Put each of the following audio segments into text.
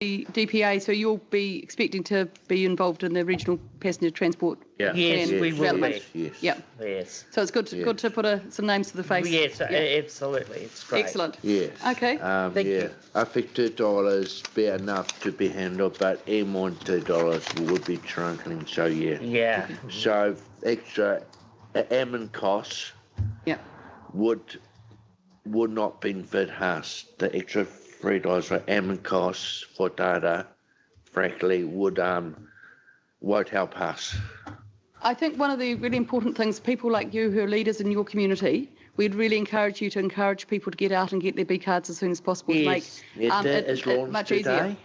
the DPA, so you'll be expecting to be involved in the regional passenger transport Yeah. Yes, plan we will development. be. Yes. Yep. Yes. So it's good to put some names to the face. Yes, Yeah. absolutely. It's great. Excellent. Yes. Okay. Thank you. I think $2 be enough to be handled, but any more than $2 would be trunking. So yeah. Yeah. So extra admin costs Yeah. would not benefit us. The extra $3 for admin costs for data, frankly, won't help us. I think one of the really important things, people like you who are leaders in your community, we'd really encourage you to encourage people to get out and get their B cards as soon as possible to make it much today. easier.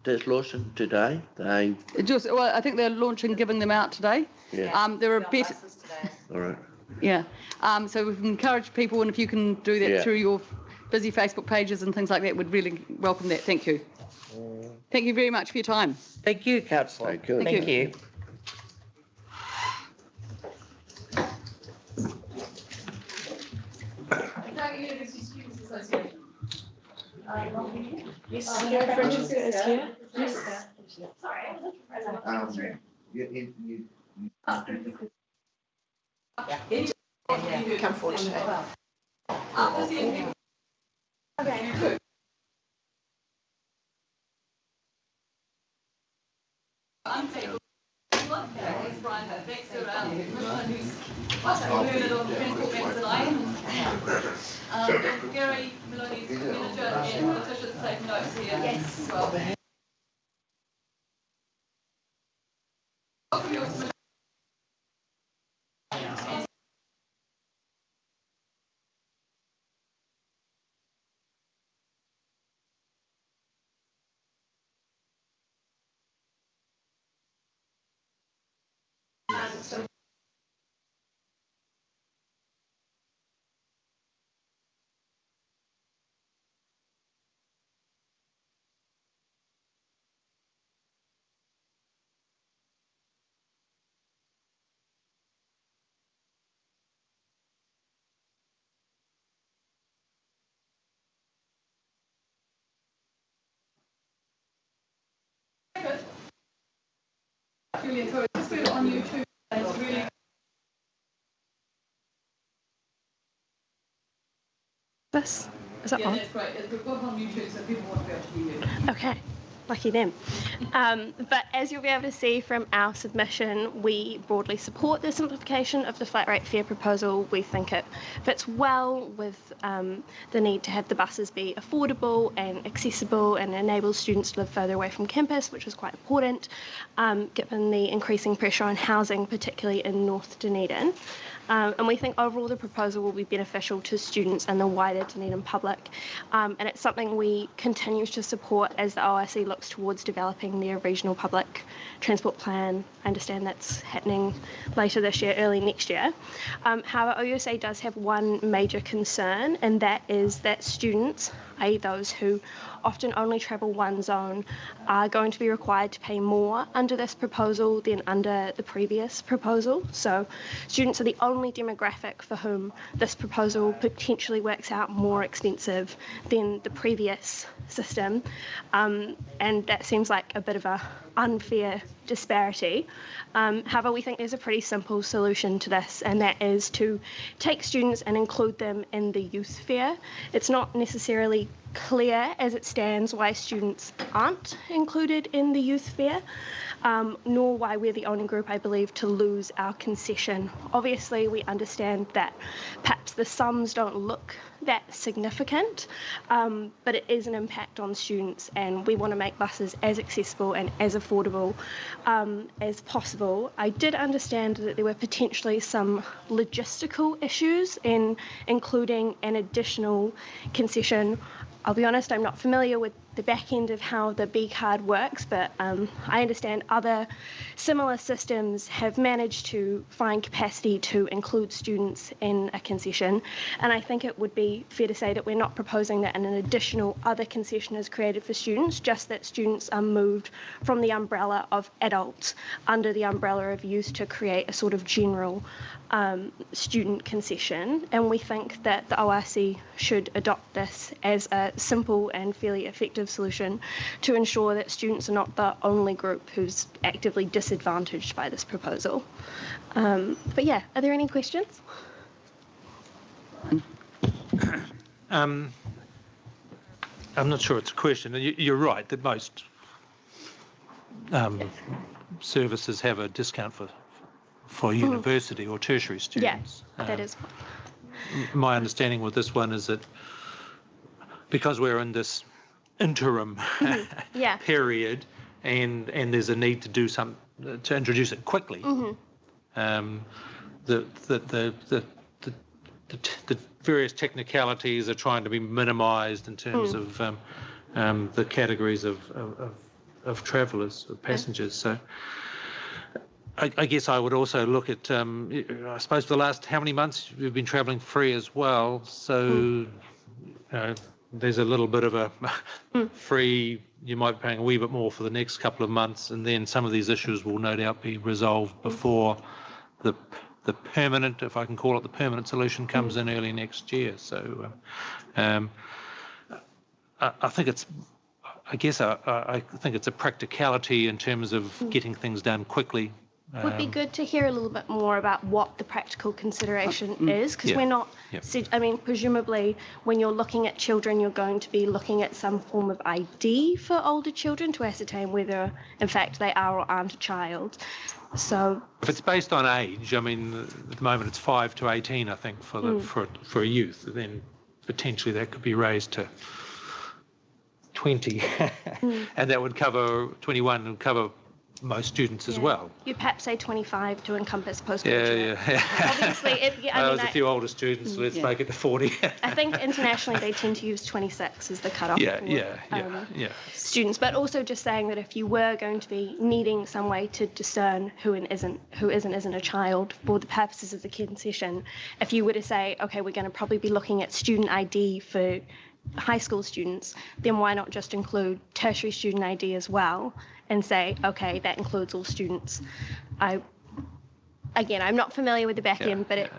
That's launched today. I think they're launching, giving them out today. Yeah. There are better. All right. Yeah. So we've encouraged people, and if you can do that through your busy Facebook pages and things like that, we'd really welcome that. Thank you. Thank you very much for your time. Thank you, Councillor. Thank you. Thank you. University Students Association. Yes, Francesca is here. Yes. Sorry. Come forward today. Okay. Gary Maloney's manager and Letitia's taking notes here. Yes. As well. Julian, sorry, just put it on YouTube. It's really. This is that on? That's great. We've got it on YouTube, so people want to be able to hear you. Okay, lucky them. But as you'll be able to see from our submission, we broadly support the simplification of the flat rate fare proposal. We think it fits well with the need to have the buses be affordable and accessible and enable students to live further away from campus, which is quite important, given the increasing pressure on housing, particularly in North Dunedin. And we think overall the proposal will be beneficial to students and the wider Dunedin public. And it's something we continue to support as the ORC looks towards developing their regional public transport plan. I understand that's happening later this year, early next year. However, OUSA does have one major concern, and that is that students, i.e. those who often only travel one zone, are going to be required to pay more under this proposal than under the previous proposal. So students are the only demographic for whom this proposal potentially works out more expensive than the previous system, and that seems like a bit of a unfair disparity. However, we think there's a pretty simple solution to this, and that is to take students and include them in the youth fare. It's not necessarily clear as it stands why students aren't included in the youth fare, nor why we're the only group, I believe, to lose our concession. Obviously, we understand that perhaps the sums don't look that significant, but it is an impact on students, and we want to make buses as accessible and as affordable as possible. I did understand that there were potentially some logistical issues in including an additional concession. I'll be honest, I'm not familiar with the back end of how the B card works, but I understand other similar systems have managed to find capacity to include students in a concession, and I think it would be fair to say that we're not proposing that an additional other concession is created for students, just that students are moved from the umbrella of adults under the umbrella of youth to create a sort of general student concession, and we think that the ORC should adopt this as a simple and fairly effective effective solution to ensure that students are not the only group who's actively disadvantaged by this proposal. But yeah, are there any questions? I'm not sure it's a question. You're right that most services have a discount for university or tertiary students. Yeah, that is. My understanding with this one is that because we're in this interim period, and there's a need to do to introduce it quickly. The various technicalities are trying to be minimised in terms of the categories of travellers, of passengers. So I guess I would also look at, I suppose, for the last how many months we've been travelling free as well. So there's a little bit of a free. You might be paying a wee bit more for the next couple of months, and then some of these issues will no doubt be resolved before the permanent, if I can call it the permanent solution, comes in early next year. So I think it's, I think it's a practicality in terms of getting things done quickly. Would be good to hear a little bit more about what the practical consideration is, because we're not, I mean, presumably when you're looking at children, you're going to be looking at some form of ID for older children to ascertain whether, in fact, they are or aren't a child. So if it's based on age, I mean, at the moment it's 5 to 18, I think, for a youth. Then potentially that could be raised to 20, and that would cover 21 and cover most students as well. You'd perhaps say 25 to encompass postgraduate. Obviously, I mean, a few older students, let's make it to 40. I think internationally they tend to use 26 as the cutoff for students. But also just saying that if you were going to be needing some way to discern who isn't a child for the purposes of the concession, if you were to say, okay, we're going to probably be looking at student ID for high school students, then why not just include tertiary student ID as well and say, okay, that includes all students. I'm not familiar with the back end, but it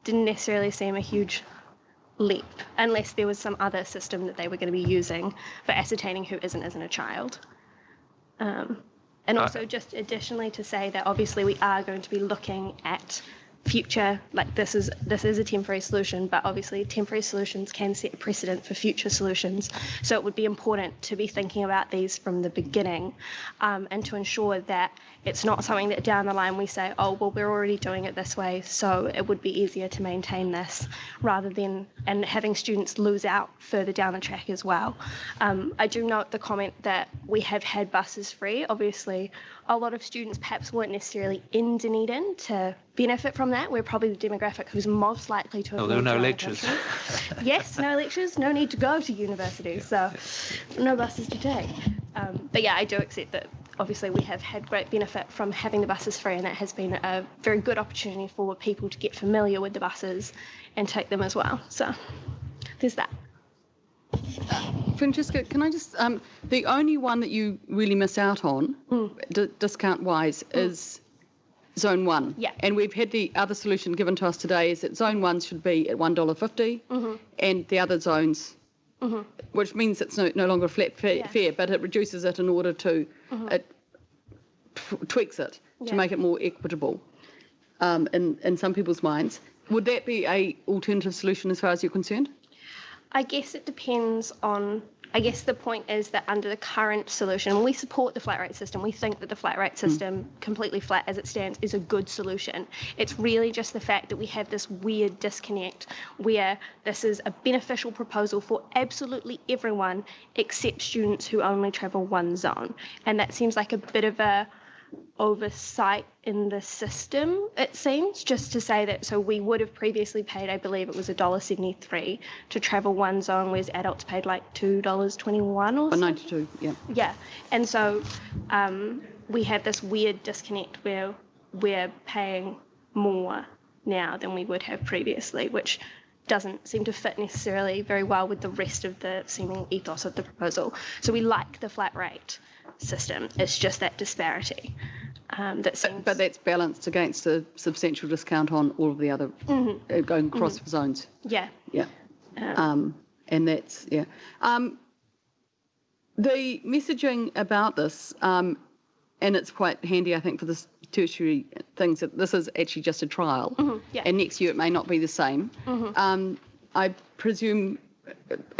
didn't necessarily seem a huge leap unless there was some other system that they were going to be using for ascertaining who isn't a child. And also just additionally to say that obviously we are going to be looking at future, like this is a temporary solution, but obviously temporary solutions can set a precedent for future solutions. So it would be important to be thinking about these from the beginning, and to ensure that it's not something that down the line we say, oh, well, we're already doing it this way, so it would be easier to maintain this, rather than and having students lose out further down the track as well. I do note the comment that we have had buses free. Obviously, a lot of students perhaps weren't necessarily in Dunedin to benefit from that. We're probably the demographic who's most likely to have there were no lectures. Yes, no lectures, no need to go to university, so no buses to take. But yeah, I do accept that obviously we have had great benefit from having the buses free, and that has been a very good opportunity for people to get familiar with the buses and take them as well. So there's that. Francesca, can I just, the only one that you really miss out on, discount-wise, is Zone 1. Yeah. And we've had the other solution given to us today is that Zone 1 should be at $1.50, and the other zones, which means it's no longer a flat fare, but it reduces it in order to, it tweaks it to make it more equitable in some people's minds. Would that be a alternative solution as far as you're concerned? I guess it depends on, I guess the point is that under the current solution, we support the flat rate system. We think that the flat rate system, completely flat as it stands, is a good solution. It's really just the fact that we have this weird disconnect where this is a beneficial proposal for absolutely everyone except students who only travel one zone. And that seems like a bit of a oversight in the system, it seems, just to say that, so we would have previously paid, I believe it was $1.73 to travel one zone, whereas adults paid like $2.21 or something. 92, yeah. Yeah, and so we have this weird disconnect where we're paying more now than we would have previously, which doesn't seem to fit necessarily very well with the rest of the seeming ethos of the proposal. So we like the flat rate system. It's just that disparity that seems... But that's balanced against a substantial discount on all of the other going across zones. Yeah. Yeah. And that's, yeah. The messaging about this, and it's quite handy, I think, for the tertiary things, that this is actually just a trial, yeah. and next year it may not be the same. I presume,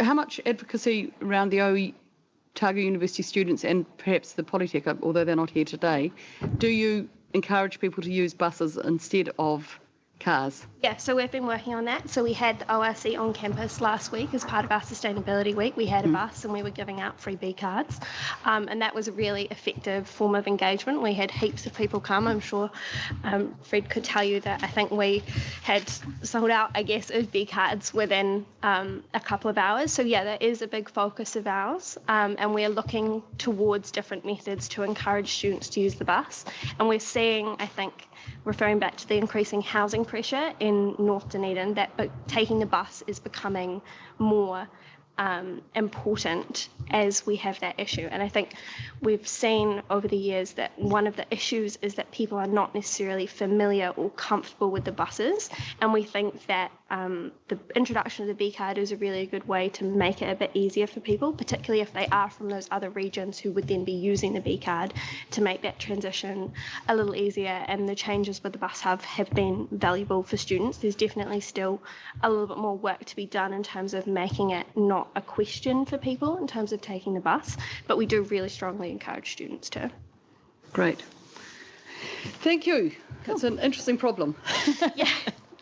how much advocacy around the Otago University students and perhaps the Polytech, although they're not here today, do you encourage people to use buses instead of cars? Yeah, so we've been working on that. So we had the ORC on campus last week as part of our Sustainability Week. We had a bus and we were giving out free B cards. And that was a really effective form of engagement. We had heaps of people come. I'm sure Fred could tell you that I think we had sold out, I guess, of B cards within a couple of hours. So yeah, that is a big focus of ours. And we're looking towards different methods to encourage students to use the bus. And we're seeing, I think, referring back to the increasing housing pressure in North Dunedin, that taking the bus is becoming more important as we have that issue. And I think we've seen over the years that one of the issues is that people are not necessarily familiar or comfortable with the buses, and we think that the introduction of the B card is a really good way to make it a bit easier for people, particularly if they are from those other regions who would then be using the B card, to make that transition a little easier. And the changes with the bus hub have been valuable for students. There's definitely still a little bit more work to be done in terms of making it not a question for people in terms of taking the bus, but we do really strongly encourage students to. Great. Thank you. It's an interesting problem. Yeah,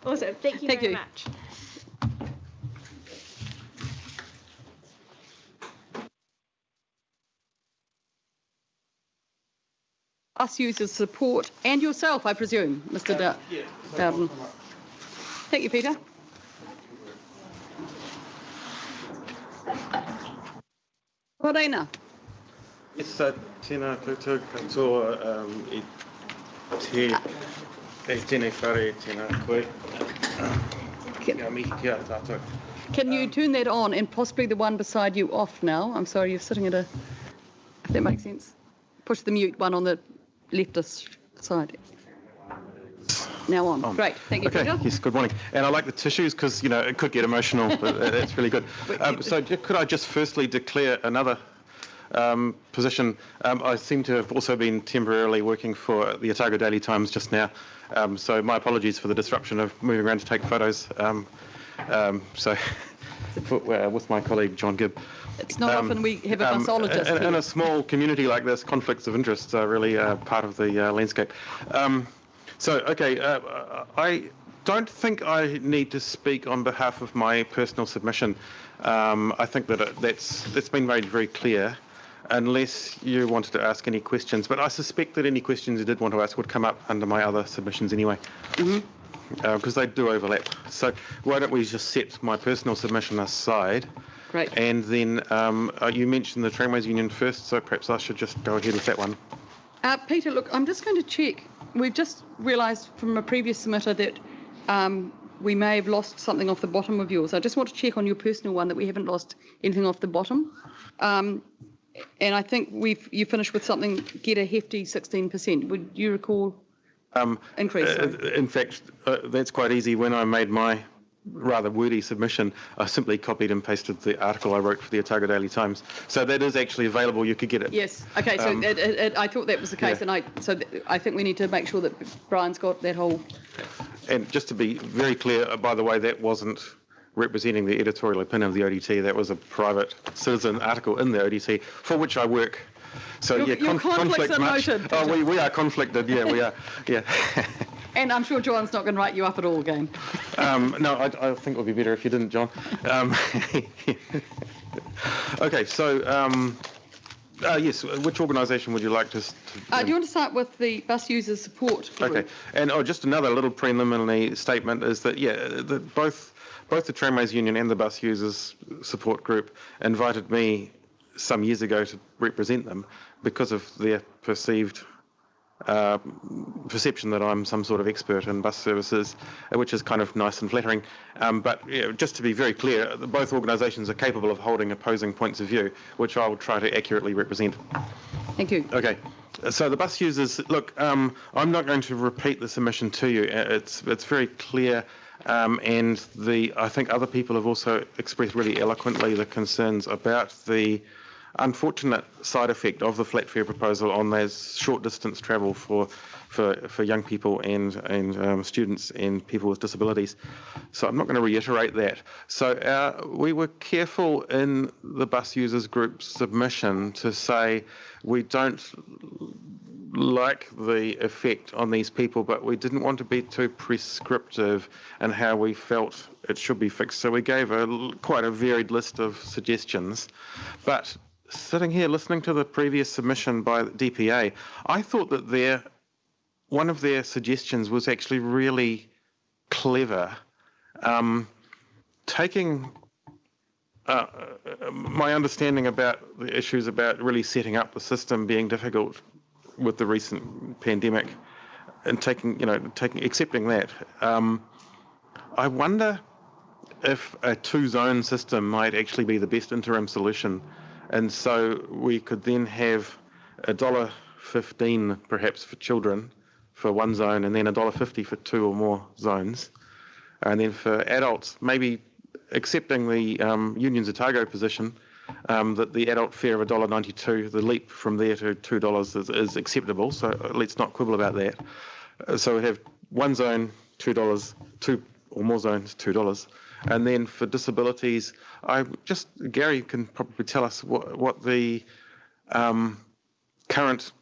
awesome. Thank you very much. Bus users support, and yourself, I presume, Mr. Bowden. Thank you, Peter. Morena. Yes, tēnā koutou katoa tēnei whare, tēnā koe. Ngā mihi kia tātou. Can you turn that on and possibly the one beside you off now? I'm sorry, you're sitting at if that makes sense. Push the mute one on the leftist side. Now on. Great. Thank you, Okay, Peter. yes, good morning. And I like the tissues because, it could get emotional, but that's really good. So could I just firstly declare another position? I seem to have also been temporarily working for the Otago Daily Times just now. So my apologies for the disruption of moving around to take photos. With my colleague, John Gibb. It's not often we have a busologist. In a small community like this, conflicts of interest are really part of the landscape. I don't think I need to speak on behalf of my personal submission. I think that that's been made very clear, unless you wanted to ask any questions. But I suspect that any questions you did want to ask would come up under my other submissions anyway, because they do overlap. So why don't we just set my personal submission aside? Great. And then you mentioned the Tramways Union first, so perhaps I should just go ahead with that one. Peter, look, I'm just going to check. We've just realised from a previous submitter that we may have lost something off the bottom of yours. I just want to check on your personal one that we haven't lost anything off the bottom. And I think you finished with something, get a hefty 16%. Would you recall increase? In fact, that's quite easy. When I made my rather wordy submission, I simply copied and pasted the article I wrote for the Otago Daily Times. So that is actually available. You could get it. Yes. Okay. So I thought that was the case, yeah. and I think we need to make sure that Brian's got that whole. And just to be very clear, by the way, that wasn't representing the editorial opinion of the ODT. That was a private citizen article in the ODT for which I work. So your conflict much. Noted, oh, we are conflicted. Yeah, we are. Yeah. And I'm sure John's not going to write you up at all again. No, I think it would be better if you didn't, John. Okay, so yes, which organisation would you like to? Do you want to start with the bus users support group? Okay, and just another little preliminary statement is that both the Tramways Union and the Bus Users Support Group invited me some years ago to represent them because of their perceived perception that I'm some sort of expert in bus services, which is kind of nice and flattering. But just to be very clear, both organisations are capable of holding opposing points of view, which I will try to accurately represent. Thank you. Okay. So the bus users, look, I'm not going to repeat the submission to you. It's very clear. And I think other people have also expressed really eloquently the concerns about the unfortunate side effect of the flat fare proposal on those short distance travel for young people and students and people with disabilities. So I'm not going to reiterate that. So we were careful in the bus users group submission to say we don't like the effect on these people, but we didn't want to be too prescriptive in how we felt it should be fixed. So we gave quite a varied list of suggestions. But sitting here listening to the previous submission by the DPA, I thought that one of their suggestions was actually really clever. Taking my understanding about the issues about really setting up the system being difficult with the recent pandemic, and accepting that, I wonder if a two-zone system might actually be the best interim solution, and so we could then have $1.15 perhaps for children for one zone, and then $1.50 for two or more zones, and then for adults, maybe accepting the Union's Otago position, that the adult fare of $1.92, the leap from there to $2 is acceptable. So let's not quibble about that. So we have one zone, $2, two or more zones, $2. And then for disabilities, Gary can probably tell us what the current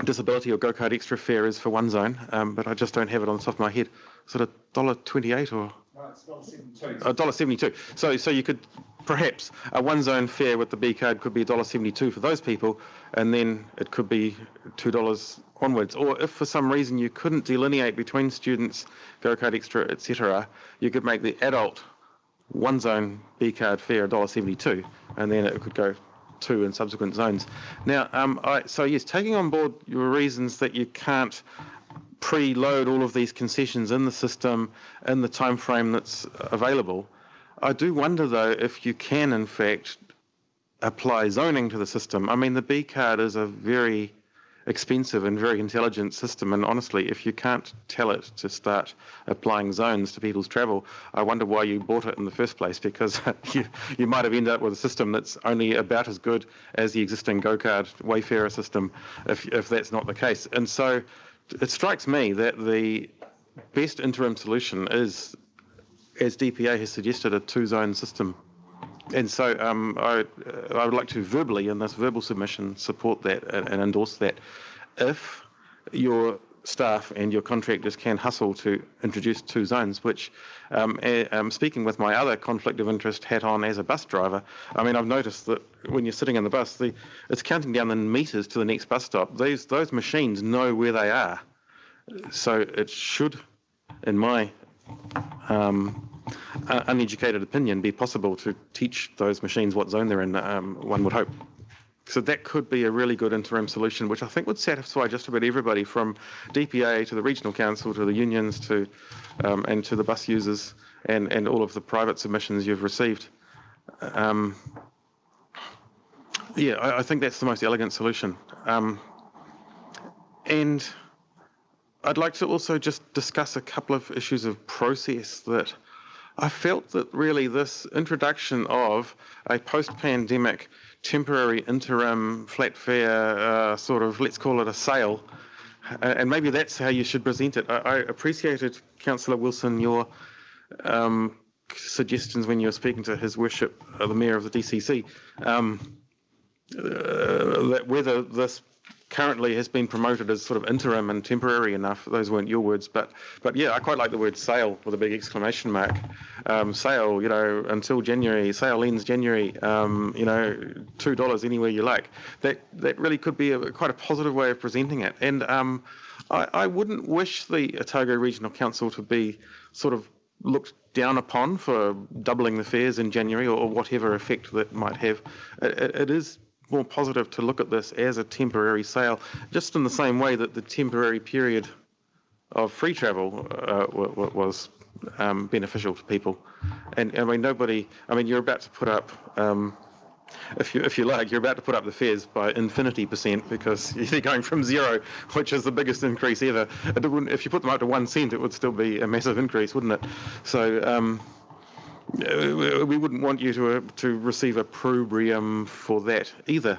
disability or Go-Kart Extra fare is for one zone, but I just don't have it on the top of my head. Is it $1.28 or? No, it's $1.72. $1.72. So you could perhaps a one zone fare with the B card could be $1.72 for those people, and then it could be $2 onwards. Or if for some reason you couldn't delineate between students, Go-Kart Extra, etc., you could make the adult one zone B card fare $1.72, and then it could go two in subsequent zones. Now, so yes, taking on board your reasons that you can't preload all of these concessions in the system in the time frame that's available, I do wonder though if you can in fact apply zoning to the system. I mean, the B card is a very expensive and very intelligent system, and honestly, if you can't tell it to start applying zones to people's travel, I wonder why you bought it in the first place, because you might have ended up with a system that's only about as good as the existing Go-Kart Wayfarer system if that's not the case. And so it strikes me that the best interim solution is, as DPA has suggested, a two-zone system. And so I would like to verbally, in this verbal submission, support that and endorse that. If your staff and your contractors can hustle to introduce two zones, which, speaking with my other conflict of interest hat on as a bus driver, I mean, I've noticed that when you're sitting in the bus, it's counting down the metres to the next bus stop. Those machines know where they are. So it should, in my uneducated opinion, be possible to teach those machines what zone they're in, one would hope. So that could be a really good interim solution, which I think would satisfy just about everybody, from DPA to the regional council to the unions to and to the bus users and all of the private submissions you've received. I think that's the most elegant solution. And I'd like to also just discuss a couple of issues of process that I felt that really this introduction of a post-pandemic temporary interim flat fare sort of, let's call it a sale, and maybe that's how you should present it. I appreciated, Councillor Wilson, your suggestions when you were speaking to His Worship, the Mayor of the DCC, that whether this currently has been promoted as sort of interim and temporary enough. Those weren't your words, but yeah, I quite like the word sale with a big exclamation mark. Sale, until January. Sale ends January. $2 anywhere you like. That really could be quite a positive way of presenting it. And I wouldn't wish the Otago Regional Council to be sort of looked down upon for doubling the fares in January or whatever effect that might have. It is more positive to look at this as a temporary sale, just in the same way that the temporary period of free travel was beneficial to people. And I mean, you're about to put up, if you like, you're about to put up the fares by infinity %, because you're going from zero, which is the biggest increase ever. If you put them up to 1 cent, it would still be a massive increase, wouldn't it? So we wouldn't want you to receive opprobrium for that either.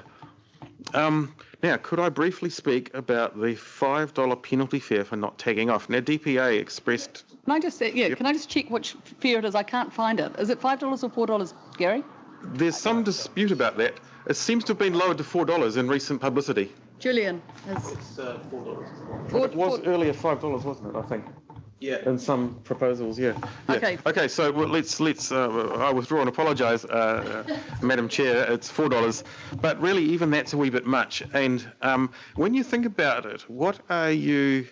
Now, could I briefly speak about the $5 penalty fare for not tagging off? Now, DPA expressed... Can I just say, can I just check which fare it is? I can't find it. Is it $5 or $4, Gary? There's some dispute about that. It seems to have been lowered to $4 in recent publicity. Julian. It's $4. It was earlier $5, wasn't it, I think? Yeah. In some proposals, yeah. Okay. Okay, so let's I withdraw and apologise, Madam Chair, it's $4. But really, even that's a wee bit much. And when you think about it, what are you...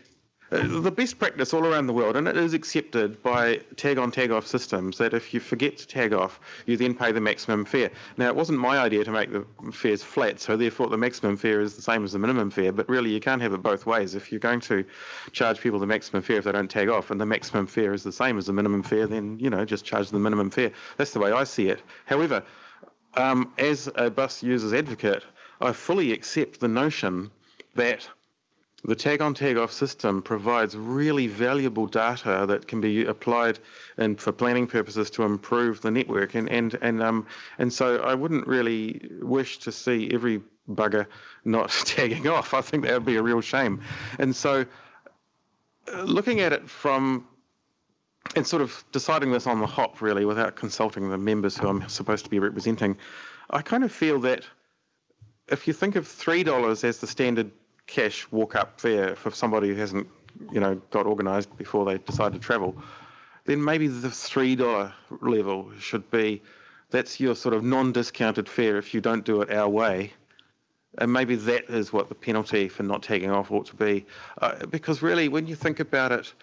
the best practice all around the world, and it is accepted by tag-on, tag-off systems, that if you forget to tag off, you then pay the maximum fare. Now, it wasn't my idea to make the fares flat, so therefore the maximum fare is the same as the minimum fare, but really you can't have it both ways. If you're going to charge people the maximum fare if they don't tag off, and the maximum fare is the same as the minimum fare, then, just charge the minimum fare. That's the way I see it. However, as a bus users advocate, I fully accept the notion that the tag-on, tag-off system provides really valuable data that can be applied for planning purposes to improve the network, and so I wouldn't really wish to see every bugger not tagging off. I think that would be a real shame. And so, looking at it and sort of deciding this on the hop, really, without consulting the members who I'm supposed to be representing, I kind of feel that if you think of $3 as the standard cash walk-up fare for somebody who hasn't, got organised before they decide to travel, then maybe the $3 level should be, that's your sort of non-discounted fare if you don't do it our way. And maybe that is what the penalty for not tagging off ought to be. Because really, when you think about it,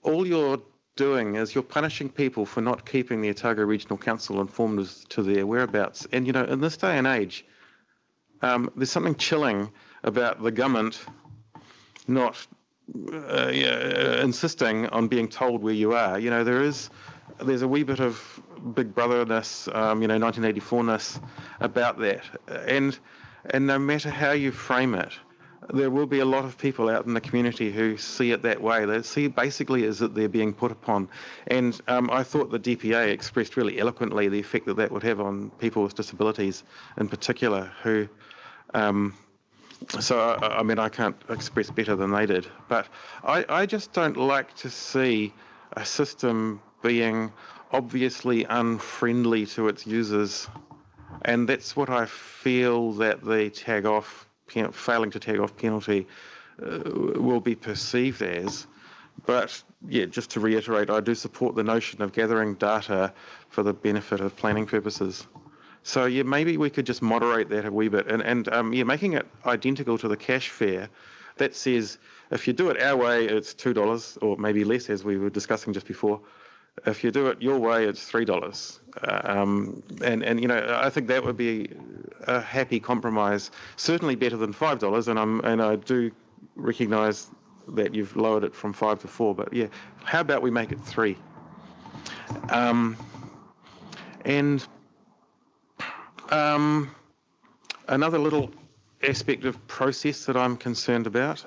all you're doing is you're punishing people for not keeping the Otago Regional Council informed as to their whereabouts. And, in this day and age, there's something chilling about the government not insisting on being told where you are. There's a wee bit of Big Brother-ness, 1984-ness about that. And no matter how you frame it, there will be a lot of people out in the community who see it that way. They see it basically as that they're being put upon. And I thought the DPA expressed really eloquently the effect that would have on people with disabilities in particular who... So, I can't express better than they did. But I just don't like to see a system being obviously unfriendly to its users. And that's what I feel that the failing to tag off penalty will be perceived as. But, just to reiterate, I do support the notion of gathering data for the benefit of planning purposes. So, maybe we could just moderate that a wee bit and making it identical to the cash fare. That says if you do it our way, it's $2 or maybe less, as we were discussing just before. If you do it your way, it's $3. I think that would be a happy compromise, certainly better than $5. And I do recognise that you've lowered it from 5 to 4. But how about we make it 3? Another little aspect of process that I'm concerned about,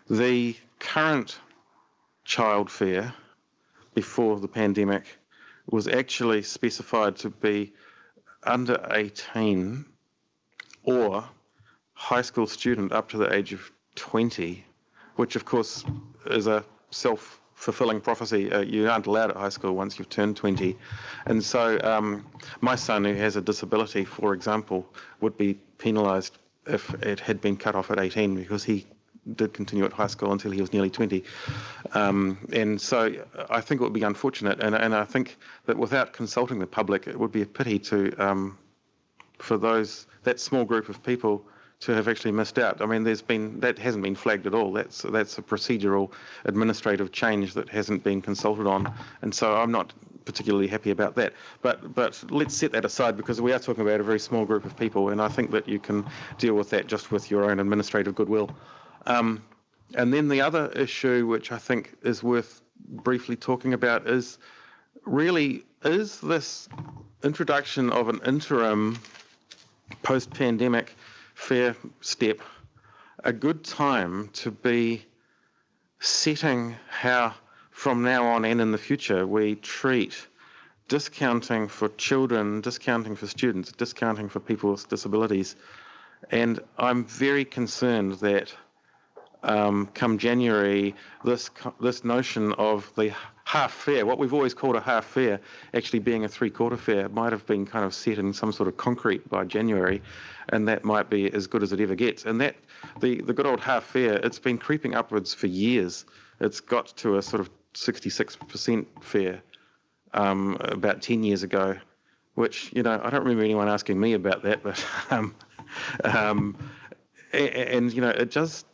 the current child fare before the pandemic was actually specified to be under 18 or high school student up to the age of 20, which of course is a self-fulfilling prophecy. You aren't allowed at high school once you've turned 20. And so my son, who has a disability, for example, would be penalised if it had been cut off at 18 because he did continue at high school until he was nearly 20. And so I think it would be unfortunate. And I think that without consulting the public, it would be a pity to for that small group of people to have actually missed out. I mean, that hasn't been flagged at all. That's a procedural administrative change that hasn't been consulted on, and so I'm not particularly happy about that. But let's set that aside because we are talking about a very small group of people, and I think that you can deal with that just with your own administrative goodwill. And then the other issue, which I think is worth briefly talking about, is this introduction of an interim post-pandemic fare step a good time to be setting how from now on and in the future we treat discounting for children, discounting for students, discounting for people with disabilities. And I'm very concerned that come January, this notion of the half fare, what we've always called a half fare, actually being a 3/4 fare, might have been kind of set in some sort of concrete by January, and that might be as good as it ever gets. And that the good old half fare, it's been creeping upwards for years. It's got to a sort of 66% fare about 10 years ago, which, I don't remember anyone asking me about that, but it just,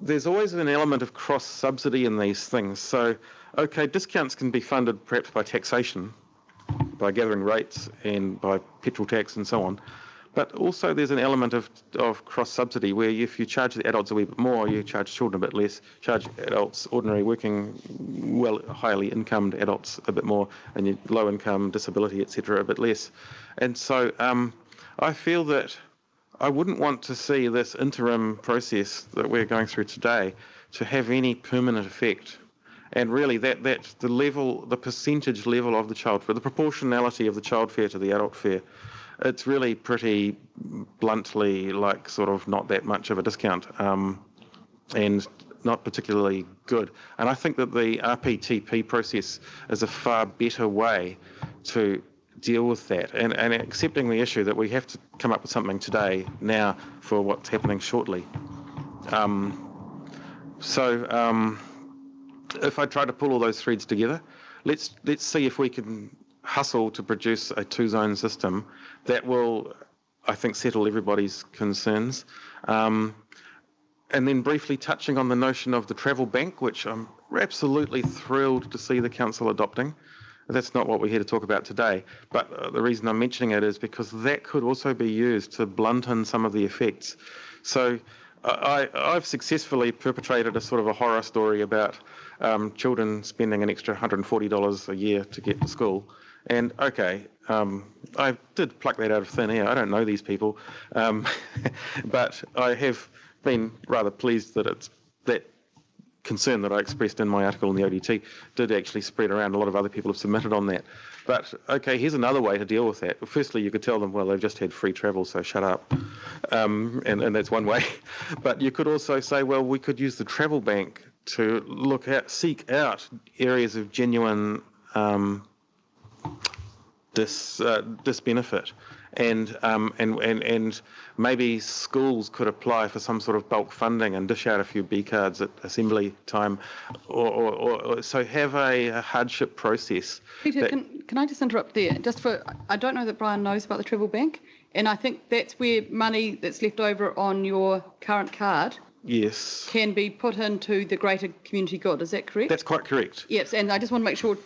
there's always an element of cross-subsidy in these things. So, okay, discounts can be funded perhaps by taxation, by gathering rates and by petrol tax and so on. But also there's an element of cross-subsidy where if you charge the adults a wee bit more, you charge children a bit less, charge adults, ordinary working, highly incomed adults a bit more, and your low income, disability, etc. a bit less. And so I feel that I wouldn't want to see this interim process that we're going through today to have any permanent effect. And really that the percentage level of the child fare, the proportionality of the child fare to the adult fare, it's really pretty bluntly like sort of not that much of a discount and not particularly good. And I think that the RPTP process is a far better way to deal with that and accepting the issue that we have to come up with something today, now, for what's happening shortly. If I try to pull all those threads together, let's see if we can hustle to produce a 2-zone system that will, I think, settle everybody's concerns. And then briefly touching on the notion of the travel bank, which I'm absolutely thrilled to see the council adopting. That's not what we're here to talk about today, but the reason I'm mentioning it is because that could also be used to blunten some of the effects. So I've successfully perpetrated a sort of a horror story about children spending an extra $140 a year to get to school. And okay, I did pluck that out of thin air. I don't know these people, but I have been rather pleased that that concern that I expressed in my article in the ODT did actually spread around. A lot of other people have submitted on that. But okay, here's another way to deal with that. Firstly, you could tell them, well, they've just had free travel, so shut up. And that's one way. But you could also say, well, we could use the travel bank to seek out areas of genuine disbenefit. And maybe schools could apply for some sort of bulk funding and dish out a few B cards at assembly time, or so have a hardship process. Peter, can I just interrupt there? I don't know that Brian knows about the travel bank, and I think that's where money that's left over on your current card Yes. can be put into the greater community good. Is that correct? That's quite correct. Yes, and I just want to make sure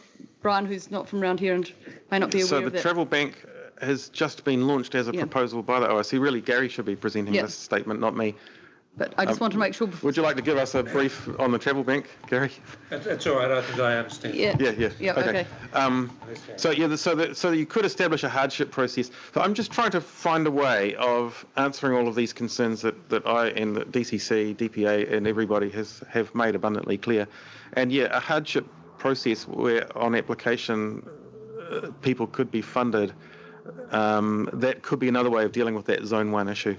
Brian, who's not from around here and may not be aware of that. So the travel bank has just been launched as a proposal by the OIC. Really, Gary should be presenting this statement, not me. But I just want to make sure. Would you like to give us a brief on the travel bank, Gary? That's all right. I think I understand. Yeah. Okay. So you could establish a hardship process. So I'm just trying to find a way of answering all of these concerns that I and the DCC, DPA, and everybody have made abundantly clear. And a hardship process where on application people could be funded. That could be another way of dealing with that Zone 1 issue.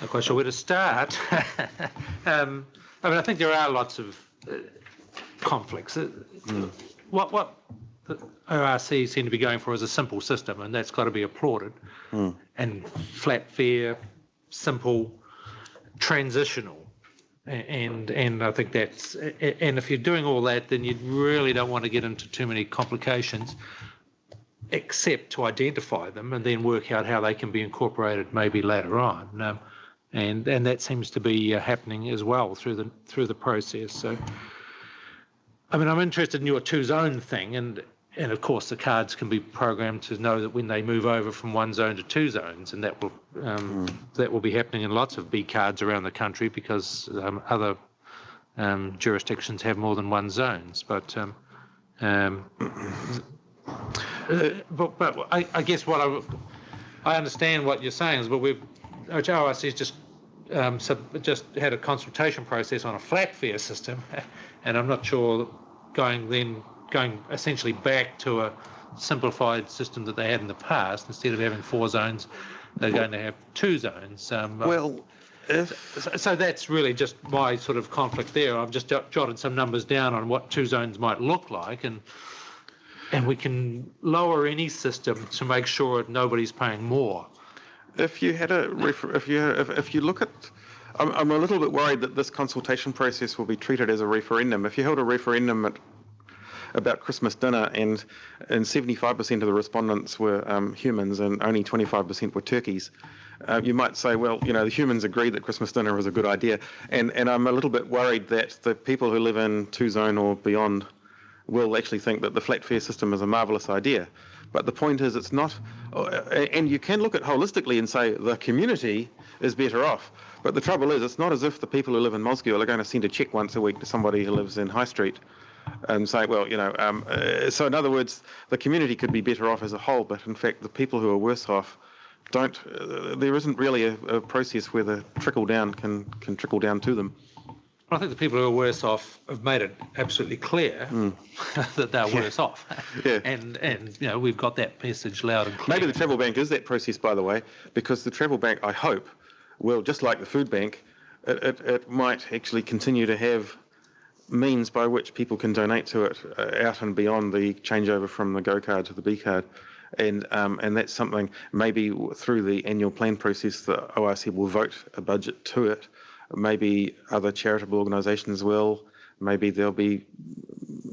Not quite sure where to start. I think there are lots of conflicts. What the ORC seem to be going for is a simple system, and that's got to be applauded. And flat fare, simple, transitional. And I think that's, and if you're doing all that, then you really don't want to get into too many complications, except to identify them and then work out how they can be incorporated maybe later on. And that seems to be happening as well through the process. So, I mean, I'm interested in your 2-zone thing, and of course the cards can be programmed to know that when they move over from 1 zone to 2 zones, and that will be happening in lots of B cards around the country because other jurisdictions have more than 1 zones. But I guess what I understand what you're saying is, but ORC is just just had a consultation process on a flat fare system, and I'm not sure going essentially back to a simplified system that they had in the past. Instead of having 4 zones, they're going to have 2 zones. So that's really just my sort of conflict there. I've just jotted some numbers down on what 2 zones might look like, and we can lower any system to make sure nobody's paying more. If you had if you look at, I'm a little bit worried that this consultation process will be treated as a referendum. If you held a referendum about Christmas dinner and 75% of the respondents were humans and only 25% were turkeys, you might say, well, the humans agree that Christmas dinner is a good idea, and I'm a little bit worried that the people who live in 2 zone or beyond will actually think that the flat fare system is a marvellous idea. But the point is, it's not, and you can look at holistically and say the community is better off. But the trouble is, it's not as if the people who live in Mosgiel are going to send a cheque once a week to somebody who lives in High Street and say, well, so in other words, the community could be better off as a whole, but in fact, the people who are worse off don't, there isn't really a process where the trickle down can trickle down to them. I think the people who are worse off have made it absolutely clear that they're worse off. Yeah. And we've got that message loud and clear. Maybe the Travel Bank is that process, by the way, because the Travel Bank, I hope, will, just like the Food Bank, it might actually continue to have means by which people can donate to it out and beyond the changeover from the Go card to the B card. And that's something maybe through the annual plan process the ORC will vote a budget to it. Maybe other charitable organisations will. Maybe there'll be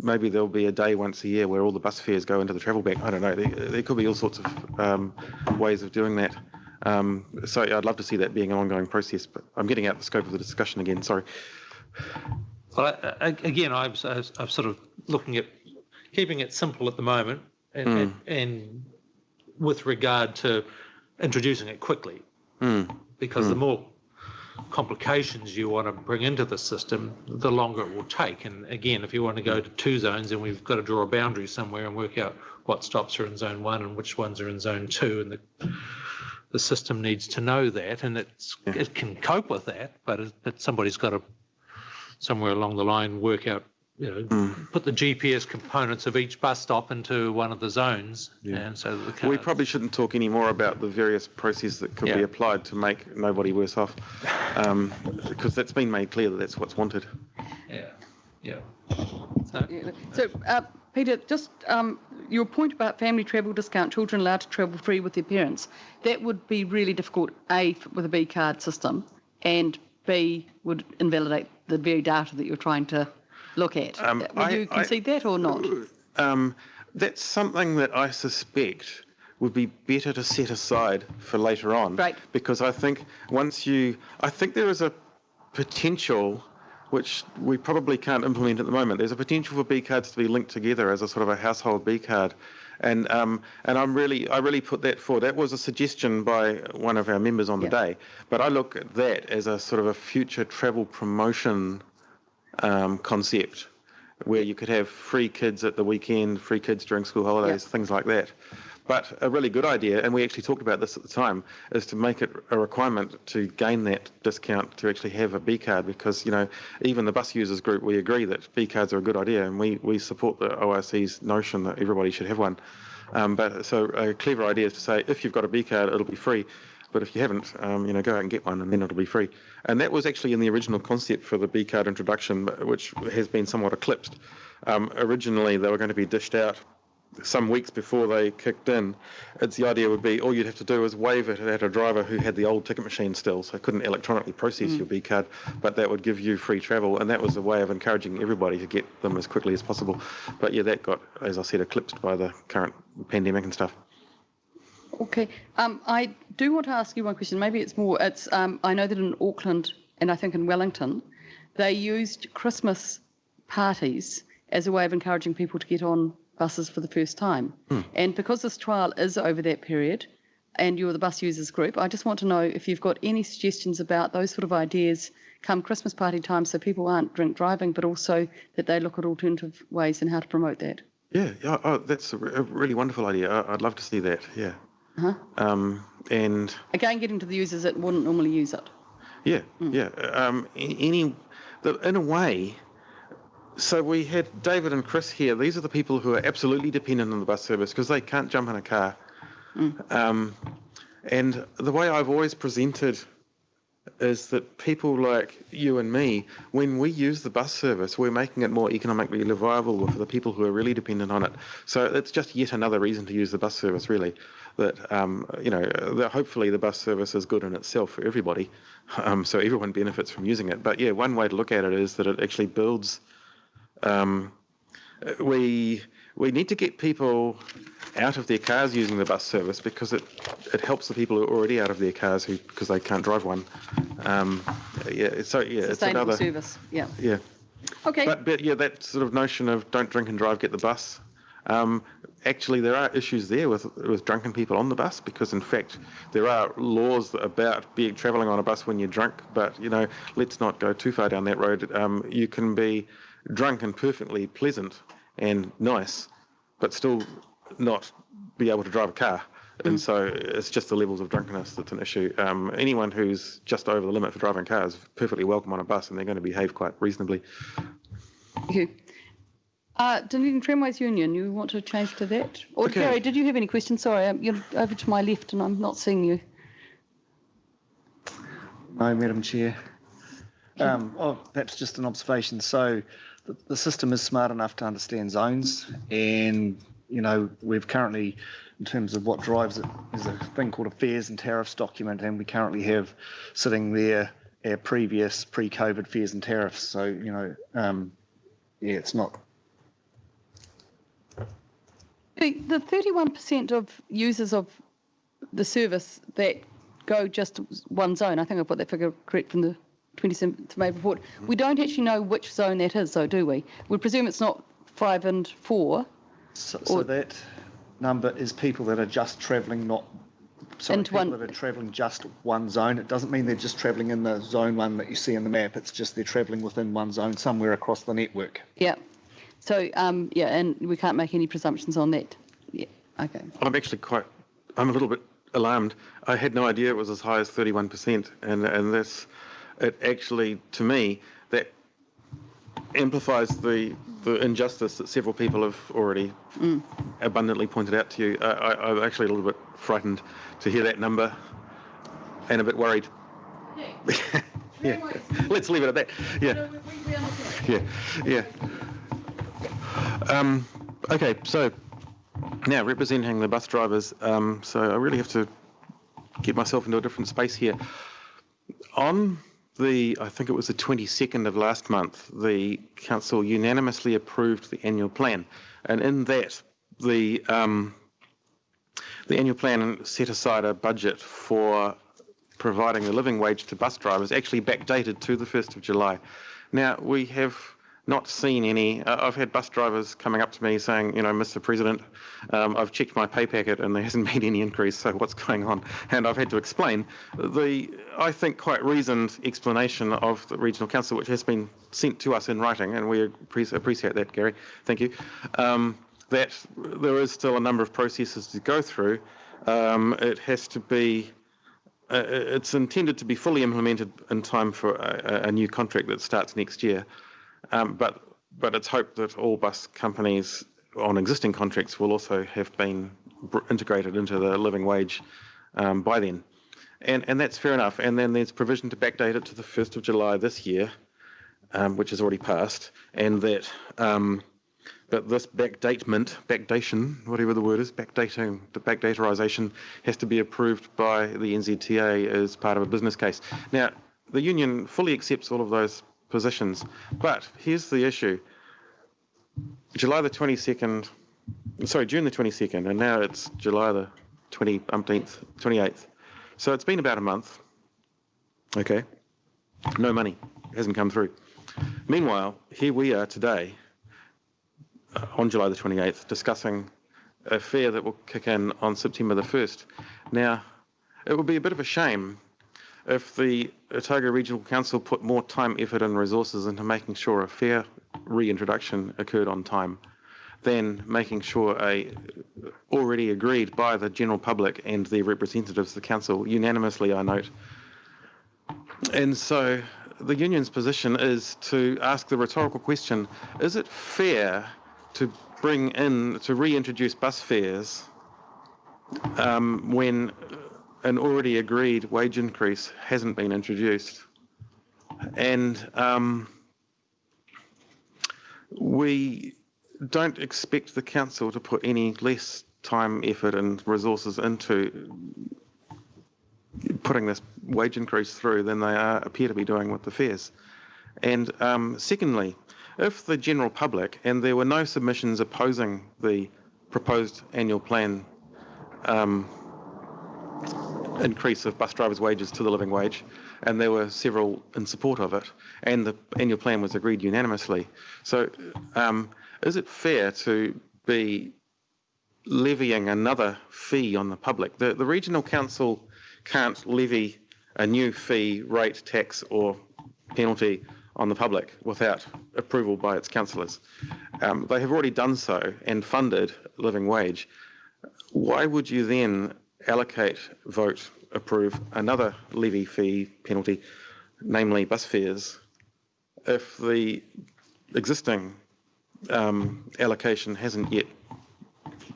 a day once a year where all the bus fares go into the Travel Bank. I don't know. There could be all sorts of ways of doing that. So I'd love to see that being an ongoing process. But I'm getting out the scope of the discussion again. Sorry. Well, again, I'm sort of looking at keeping it simple at the moment, and with regard to introducing it quickly, because the more complications you want to bring into the system, the longer it will take. And again, if you want to go to 2 zones, then we've got to draw a boundary somewhere and work out what stops are in zone 1 and which ones are in zone 2, and the system needs to know that, and it can cope with that, but somebody's got to somewhere along the line work out, put the GPS components of each bus stop into one of the zones, and so that the cars... We probably shouldn't talk any more about the various processes that could be applied to make nobody worse off, because that's been made clear that that's what's wanted. So Peter, just your point about family travel discount, children allowed to travel free with their parents, that would be really difficult, A, with a B card system, and B, would invalidate the very data that you're trying to look at. Would you concede that or not? That's something that I suspect would be better to set aside for later on. Right. Because I think I think there is a potential, which we probably can't implement at the moment. There's a potential for B cards to be linked together as a sort of a household B card. And I really put that forward. That was a suggestion by one of our members on the day. But I look at that as a sort of a future travel promotion concept, where you could have free kids at the weekend, free kids during school holidays, things like that. But a really good idea, and we actually talked about this at the time, is to make it a requirement to gain that discount to actually have a B card, because, even the bus users group, we agree that B cards are a good idea, and we support the ORC's notion that everybody should have one. But so a clever idea is to say, if you've got a B card, it'll be free. But if you haven't, go out and get one, and then it'll be free. And that was actually in the original concept for the B card introduction, which has been somewhat eclipsed. Originally, they were going to be dished out some weeks before they kicked in. The idea would be all you'd have to do is wave it at a driver who had the old ticket machine still, so couldn't electronically process your B card, but that would give you free travel, and that was a way of encouraging everybody to get them as quickly as possible. But that got, as I said, eclipsed by the current pandemic and stuff. Okay. I do want to ask you one question. Maybe it's I know that in Auckland and I think in Wellington, they used Christmas parties as a way of encouraging people to get on buses for the first time. And because this trial is over that period and you're the bus users group, I just want to know if you've got any suggestions about those sort of ideas come Christmas party time, so people aren't drink driving, but also that they look at alternative ways and how to promote that. That's a really wonderful idea. I'd love to see that. And again, getting to the users that wouldn't normally use it. Yeah, yeah. In a way, so we had David and Chris here. These are the people who are absolutely dependent on the bus service because they can't jump in a car. And the way I've always presented is that people like you and me, when we use the bus service, we're making it more economically viable for the people who are really dependent on it. So it's just yet another reason to use the bus service, really. That that hopefully the bus service is good in itself for everybody, so everyone benefits from using it. But yeah, one way to look at it is that it actually builds. We need to get people out of their cars using the bus service because it helps the people who are already out of their cars because they can't drive one. It's another service. Yeah. Yeah. Okay. But yeah, that sort of notion of don't drink and drive, get the bus. Actually, there are issues there with drunken people on the bus because, in fact, there are laws about travelling on a bus when you're drunk. But let's not go too far down that road. You can be drunk and perfectly pleasant and nice, but still not be able to drive a car. And so it's just the levels of drunkenness that's an issue. Anyone who's just over the limit for driving cars is perfectly welcome on a bus, and they're going to behave quite reasonably. Thank you. Dunedin Tramways Union, you want to change to that? Or Okay. Gary, did you have any questions? Sorry, you're over to my left and I'm not seeing you. No, Madam Chair. That's just an observation. So the system is smart enough to understand zones, and we've currently, in terms of what drives it, there's a thing called a fares and tariffs document, and we currently have sitting there our previous pre-COVID fares and tariffs. So it's not. The 31% of users of the service that go just one zone, I think I've got that figure correct from the 27th May report, we don't actually know which zone that is, though, do we? We presume it's not 5 and 4. So that number is people that are just travelling, that are travelling just one zone. It doesn't mean they're just travelling in the zone one that you see in the map. It's just they're travelling within one zone somewhere across the network. Yeah. So, and we can't make any presumptions on that. Yeah, okay. I'm a little bit alarmed. I had no idea it was as high as 31%, and that's, it actually, to me, that amplifies the injustice that several people have already abundantly pointed out to you. I'm actually a little bit frightened to hear that number and a bit worried. Yeah. Let's leave it at that. Yeah. Okay, so now representing the bus drivers, so I really have to get myself into a different space here. On I think it was the 22nd of last month, the council unanimously approved the annual plan, and in that the annual plan set aside a budget for providing the living wage to bus drivers, actually backdated to the 1st of July. Now, we have not seen any. I've had bus drivers coming up to me saying, Mr. President, I've checked my pay packet and there hasn't been any increase, so what's going on? And I've had to explain I think, quite reasoned explanation of the Regional Council, which has been sent to us in writing, and we appreciate that, Gary. Thank you. That there is still a number of processes to go through. It has to be. It's intended to be fully implemented in time for a new contract that starts next year. But it's hoped that all bus companies on existing contracts will also have been integrated into the living wage by then. And that's fair enough. And then there's provision to backdate it to the 1st of July this year, which has already passed, and that this backdation, whatever the word is, the backdatorisation has to be approved by the NZTA as part of a business case. Now, the union fully accepts all of those positions, but here's the issue. June the 22nd, and now it's July the 28th. So it's been about a month. Okay. No money hasn't come through. Meanwhile, here we are today, on July the 28th, discussing a fare that will kick in on September the 1st. Now, it would be a bit of a shame if the Otago Regional Council put more time, effort and resources into making sure a fare reintroduction occurred on time than making sure already agreed by the general public and their representatives, the council, unanimously, I note, And so the union's position is to ask the rhetorical question, is it fair to reintroduce bus fares when an already agreed wage increase hasn't been introduced? And we don't expect the council to put any less time, effort and resources into putting this wage increase through than they appear to be doing with the fares. And secondly, if the general public, and there were no submissions opposing the proposed annual plan increase of bus drivers' wages to the living wage, and there were several in support of it, and the annual plan was agreed unanimously. So is it fair to be levying another fee on the public? The regional council can't levy a new fee, rate, tax or penalty on the public without approval by its councillors. They have already done so and funded living wage. Why would you then allocate, vote, approve another levy, fee, penalty, namely bus fares, if the existing allocation hasn't yet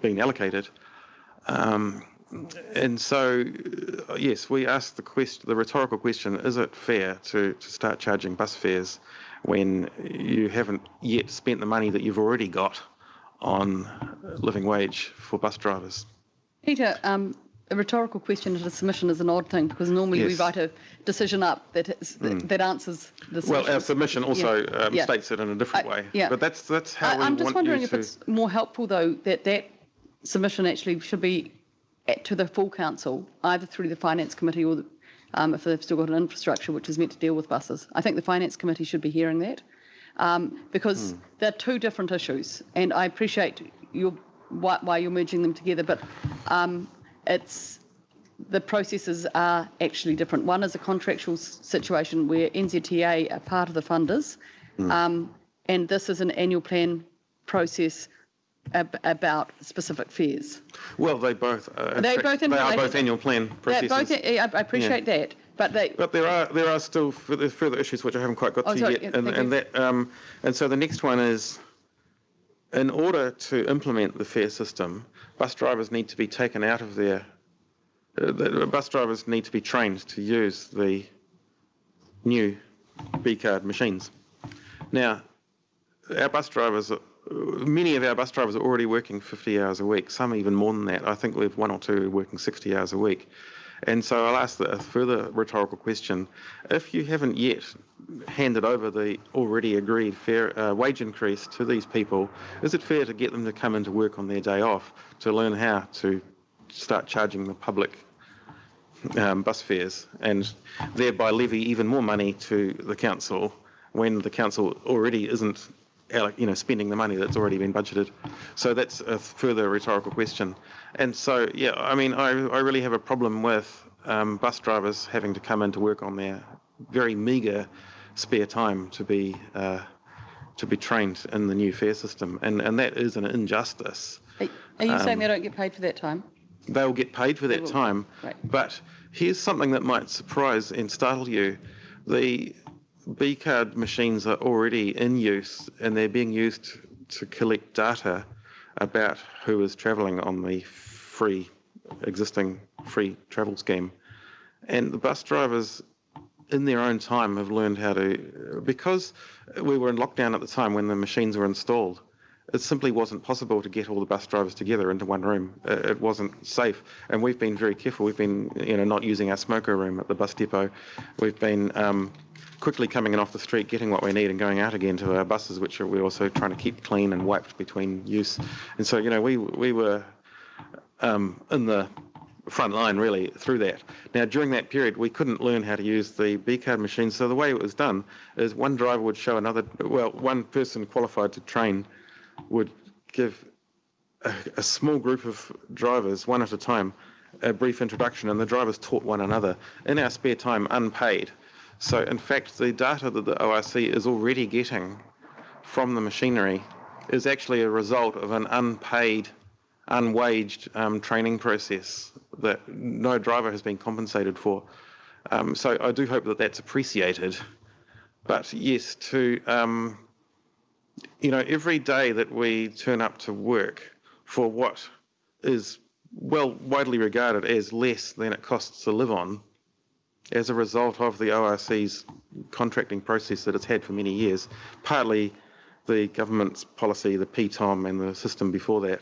been allocated? And so, yes, we asked the rhetorical question, is it fair to start charging bus fares when you haven't yet spent the money that you've already got on living wage for bus drivers? Peter, a rhetorical question at a submission is an odd thing because normally we Yes. write a decision up that answers the submission. Well, our submission also Yeah. states it in a different way. Yeah. But that's how we want you to... I'm just wondering if it's more helpful, though, that submission actually should be to the full council, either through the Finance Committee or if they've still got an infrastructure which is meant to deal with buses. I think the Finance Committee should be hearing that because they're two different issues, and I appreciate why you're merging them together, but the processes are actually different. One is a contractual situation where NZTA are part of the funders, and this is an annual plan process about specific fares. Well, they both are both in relation- both annual plan processes. I appreciate that, but But there are still further issues which I haven't quite got to sorry, yet, yeah, and so the next one is, in order to implement the fare system, bus drivers need to be taken out of their. Bus drivers need to be trained to use the new B-card machines. Now, many of our bus drivers are already working 50 hours a week, some even more than that. I think we have one or two working 60 hours a week. And so I'll ask a further rhetorical question. If you haven't yet handed over the already agreed fair wage increase to these people, is it fair to get them to come into work on their day off to learn how to start charging the public bus fares and thereby levy even more money to the council when the council already isn't spending the money that's already been budgeted? So that's a further rhetorical question. And so, yeah, I mean, I really have a problem with bus drivers having to come into work on their very meagre spare time to be trained in the new fare system, and that is an injustice. are you saying they don't get paid for that time? They'll get paid for that time, right. But here's something that might surprise and startle you. The B-card machines are already in use, and they're being used to collect data about who is travelling on the existing free travel scheme. And the bus drivers, in their own time, have learned how to, because we were in lockdown at the time when the machines were installed, it simply wasn't possible to get all the bus drivers together into one room. It wasn't safe, and we've been very careful. We've been, not using our smoker room at the bus depot. We've been quickly coming in off the street, getting what we need, and going out again to our buses, which we're also trying to keep clean and wiped between use. And so, we were in the front line really through that. Now, during that period, we couldn't learn how to use the B-card machine. So the way it was done is one driver would show one person qualified to train would give a small group of drivers, one at a time, a brief introduction, and the drivers taught one another in our spare time, unpaid. So, in fact, the data that the ORC is already getting from the machinery is actually a result of an unpaid, unwaged training process that no driver has been compensated for. So I do hope that that's appreciated. But yes, every day that we turn up to work for what is widely regarded as less than it costs to live on, as a result of the ORC's contracting process that it's had for many years, partly the government's policy, the PTOM and the system before that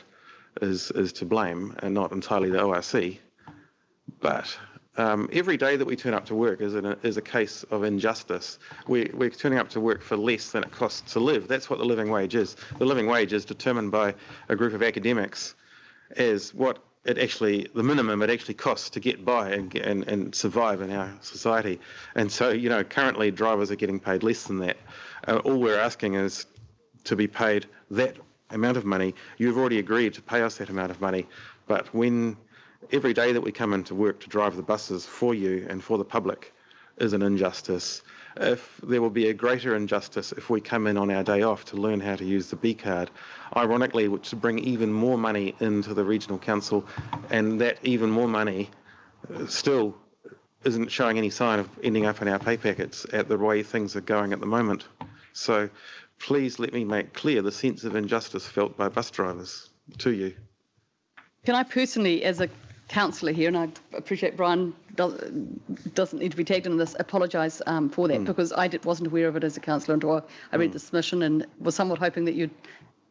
is to blame, and not entirely the ORC. But every day that we turn up to work is a case of injustice. We're turning up to work for less than it costs to live. That's what the living wage is. The living wage is determined by a group of academics as what the minimum it actually costs to get by and survive in our society. And so, currently drivers are getting paid less than that. All we're asking is to be paid that amount of money. You've already agreed to pay us that amount of money, but when every day that we come into work to drive the buses for you and for the public is an injustice, if there will be a greater injustice if we come in on our day off to learn how to use the B card, ironically, which to bring even more money into the regional council, and that even more money still isn't showing any sign of ending up in our pay packets at the way things are going at the moment. So please let me make clear the sense of injustice felt by bus drivers to you. Can I personally, as a councillor here, and I appreciate Brian doesn't need to be tagged in this, apologise for that, because I wasn't aware of it as a councillor until I read the submission and was somewhat hoping that you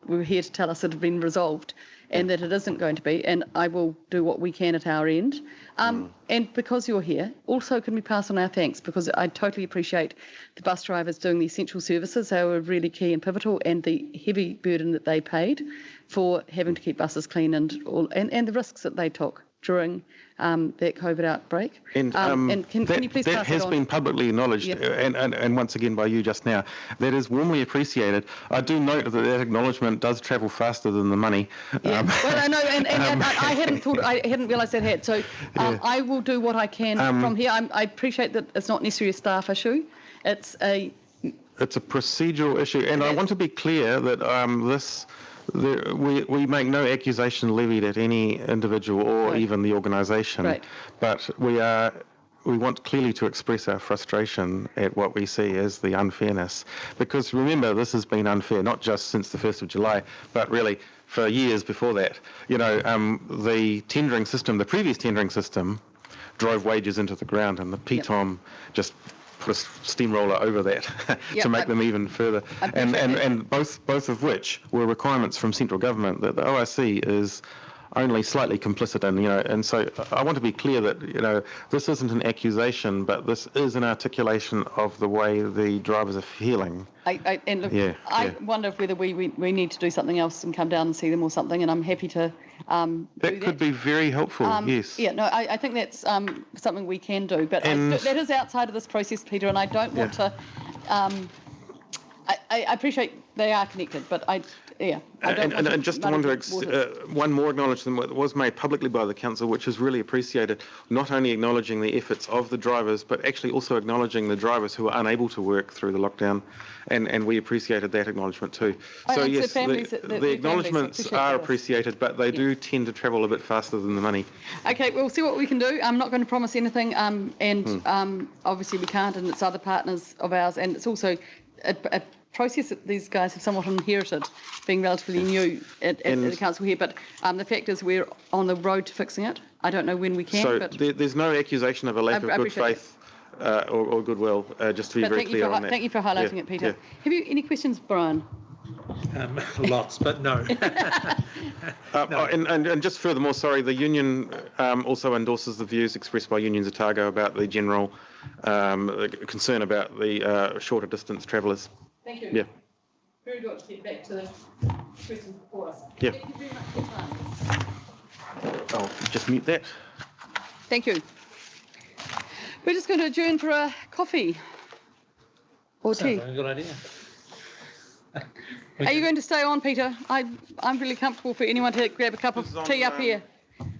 were here to tell us it had been resolved and that it isn't going to be, and I will do what we can at our end. And because you're here, also can we pass on our thanks, because I totally appreciate the bus drivers doing the essential services. They were really key and pivotal, and the heavy burden that they paid for having to keep buses clean and the risks that they took during that COVID outbreak. And can you please that pass has that on? been publicly acknowledged, Yep. and once again by you just now. That is warmly appreciated. I do note that acknowledgement does travel faster than the money. Yeah. Well, I know, and I hadn't realised that had. So I will do what I can from here. I appreciate that it's not necessarily a staff issue. It's a procedural issue, and I want to be clear that we make no accusation levied at any individual or even the organisation, but we want clearly to express our frustration at what we see as the unfairness. Because remember, this has been unfair not just since the 1st of July, but really for years before that. The tendering system, the previous tendering system, drove wages into the ground, and the PTOM just put a steamroller over that to make them even further. And both of which were requirements from central government that the ORC is only slightly complicit in, and so I want to be clear that, this isn't an accusation, but this is an articulation of the way the drivers are feeling. I wonder if whether we need to do something else and come down and see them or something, and I'm happy to do that. Could be very helpful, yes. Yeah, no, I think that's something we can do, but that is outside of this process, Peter, and I don't want to... I appreciate they are connected, but I just want to one more acknowledgement that was made publicly by the council, which is really appreciated, not only acknowledging the efforts of the drivers, but actually also acknowledging the drivers who were unable to work through the lockdown, and we appreciated that acknowledgement too. So yes, the acknowledgements are appreciated, but they do tend to travel a bit faster than the money. Okay, we'll see what we can do. I'm not going to promise anything, and obviously we can't, and it's other partners of ours, and it's also a process that these guys have somewhat inherited, being relatively new at the council here. But the fact is we're on the road to fixing it. I don't know when we can. So but there's no accusation of a lack of good faith or goodwill, just to be very clear on that. Thank you for highlighting it, Peter. Have you any questions, Brian? Lots, but no. And just furthermore, sorry, the union also endorses the views expressed by Unions Otago about the general concern about the shorter distance travellers. Thank you. Yeah. Very good to get back to the questions before us. Yeah. Thank you very much for your time. I'll just mute that. Thank you. We're just going to adjourn for a coffee or tea. Sounds like a good idea. Are you going to stay on, Peter? I'm really comfortable for anyone to grab a cup of tea up here.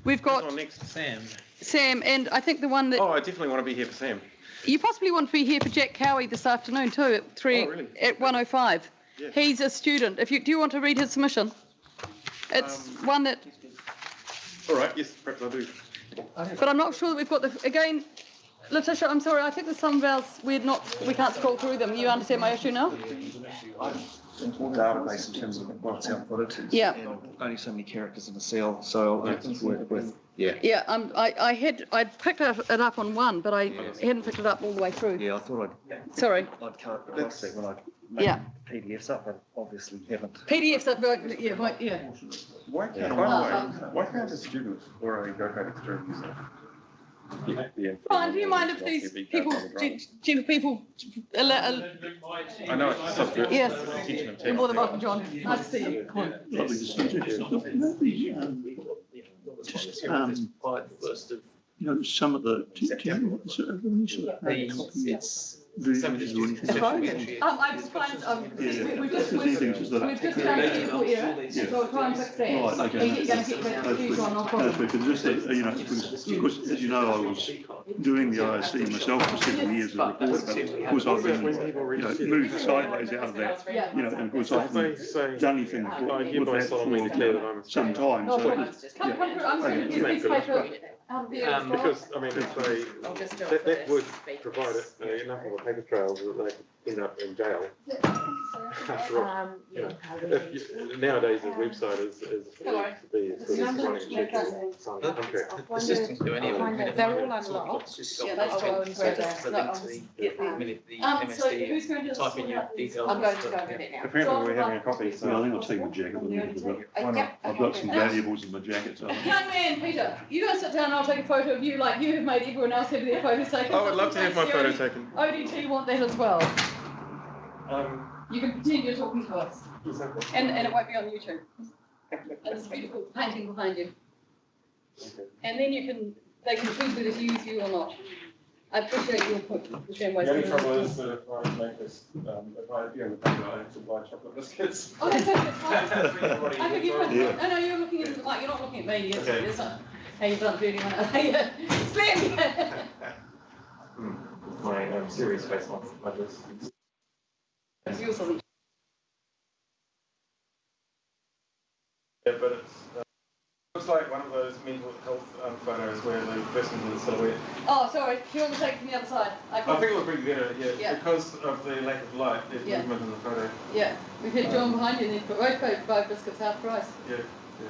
We've got Sam, and I think the one that... Oh, I definitely want to be here for Sam. You possibly want to be here for Jack Cowie this afternoon too at 3 at 1:05. Yeah. He's a student. Do you want to read his submission? It's one that... All right, yes, perhaps I do. But I'm not sure that we've got again, Letitia, I'm sorry. I think there's some vowels we can't scroll through them. You understand my issue now? Database in terms of what it's outputted to. Yeah. And only so many characters in a cell, so I have to work with. Yeah. Yeah. I'd picked it up on one, but I hadn't picked it up all the way through. Yeah, I thought Sorry. I'd cut across it when I made Yeah. PDFs up, but obviously haven't. PDFs up. Yeah. Why can't a student or a graduate student use it? Brian, do you mind if these people, gentle people, I know it's just yes, teaching them you're more than welcome, John. Nice to see you. Lovely to see you. Some of the I just find we've just done a technical error, so I'll try and fix that. Right, okay. And you're going to get back to you, John, no problem. Because as you know, I was doing the ISC myself for several years as a reporter, but of course I've been, moved sideways out of that, and of course I haven't done anything with that for some time. No So, problem. Come through, I'm going to give this paper out of the because I mean, that would provide enough of a paper trail that they could end up in jail. Nowadays, a website is to be sort of running a check or signing a contract. The systems do any of it. They're all unlocked. Yeah, that's I'll what go and grab The link to the So MSD, who's going to type in your details. I'm going to go with it now. Apparently, we're having a copy. well, I think I'll take my jacket with me. I've got some valuables in my jacket. So. Young man, Peter, you go sit down and I'll take a photo of you like you have made everyone else have their photos taken. I would love to have my photo taken. ODT want that as well. You can pretend you're talking to us. And it won't be on YouTube. And there's a beautiful painting behind you. And then they can choose whether to use you or not. I appreciate your point. The only trouble is that if I make this, if I appear on the paper, I have to buy chocolate biscuits. Oh, that's okay, that's fine. I think you're Yeah. no, you're looking at the light. You're not looking at me. It's, Okay. it's not how you've done 31. Yeah. Slam! My serious face on like this. Yours doesn't. Yeah, but it's looks like one of those mental health photos where the person's in a silhouette. Oh, sorry. Do you want to take it from the other side? I think it would be better, Yeah. because of the lack of light, there's Yeah. movement in the photo. Yeah. We've had John behind you and then put both five biscuits half price. Yeah,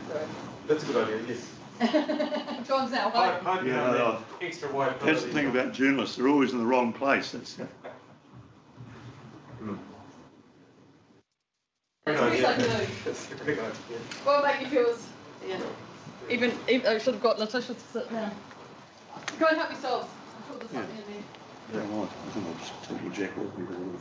Sorry. that's a good idea, yes. John's now Hide home. Yeah, behind no, that extra wide That's the thing about journalists, they're always in the wrong place. That's, It's pretty like blue. That's a great idea. What make you feel? Yeah. Even I should have got Letitia to sit down. Go and help yourselves. I'm sure there's something in there. yeah, right. I think I'll just take my jacket with me.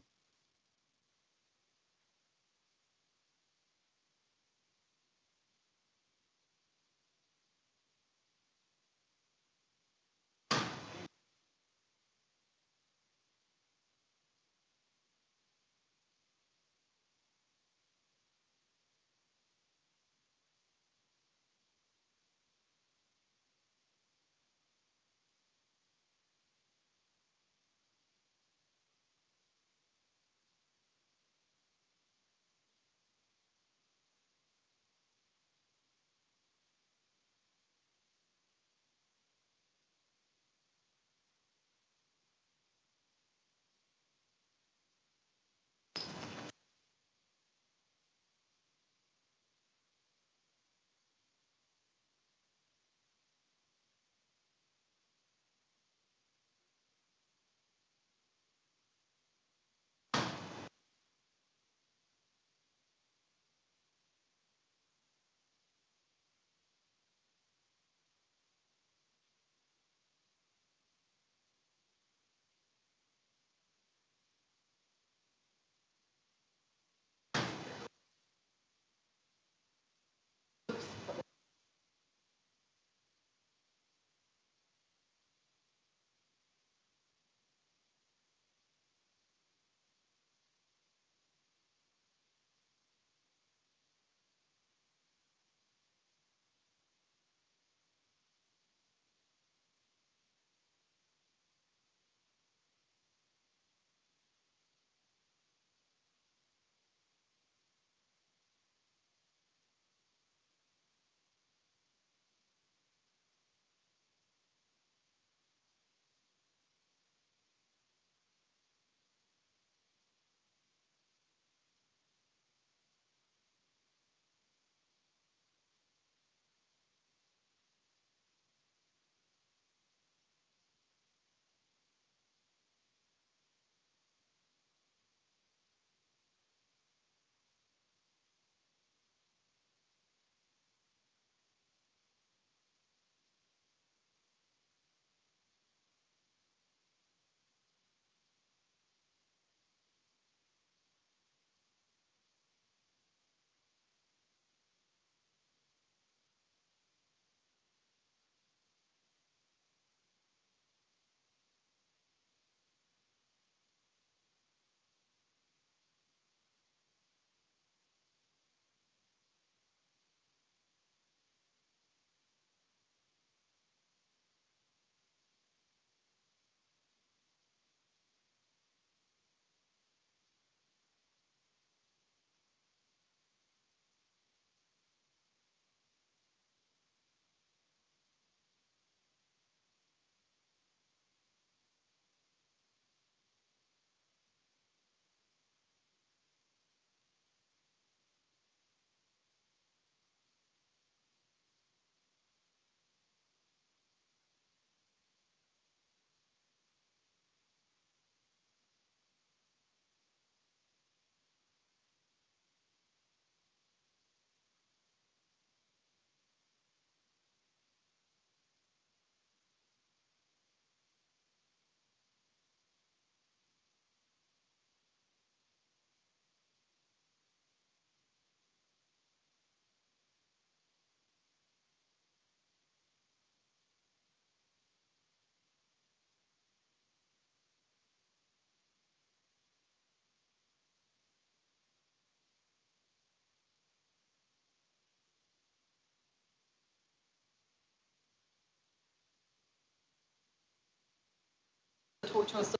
tortuous.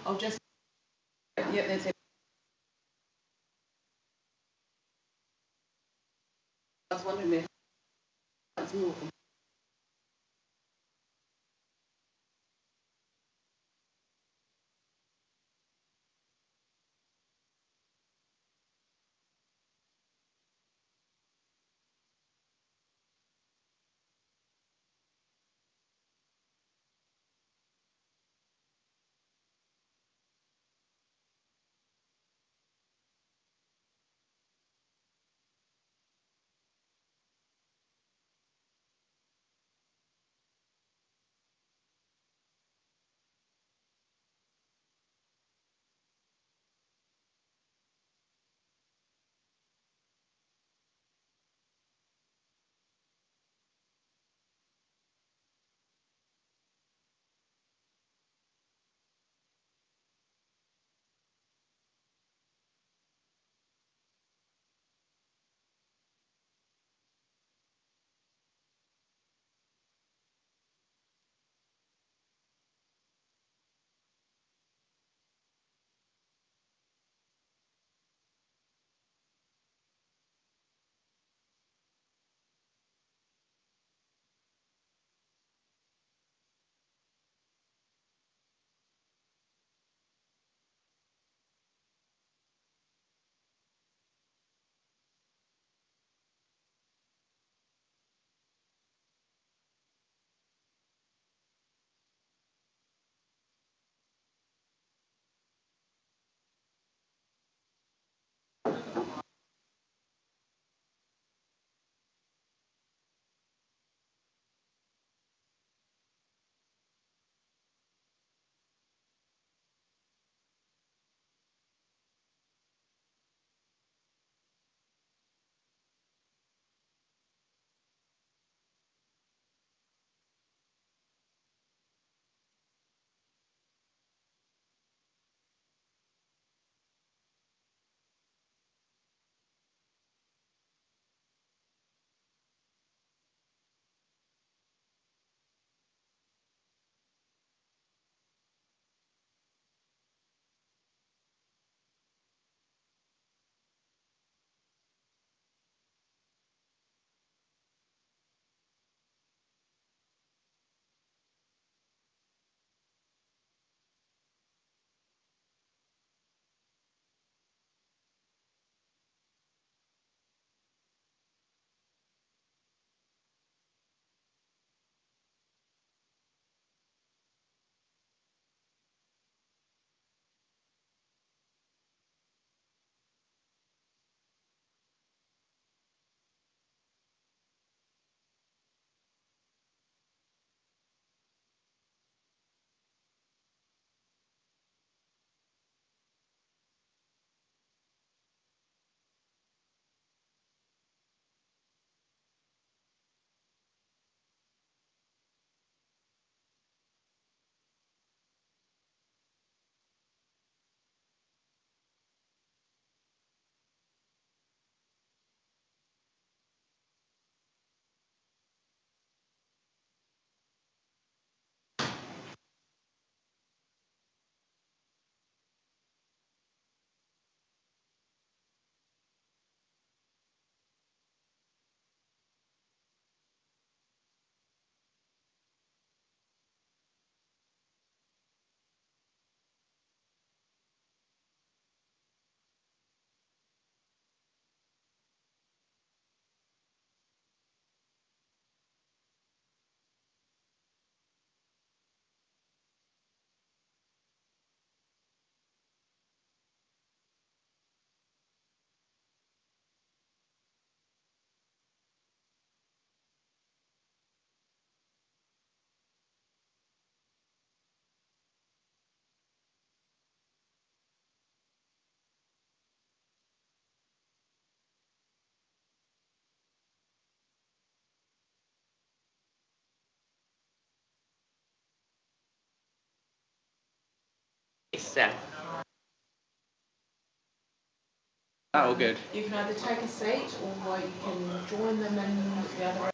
I'll just. Yeah, that's it. I was wondering if that's more. Sam. Oh, good. You can either take a seat or you can join them in the other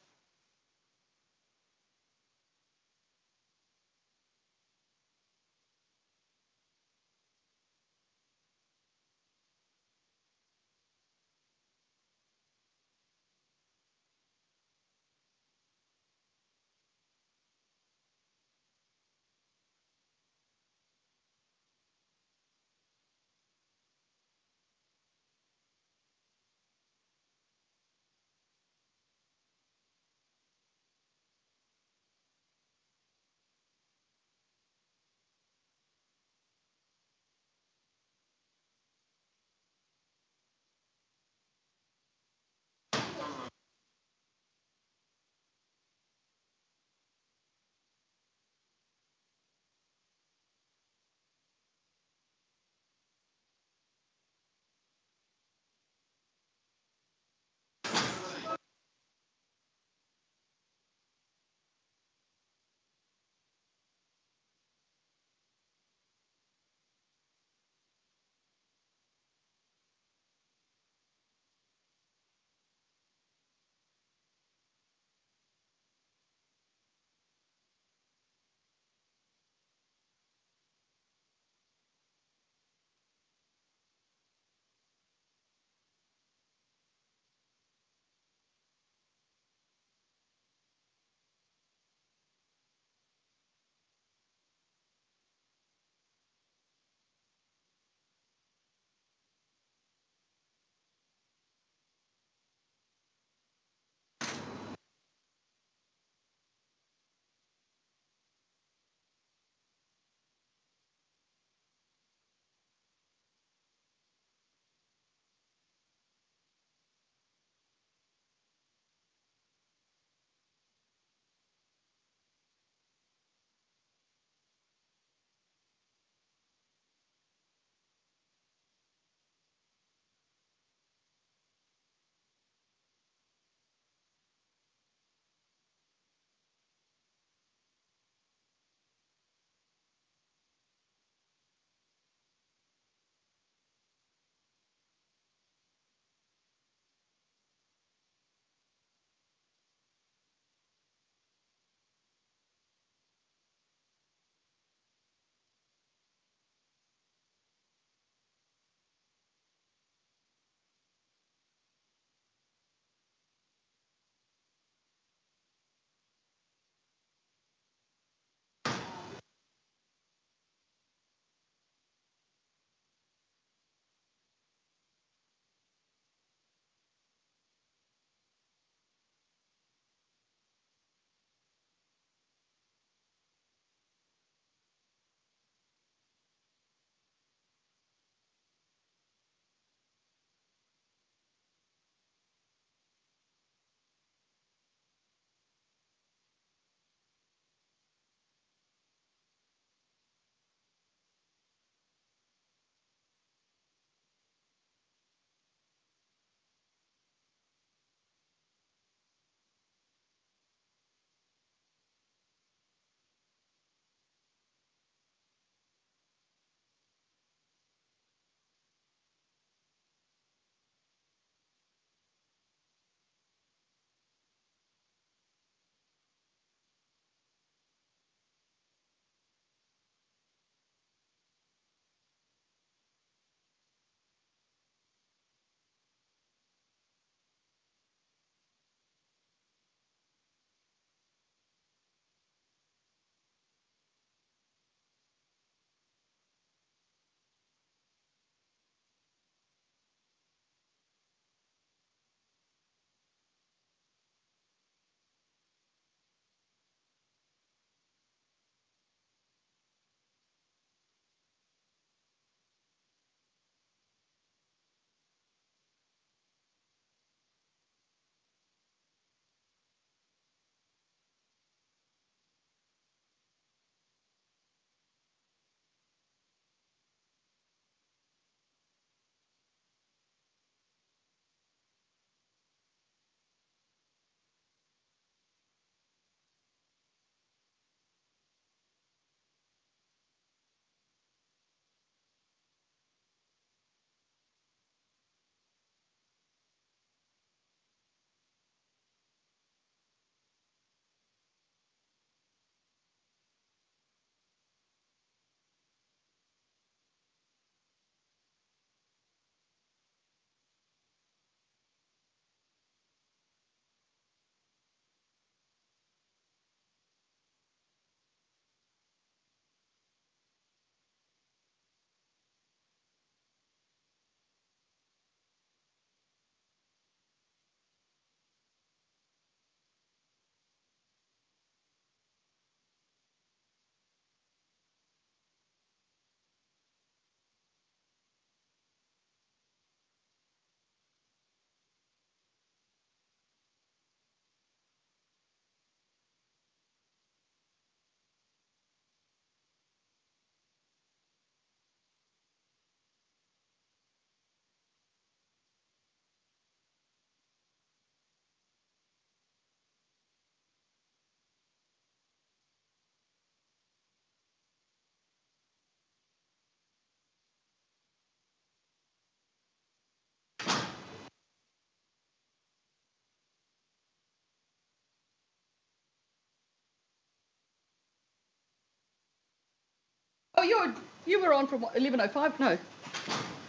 Oh, you were on from what, 11:05? No, I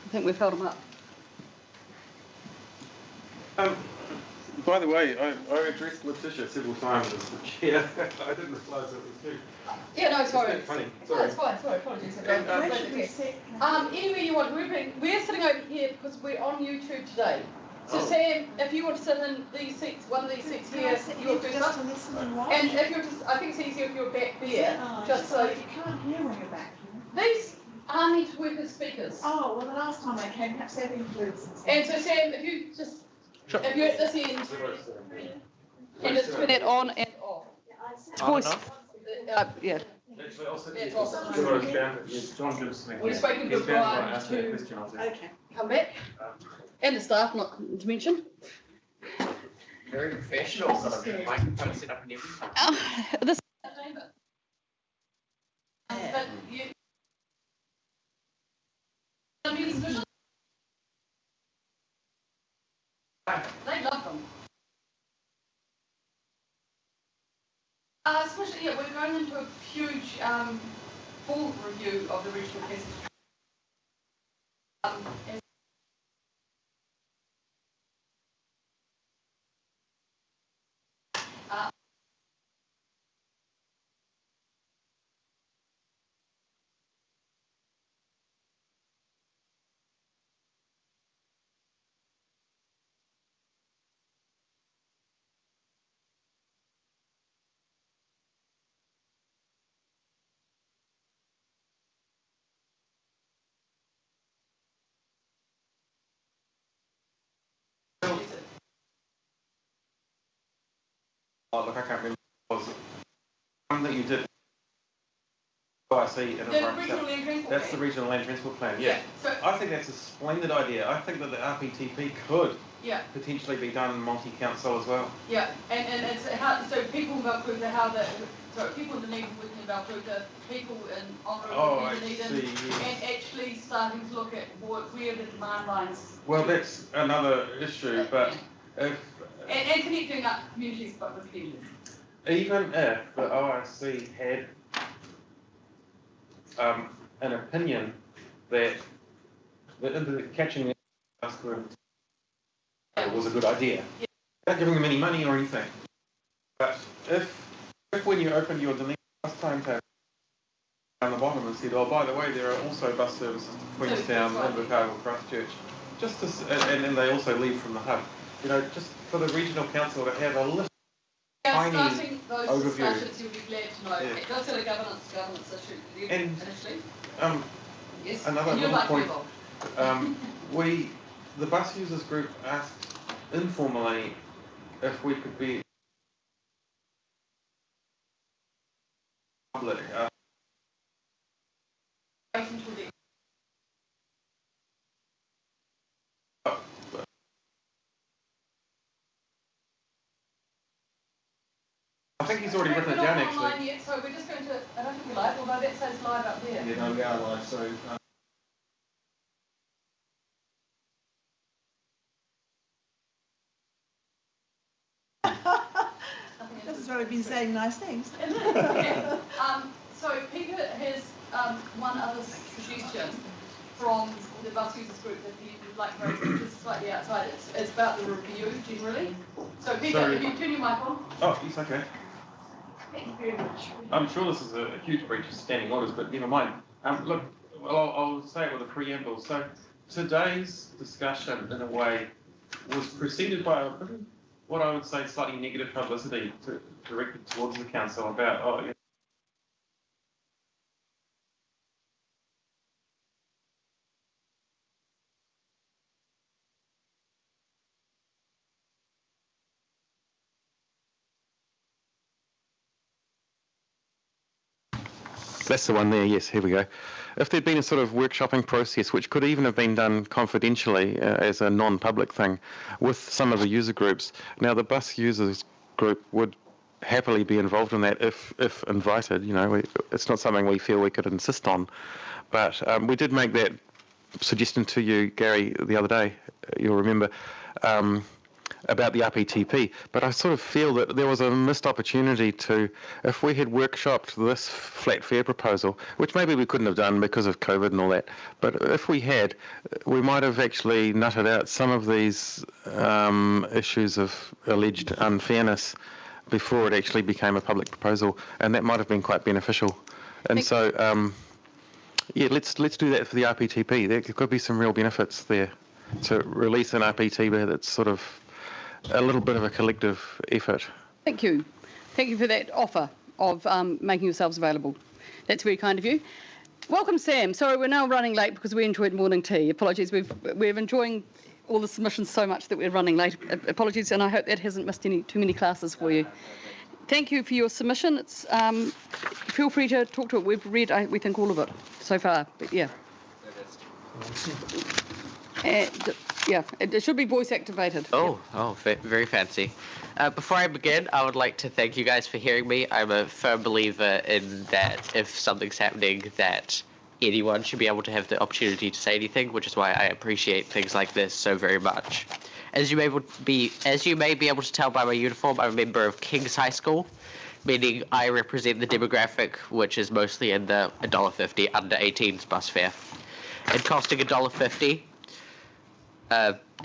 think we've held them up. By the way, I addressed Letitia several times as the chair. I didn't realise it was you. Yeah, no, sorry. It's funny. No, Sorry. it's fine. Sorry, apologies. Where should we sit? Anywhere you want. We're sitting over here because we're on YouTube today. So Sam, if you want to sit in these seats, one of these seats here, you're first just up. to listen and watch? And if you're just, I think it's easier if you're back there, just so. You can't hear when you're back here. These are need to work as speakers. Oh, well, the last time I came, perhaps that includes. And so Sam, if you just, if you're at this end, and just turn it on and off. Voice. Yeah. Actually, I'll sit It's here. awesome. John gives me. We've spoken to Brian to come back, and the staff, not to mention. Very professional. Got a microphone set up and everything. This. They love them. Especially, yeah, we're going into a huge full review of the regional cases. Oh, look, I can't remember. Was it one that you did? Oh, I see. The regional land transport That's plan. the regional land transport plan. Yeah. So, I think that's a splendid idea. I think that the RPTP could yeah, potentially be done multi-council as well. yeah, and it's how, so people in Valcruta, how the, so people in the neighbourhood in Valcruta, people in Oh, I Oamaru, see. and actually starting to look at where the demand lines. Well, that's another issue, but if And connecting up communities, but with communities. even if the ORC had an opinion that the catching the was a good idea, without giving them any money or anything. But if when you opened your Dunedin bus timetable down the bottom and said, oh, by the way, there are also bus services to Queenstown, Invercargill, Christchurch, just to, and then they also leave from the hub. You know, just for the regional council to have a little tiny Starting those overview. discussions, you'll be glad to know. Yeah. That's a governance issue And, initially. Yes. Another You'd little like to point. evolve. The bus users group asked informally if we could be public. I think he's already written it down actually. Yet, so we're just going to, I don't think we're live, although that says live up there. Yeah, no, we are live, so. This has really been saying nice things. Yeah. So Peter has one other suggestion from the bus users group that he would like to raise, which is slightly outside. It's about the review generally. So Peter, Sorry. if you turn your mic on. Oh, yes, okay. Thank you very much. I'm sure this is a huge breach of standing orders, but never mind. Look, well, I'll say it with a preamble. So today's discussion, in a way, was preceded by what I would say slightly negative publicity directed towards the council about, oh, yeah. That's the one there, yes, here we go. If there'd been a sort of workshopping process, which could even have been done confidentially as a non-public thing with some of the user groups, now the bus users group would happily be involved in that if invited. You know, it's not something we feel we could insist on, but we did make that suggestion to you, Gary, the other day, you'll remember. about the RPTP, but I sort of feel that there was a missed opportunity to, if we had workshopped this flat fare proposal, which maybe we couldn't have done because of COVID and all that, but if we had, we might have actually nutted out some of these issues of alleged unfairness before it actually became a public proposal, and that might have been quite beneficial. And so, yeah, let's do that for the RPTP. There could be some real benefits there to release an RPTP that's sort of a little bit of a collective effort. Thank you. Thank you for that offer of making yourselves available. That's very kind of you. Welcome, Sam. Sorry, we're now running late because we enjoyed morning tea. Apologies. We're enjoying all the submissions so much that we're running late. Apologies, and I hope that hasn't missed too many classes for you. Thank you for your submission. It's feel free to talk to it. We've read, we think, all of it so far. But yeah. And, yeah, it should be voice activated. Oh, very fancy. Before I begin, I would like to thank you guys for hearing me. I'm a firm believer in that if something's happening, that anyone should be able to have the opportunity to say anything, which is why I appreciate things like this so very much. As you may be able to tell by my uniform, I'm a member of King's High School, meaning I represent the demographic which is mostly in the $1.50 under 18s bus fare. And costing $1.50,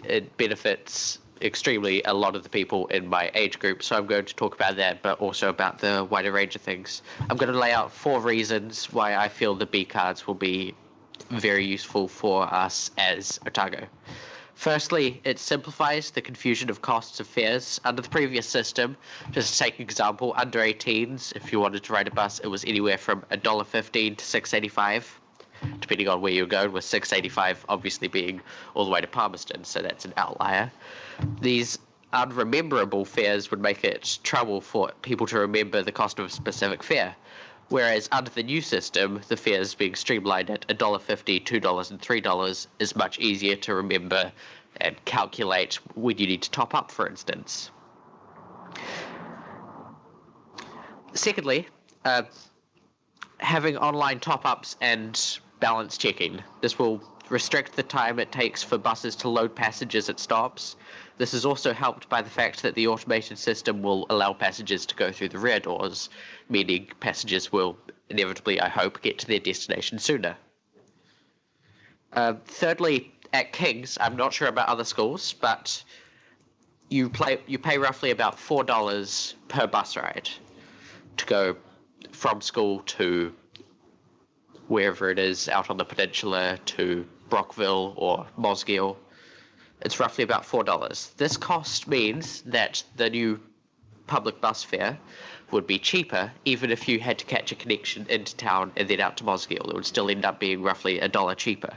it benefits extremely a lot of the people in my age group, so I'm going to talk about that, but also about the wider range of things. I'm going to lay out 4 reasons why I feel the B cards will be very useful for us as Otago. Firstly, it simplifies the confusion of costs of fares. Under the previous system, just to take an example, under 18s, if you wanted to ride a bus, it was anywhere from $1.15 to $6.85. Depending on where you're going, with $6.85 obviously being all the way to Palmerston, so that's an outlier. These unrememberable fares would make it trouble for people to remember the cost of a specific fare, whereas under the new system, the fares being streamlined at $1.50, $2 and $3 is much easier to remember and calculate when you need to top up, for instance. Secondly, having online top-ups and balance checking. This will restrict the time it takes for buses to load passengers at stops. This is also helped by the fact that the automated system will allow passengers to go through the rear doors, meaning passengers will inevitably, I hope, get to their destination sooner. Thirdly, at King's, I'm not sure about other schools, but you pay roughly about $4 per bus ride to go from school to wherever it is out on the peninsula, to Brockville or Mosgiel. It's roughly about $4. This cost means that the new public bus fare would be cheaper even if you had to catch a connection into town and then out to Mosgiel. It would still end up being roughly $1 cheaper.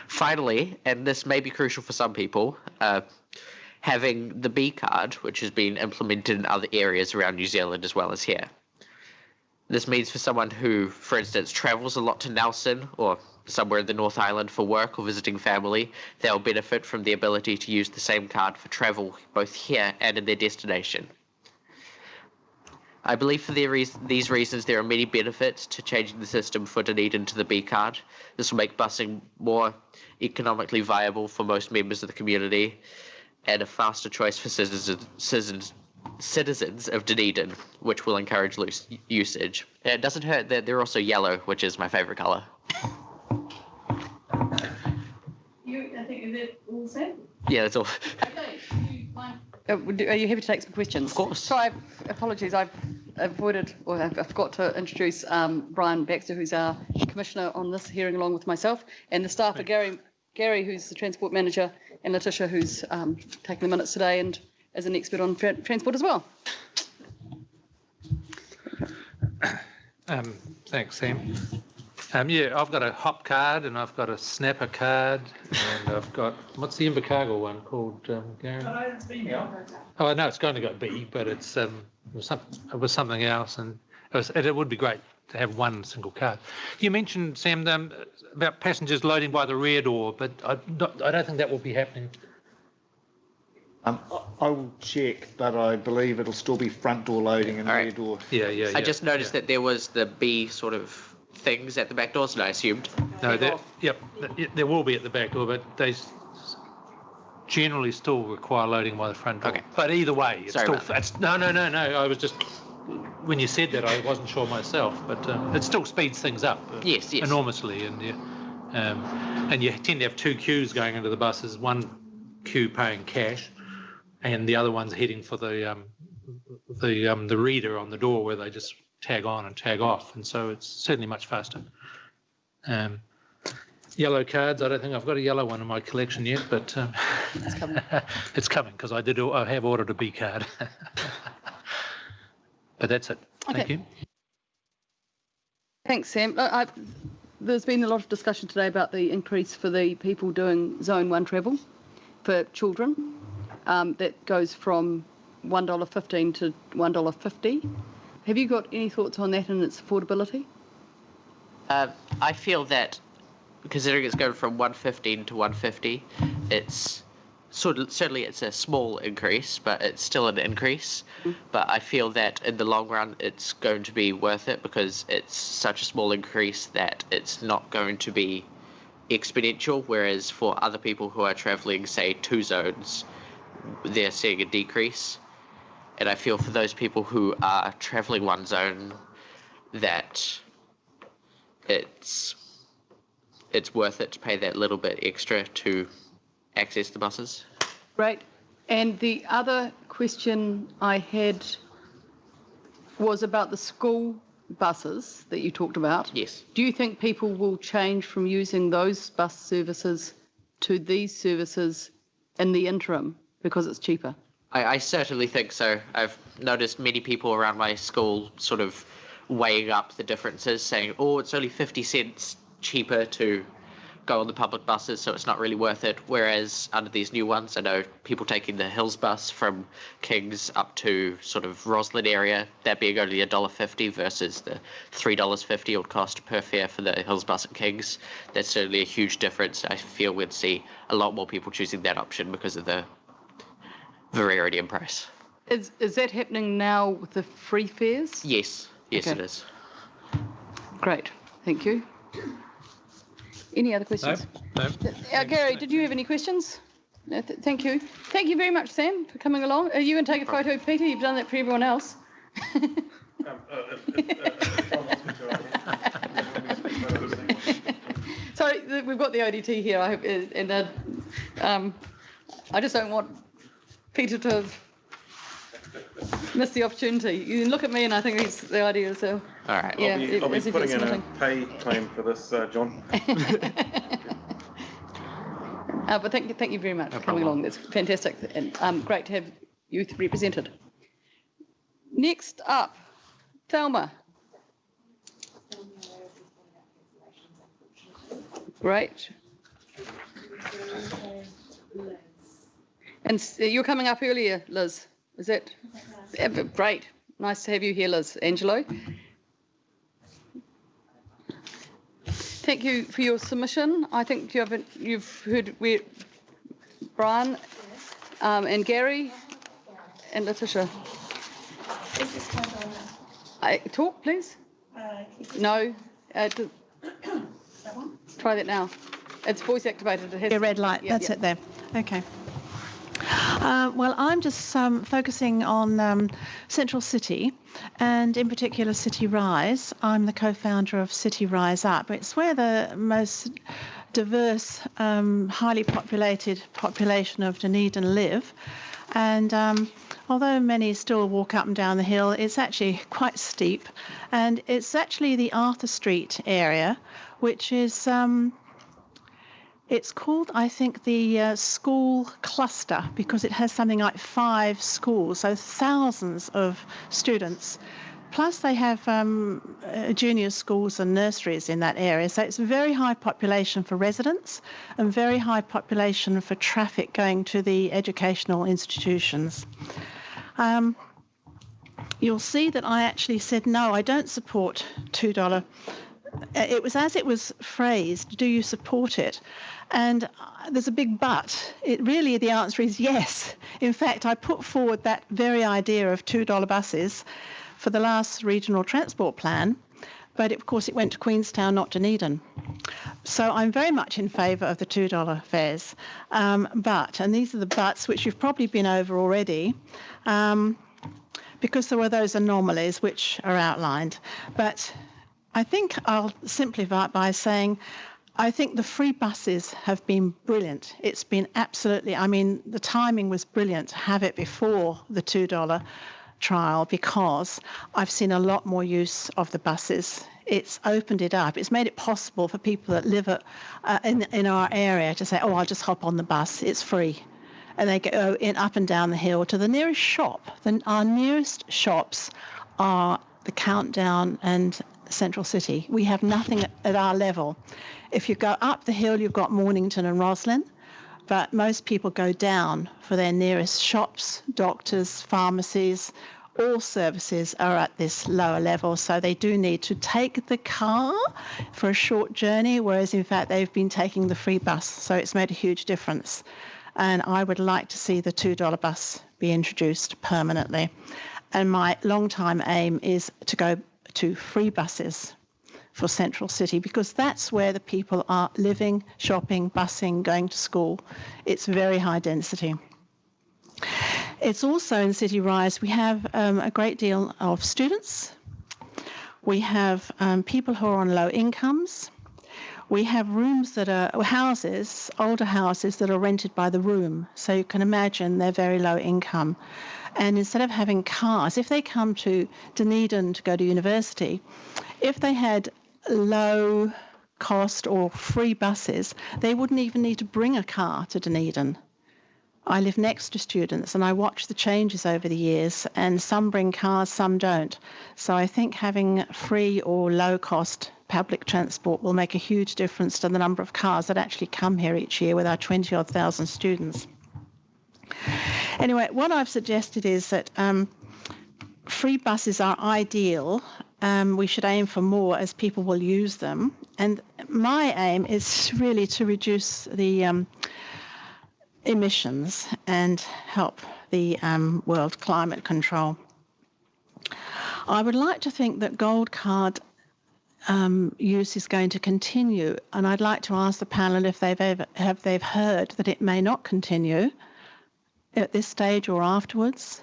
Finally, and this may be crucial for some people, having the B card, which has been implemented in other areas around New Zealand as well as here. This means for someone who, for instance, travels a lot to Nelson or somewhere in the North Island for work or visiting family, they'll benefit from the ability to use the same card for travel both here and in their destination. I believe for these reasons there are many benefits to changing the system for Dunedin to the B card. This will make busing more economically viable for most members of the community and a faster choice for citizens of Dunedin, which will encourage loose usage. And it doesn't hurt that they're also yellow, which is my favourite colour. I think is that all said? Yeah, that's all. Okay. Are you happy to take some questions? Of course. So apologies, I've avoided, or I forgot to introduce Brian Baxter, who's our commissioner on this hearing, along with myself, and the staff are Gary, who's the transport manager, and Letitia, who's taking the minutes today and is an expert on transport as well. Thanks, Sam. Yeah, I've got a HOP card and I've got a Snapper card and I've got, what's the Invercargill one called, Gary? It's B now. Oh, I know it's going to go B, but it was something else, and it would be great to have one single card. You mentioned, Sam, about passengers loading by the rear door, but I don't think that will be happening. I will check, but I believe it'll still be front door loading and rear door. Yeah. I just noticed that there was the B sort of things at the back doors, and I assumed. No, there will be at the back door, but they generally still require loading by the front door. Okay. But either way, it's Sorry still... about that. It's, no. I was just... When you said that, I wasn't sure myself, but it still speeds things up Yes. enormously. And you tend to have two queues going into the buses, one queue paying cash and the other one's heading for the reader on the door where they just tag on and tag off. And so it's certainly much faster. Yellow cards, I don't think I've got a yellow one in my collection yet, but It's coming. it's coming because I have ordered a B card. But that's it. Thank Okay. you. Thanks, Sam. There's been a lot of discussion today about the increase for the people doing Zone 1 travel for children. That goes from $1.15 to $1.50. Have you got any thoughts on that and its affordability? I feel that, considering it's going from 115 to 150, it's certainly it's a small increase, but it's still an increase. But I feel that in the long run, it's going to be worth it because it's such a small increase that it's not going to be exponential. Whereas for other people who are traveling, say, 2 zones, they're seeing a decrease. And I feel for those people who are traveling 1 zone, that it's worth it to pay that little bit extra to access the buses. Great. And the other question I had was about the school buses that you talked about. Yes. Do you think people will change from using those bus services to these services in the interim because it's cheaper? I certainly think so. I've noticed many people around my school sort of weighing up the differences, saying, oh, it's only 50 cents cheaper to go on the public buses, so it's not really worth it. Whereas under these new ones, I know people taking the Hills bus from Kings up to sort of Roslyn area, that being only $1.50 versus the $3.50 it would cost per fare for the Hills bus at Kings. That's certainly a huge difference. I feel we'd see a lot more people choosing that option because of the variety in price. Is that happening now with the free fares? Yes, Okay. it is. Great, thank you. Any other questions? No. Gary, did you have any questions? No, thank you. Thank you very much, Sam, for coming along. Are you going to take a photo, Peter? You've done that for everyone else. Sorry, we've got the ODT here, I hope, and I just don't want Peter to have missed the opportunity. You can look at me and I think it's the idea is All right. yeah, I'll be as if putting it's in a something. pay claim for this, John. But thank you very much for coming along. That's fantastic and great to have youth represented. Next up, Thelma. Great. And you're coming up earlier, Liz. Is that great? Nice to have you here, Liz. Angelo. Thank you for your submission. I think you've heard where Brian and Gary and Letitia. Talk, please. No. Try that now. It's voice activated. It has A red light. That's it there. Okay. Well, I'm just focusing on Central City and in particular City Rise. I'm the co-founder of City Rise Up. It's where the most diverse, highly populated population of Dunedin live. And although many still walk up and down the hill, it's actually quite steep. And it's actually the Arthur Street area, which is... it's called, I think, the school cluster because it has something like 5 schools, so thousands of students. Plus they have junior schools and nurseries in that area. So it's a very high population for residents and very high population for traffic going to the educational institutions. You'll see that I actually said, no, I don't support $2. It was as it was phrased, do you support it? And there's a big but. Really, the answer is yes. In fact, I put forward that very idea of $2 buses for the last regional transport plan, but of course it went to Queenstown, not Dunedin. So I'm very much in favour of the $2 fares. But, and these are the buts which you've probably been over already, because there were those anomalies which are outlined. But I think I'll simplify it by saying I think the free buses have been brilliant. It's been absolutely, I mean, the timing was brilliant to have it before the $2 trial, because I've seen a lot more use of the buses. It's opened it up. It's made it possible for people that live in our area to say, oh, I'll just hop on the bus. It's free. And they go up and down the hill to the nearest shop. Our nearest shops are the Countdown and Central City. We have nothing at our level. If you go up the hill, you've got Mornington and Roslyn, but most people go down for their nearest shops, doctors, pharmacies. All services are at this lower level, so they do need to take the car for a short journey, whereas in fact they've been taking the free bus, so it's made a huge difference. And I would like to see the $2 bus be introduced permanently. And my long-time aim is to go to free buses for Central City, because that's where the people are living, shopping, busing, going to school. It's very high density. It's also in City Rise, we have a great deal of students. We have people who are on low incomes. We have rooms that are houses, older houses that are rented by the room. So you can imagine they're very low income. And instead of having cars, if they come to Dunedin to go to university, if they had low cost or free buses, they wouldn't even need to bring a car to Dunedin. I live next to students and I watch the changes over the years, and some bring cars, some don't. So I think having free or low cost public transport will make a huge difference to the number of cars that actually come here each year with our 20-odd thousand students. Anyway, what I've suggested is that free buses are ideal. We should aim for more as people will use them. And my aim is really to reduce the emissions and help the world climate control. I would like to think that Gold Card use is going to continue, and I'd like to ask the panel if they've heard that it may not continue at this stage or afterwards.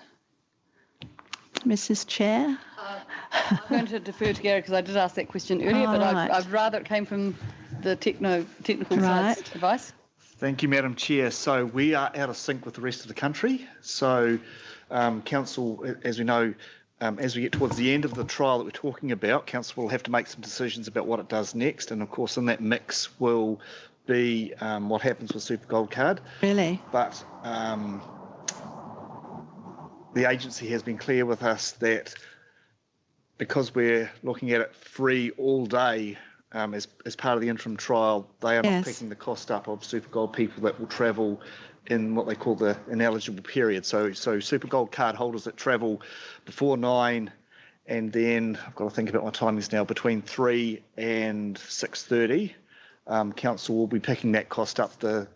Mrs. Chair? I'm going to defer to Gary because I did ask that question earlier, but right. I'd rather it came from the technical Right. side's advice. Thank you, Madam Chair. So we are out of sync with the rest of the country. So Council, as we know, as we get towards the end of the trial that we're talking about, Council will have to make some decisions about what it does next. And of course, in that mix will be what happens with Super Gold Card. Really? But the agency has been clear with us that because we're looking at it free all day as part of the interim trial, they are not picking the cost up of Super Gold people that will travel in what they call the ineligible period. So Super Gold Card holders that travel before 9 and then, I've got to think about my timings now, between 3 and 6:30, Council will be picking that cost up. The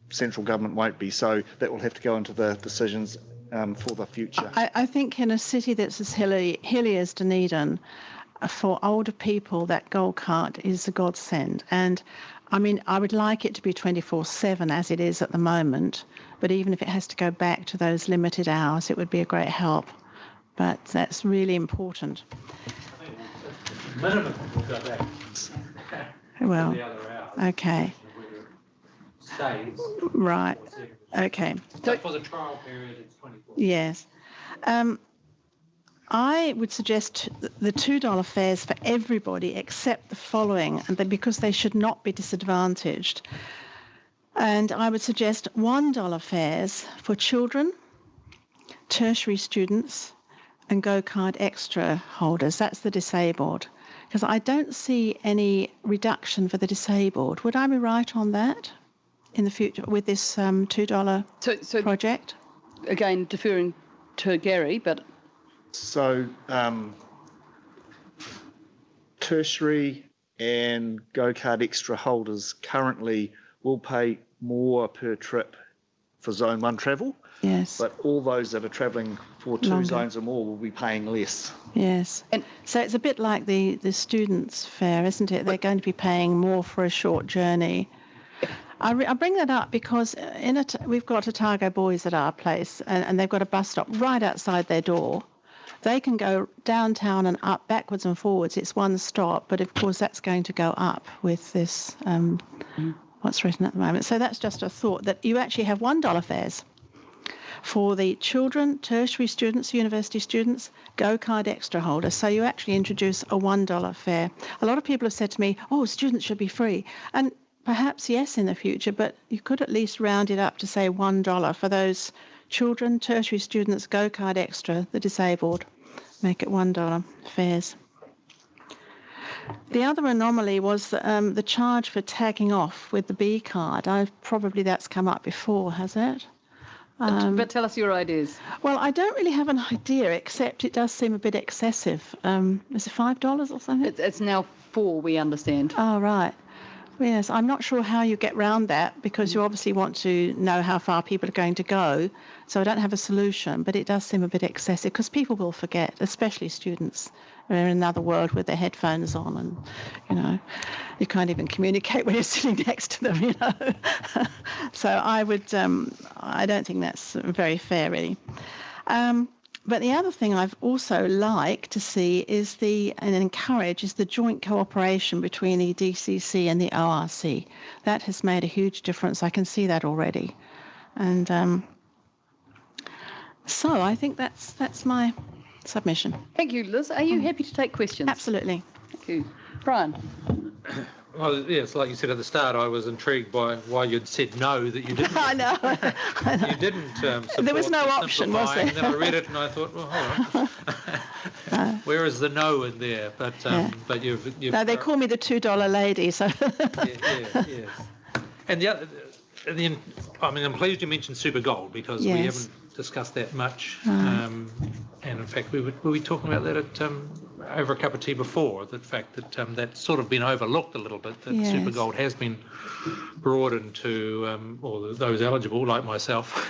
central government won't be. So that will have to go into the decisions for the future. I think in a city that's as hilly as Dunedin, for older people, that Gold Card is a godsend. And I mean, I would like it to be 24/7 as it is at the moment, but even if it has to go back to those limited hours, it would be a great help. But that's really important. Minimum will go back. Well, The other hour. okay, Stays. right, okay. So for the trial period, it's 24. Yes. I would suggest the $2 fares for everybody except the following, and because they should not be disadvantaged. And I would suggest $1 fares for children, tertiary students, and Go Card Extra holders. That's the disabled. Because I don't see any reduction for the disabled. Would I be right on that in the future with this $2 project? Again, deferring to Gary, but... So tertiary and Go Card Extra holders currently will pay more per trip for Zone 1 travel. Yes. But all those that are travelling for 2 Longer. zones or more will be paying less. Yes. And- So it's a bit like the students' fare, isn't it? They're going to be paying more for a short journey. I bring that up because we've got Otago Boys at our place, and they've got a bus stop right outside their door. They can go downtown and up, backwards and forwards. It's one stop, but of course that's going to go up with this, what's written at the moment. So that's just a thought, that you actually have $1 fares for the children, tertiary students, university students, Go Card Extra holders. So you actually introduce a $1 fare. A lot of people have said to me, oh, students should be free. And perhaps yes in the future, but you could at least round it up to say $1 for those children, tertiary students, Go Card Extra, the disabled. Make it $1 fares. The other anomaly was the charge for tagging off with the B card. Probably that's come up before, has it? But tell us your ideas. Well, I don't really have an idea, except it does seem a bit excessive. Is it $5 or something? It's now 4, we understand. Oh, right. Yes, I'm not sure how you get round that, because you obviously want to know how far people are going to go. So I don't have a solution, but it does seem a bit excessive because people will forget, especially students. They're in another world with their headphones on, and, you can't even communicate when you're sitting next to them, So I don't think that's very fair, really. But the other thing I've also like to see and encourage is the joint cooperation between the DCC and the ORC. That has made a huge difference. I can see that already. And so I think that's my submission. Thank you, Liz. Are you happy to take questions? Absolutely. Thank you. Brian? Well, yes, like you said at the start, I was intrigued by why you'd said no, that you didn't. I know. You didn't support There was no the option, was there? simplifying, and then I read it and I thought, well, all right. Where is the no in there? But but you've No, they call me the $2 lady, so. yes. And I'm pleased you mentioned Super Gold, because we haven't discussed that much. And in fact, were we talking about that at over a cup of tea before? The fact that that's sort of been overlooked a little bit. That Super Gold has been broadened to, or those eligible, like myself,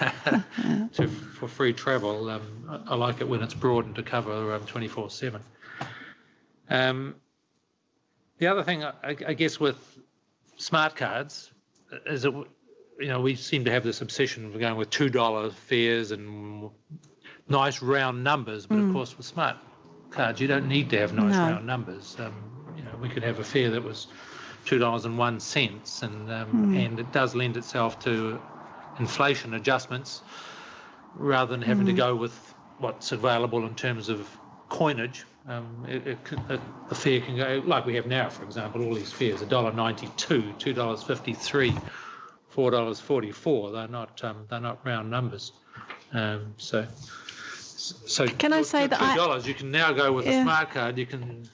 for free travel. I like it when it's broadened to cover 24/7. The other thing, I guess, with smart cards is that we seem to have this obsession of going with $2 fares and nice round numbers, but of course with smart cards you don't need to have nice round numbers. We could have a fare that was $2.01, and it does lend itself to inflation adjustments rather than having to go with what's available in terms of coinage. The fare can go like we have now, for example, all these fares: $1.92, $2.53. $4.44. They're not round numbers. So Can I say that $2, you can now go with a smart card. You can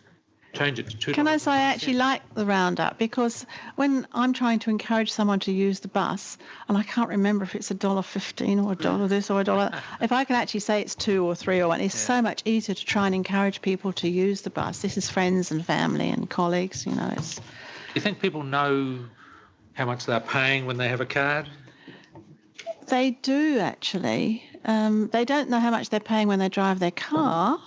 change it to $2. Can I say I actually like the roundup, because when I'm trying to encourage someone to use the bus, and I can't remember if it's $1.15 or $1 this or $1, if I can actually say it's 2 or 3 or 1, it's so much easier to try and encourage people to use the bus. This is friends and family and colleagues, Do you think people know how much they're paying when they have a card? They do, actually. They don't know how much they're paying when they drive their car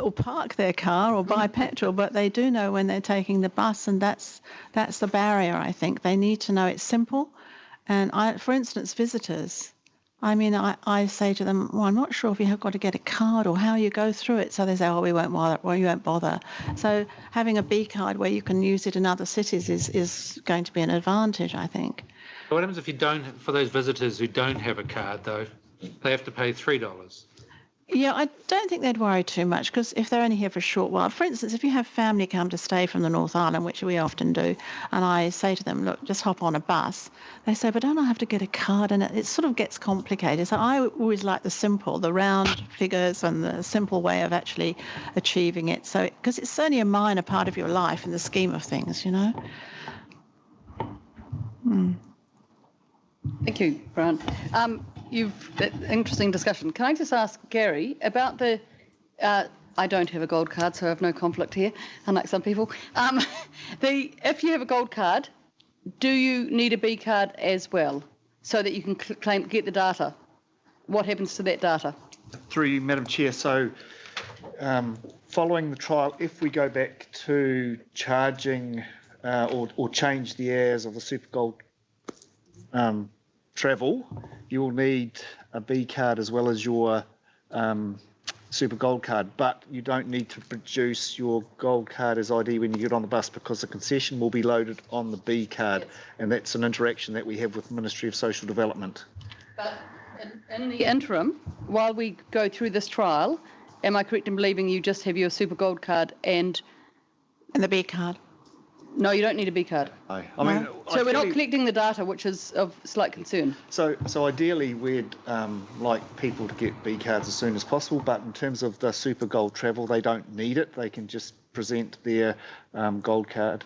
or park their car or buy petrol, but they do know when they're taking the bus, and that's the barrier, I think. They need to know it's simple. And for instance, visitors, I say to them, well, I'm not sure if you have got to get a card or how you go through it. So they say, oh, we won't bother. Well, you won't bother. So having a B card where you can use it in other cities is going to be an advantage, I think. What happens if you don't, for those visitors who don't have a card, though, they have to pay $3? Yeah, I don't think they'd worry too much, because if they're only here for a short while, for instance, if you have family come to stay from the North Island, which we often do, and I say to them, look, just hop on a bus, they say, but don't I have to get a card? And it sort of gets complicated. So I always like the round figures and the simple way of actually achieving it. So, because it's only a minor part of your life in the scheme of things, Thank you, Brian. Interesting discussion. Can I just ask Gary about the? I don't have a gold card, so I have no conflict here, unlike some people. If you have a gold card, do you need a B card as well, so that you can get the data? What happens to that data? Through you, Madam Chair. So, following the trial, if we go back to charging or change the hours of the Super Gold travel, you will need a B card as well as your Super Gold card, but you don't need to produce your Gold card as ID when you get on the bus because the concession will be loaded on the B card, and that's an interaction that we have with the Ministry of Social Development. But in the interim, while we go through this trial, am I correct in believing you just have your Super Gold card and the B card? No, you don't need a B card. I mean, so we're not collecting the data, which is of slight concern. So ideally, we'd like people to get B cards as soon as possible. But in terms of the Super Gold travel, they don't need it. They can just present their Gold card.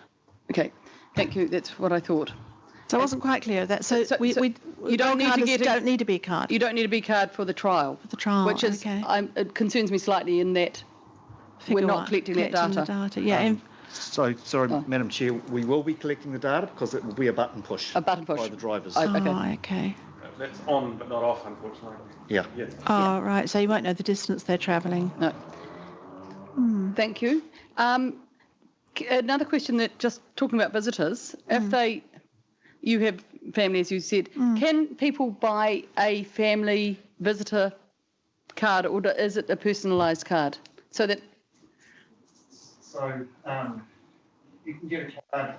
Okay, thank you. That's what I thought. So I wasn't quite clear of that. So you don't need to don't need a B card. You don't need a B card for the trial. For the trial, which is it concerns me slightly in that we're not collecting that data. The data. Yeah. So, sorry, Madam Chair, we will be collecting the data because it will be a button push. A button push by the drivers. Okay. That's on but not off, unfortunately. Yeah. Oh, right. So you won't know the distance they're travelling. No. Thank you. Another question that just talking about visitors, if you have family, as you said, can people buy a family visitor card, or is it a personalised card? So that. So you can get a card.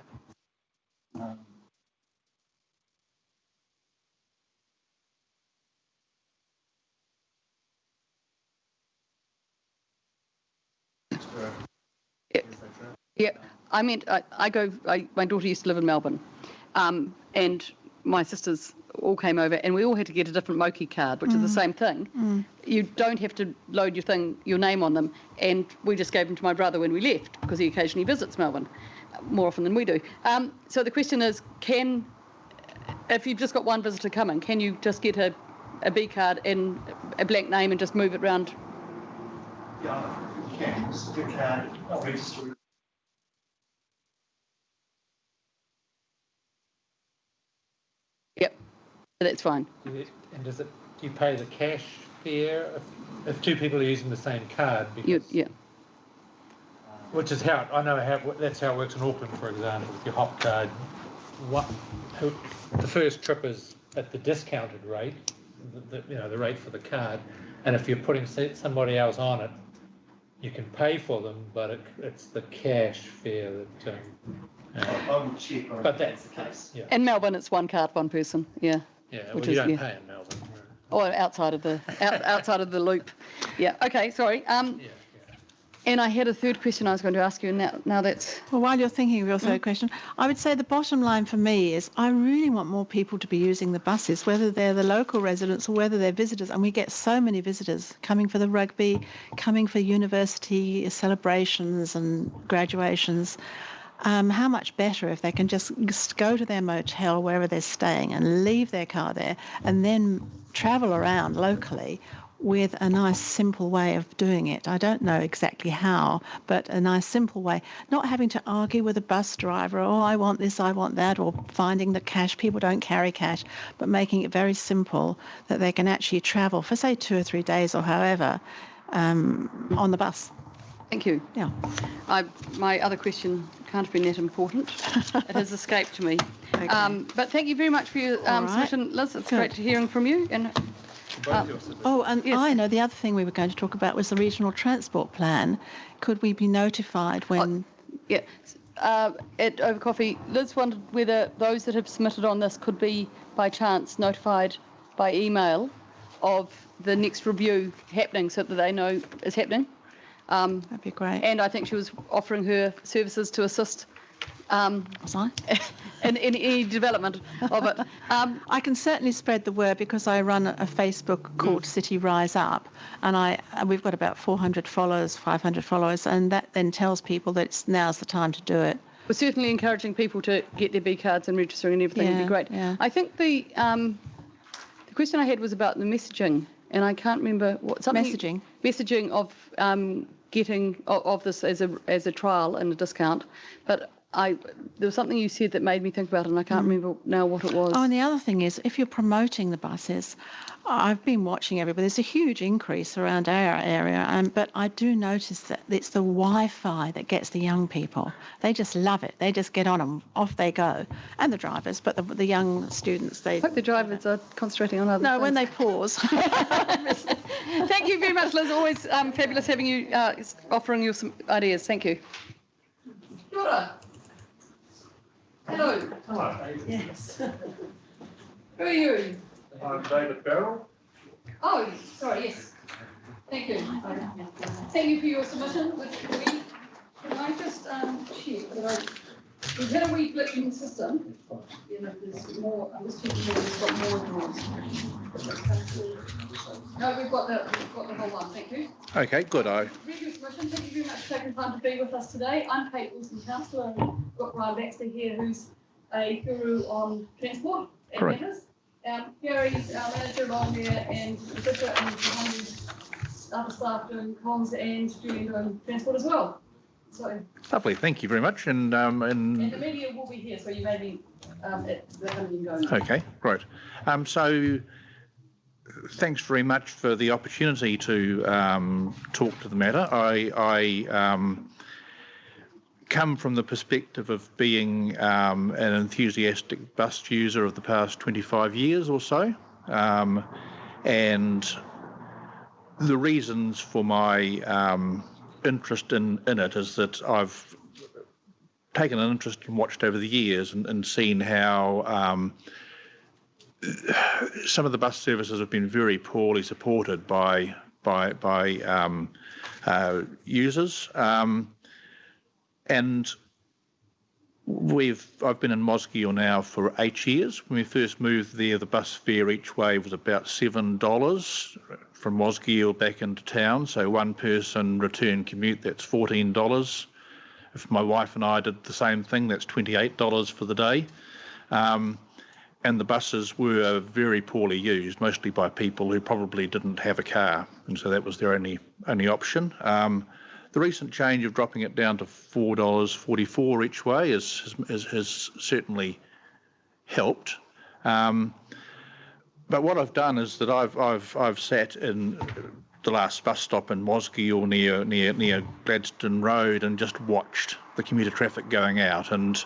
Yeah, I meant my daughter used to live in Melbourne, and my sisters all came over, and we all had to get a different Moki card, which is the same thing. You don't have to load your name on them, and we just gave them to my brother when we left because he occasionally visits Melbourne, more often than we do. So the question is, if you've just got one visitor coming, can you just get a B card and a blank name and just move it around? Yeah, you can. Just get a card, I'll register it. Yep, that's fine. And do you pay the cash fare if two people are using the same card? Yeah. Which is that's how it works in Auckland, for example, with your Hop card. The first trip is at the discounted rate, the rate for the card, and if you're putting somebody else on it, you can pay for them, but it's the cash fare that. I will check on but that's the case. Yeah. In Melbourne, it's one card, one person. Yeah. Yeah. Well, you don't pay in Melbourne. Or outside of the loop. Yeah. Okay. Sorry. And I had a third question I was going to ask you, and now that's. Well, while you're thinking of your third question, I would say the bottom line for me is I really want more people to be using the buses, whether they're the local residents or whether they're visitors. And we get so many visitors coming for the rugby, coming for university celebrations and graduations. How much better if they can just go to their motel, wherever they're staying, and leave their car there and then travel around locally with a nice, simple way of doing it. I don't know exactly how, but a nice, simple way. Not having to argue with a bus driver, I want this, I want that, or finding the cash. People don't carry cash, but making it very simple that they can actually travel for, say, 2 or 3 days or however on the bus. Thank you. Yeah. My other question can't have been that important. It has escaped me. Okay. But thank you very much for your submission, Liz. It's great hearing from you. And yes. I know the other thing we were going to talk about was the regional transport plan. Could we be notified when? At Over Coffee, Liz wondered whether those that have submitted on this could be, by chance, notified by email of the next review happening so that they know it's happening. That'd be great. And I think she was offering her services to assist Was I? in any development of it. I can certainly spread the word because I run a Facebook called City Rise Up, and we've got about 400 followers, 500 followers, and that then tells people that now's the time to do it. We're certainly encouraging people to get their B cards and registering and everything would be great. Yeah. I think the question I had was about the messaging, and I can't remember what Messaging of getting of this as a trial and a discount, but there was something you said that made me think about it, and I can't remember now what it was. Oh, and the other thing is, if you're promoting the buses, I've been watching everybody. There's a huge increase around our area, but I do notice that it's the Wi-Fi that gets the young people. They just love it. They just get on and off they go, and the drivers, but the young students, they. I hope the drivers are concentrating on other things. No, when they pause. Thank you very much, Liz. Always fabulous having you offering you some ideas. Thank you. Kia ora. Hello. Hello. Yes. Who are you? I'm David Barrell. Oh, sorry, yes. Thank you. Thank you for your submission. Can I just check that we've had a wee glitch in the system. You know, there's more, I'm just checking whether we've got more drawers. No, we've got the whole one, thank you. Okay, good. Read your submission. Thank you very much for taking time to be with us today. I'm Kate Wilson, councillor, and we've got Ryan Baxter here, who's a guru on transport and matters. Gary's our manager along there, and Bishop and Johannes, other staff doing comms, and Julian doing transport as well. So, Lovely, thank you very much. And the media will be here, so you may be at the meeting going. Okay, great. So thanks very much for the opportunity to talk to the matter. I come from the perspective of being an enthusiastic bus user of the past 25 years or so, and the reasons for my interest in it is that I've taken an interest and watched over the years and seen how some of the bus services have been very poorly supported by users. And I've been in Mosgiel now for 8 years. When we first moved there, the bus fare each way was about $7 from Mosgiel back into town. So one person return commute, that's $14. If my wife and I did the same thing, that's $28 for the day. And the buses were very poorly used, mostly by people who probably didn't have a car, and so that was their only option. The recent change of dropping it down to $4.44 each way has certainly helped. But what I've done is that I've sat in the last bus stop in Mosgiel near Gladstone Road and just watched the commuter traffic going out, and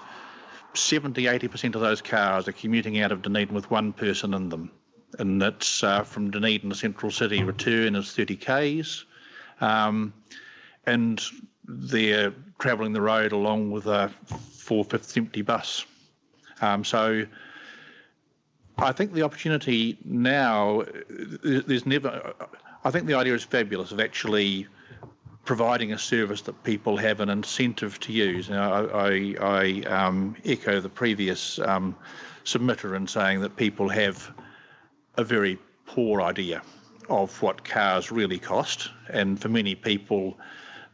70-80% of those cars are commuting out of Dunedin with one person in them, and that's from Dunedin to Central City. Return is 30 k's. And they're travelling the road along with a 4/5 empty bus. So I think the opportunity now, I think the idea is fabulous of actually providing a service that people have an incentive to use. Now, I echo the previous submitter in saying that people have a very poor idea of what cars really cost, and for many people,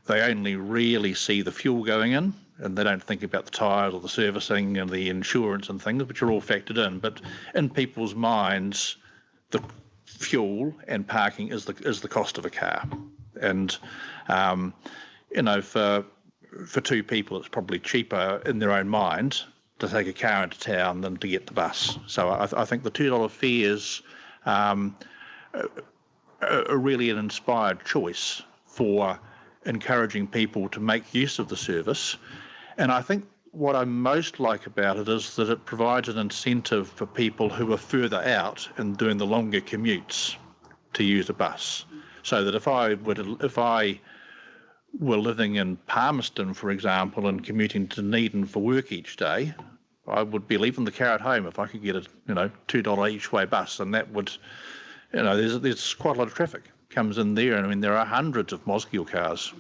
they only really see the fuel going in, and they don't think about the tyres or the servicing and the insurance and things, which are all factored in. But in people's minds, the fuel and parking is the cost of a car. And for two people, it's probably cheaper in their own mind to take a car into town than to get the bus. So I think the $2 fares are really an inspired choice for encouraging people to make use of the service. And I think what I most like about it is that it provides an incentive for people who are further out and doing the longer commutes to use a bus. So that if I were living in Palmerston, for example, and commuting to Dunedin for work each day, I would be leaving the car at home if I could get a $2 each way bus, and that would, there's quite a lot of traffic comes in there, and I mean there are hundreds of Mosgiel cars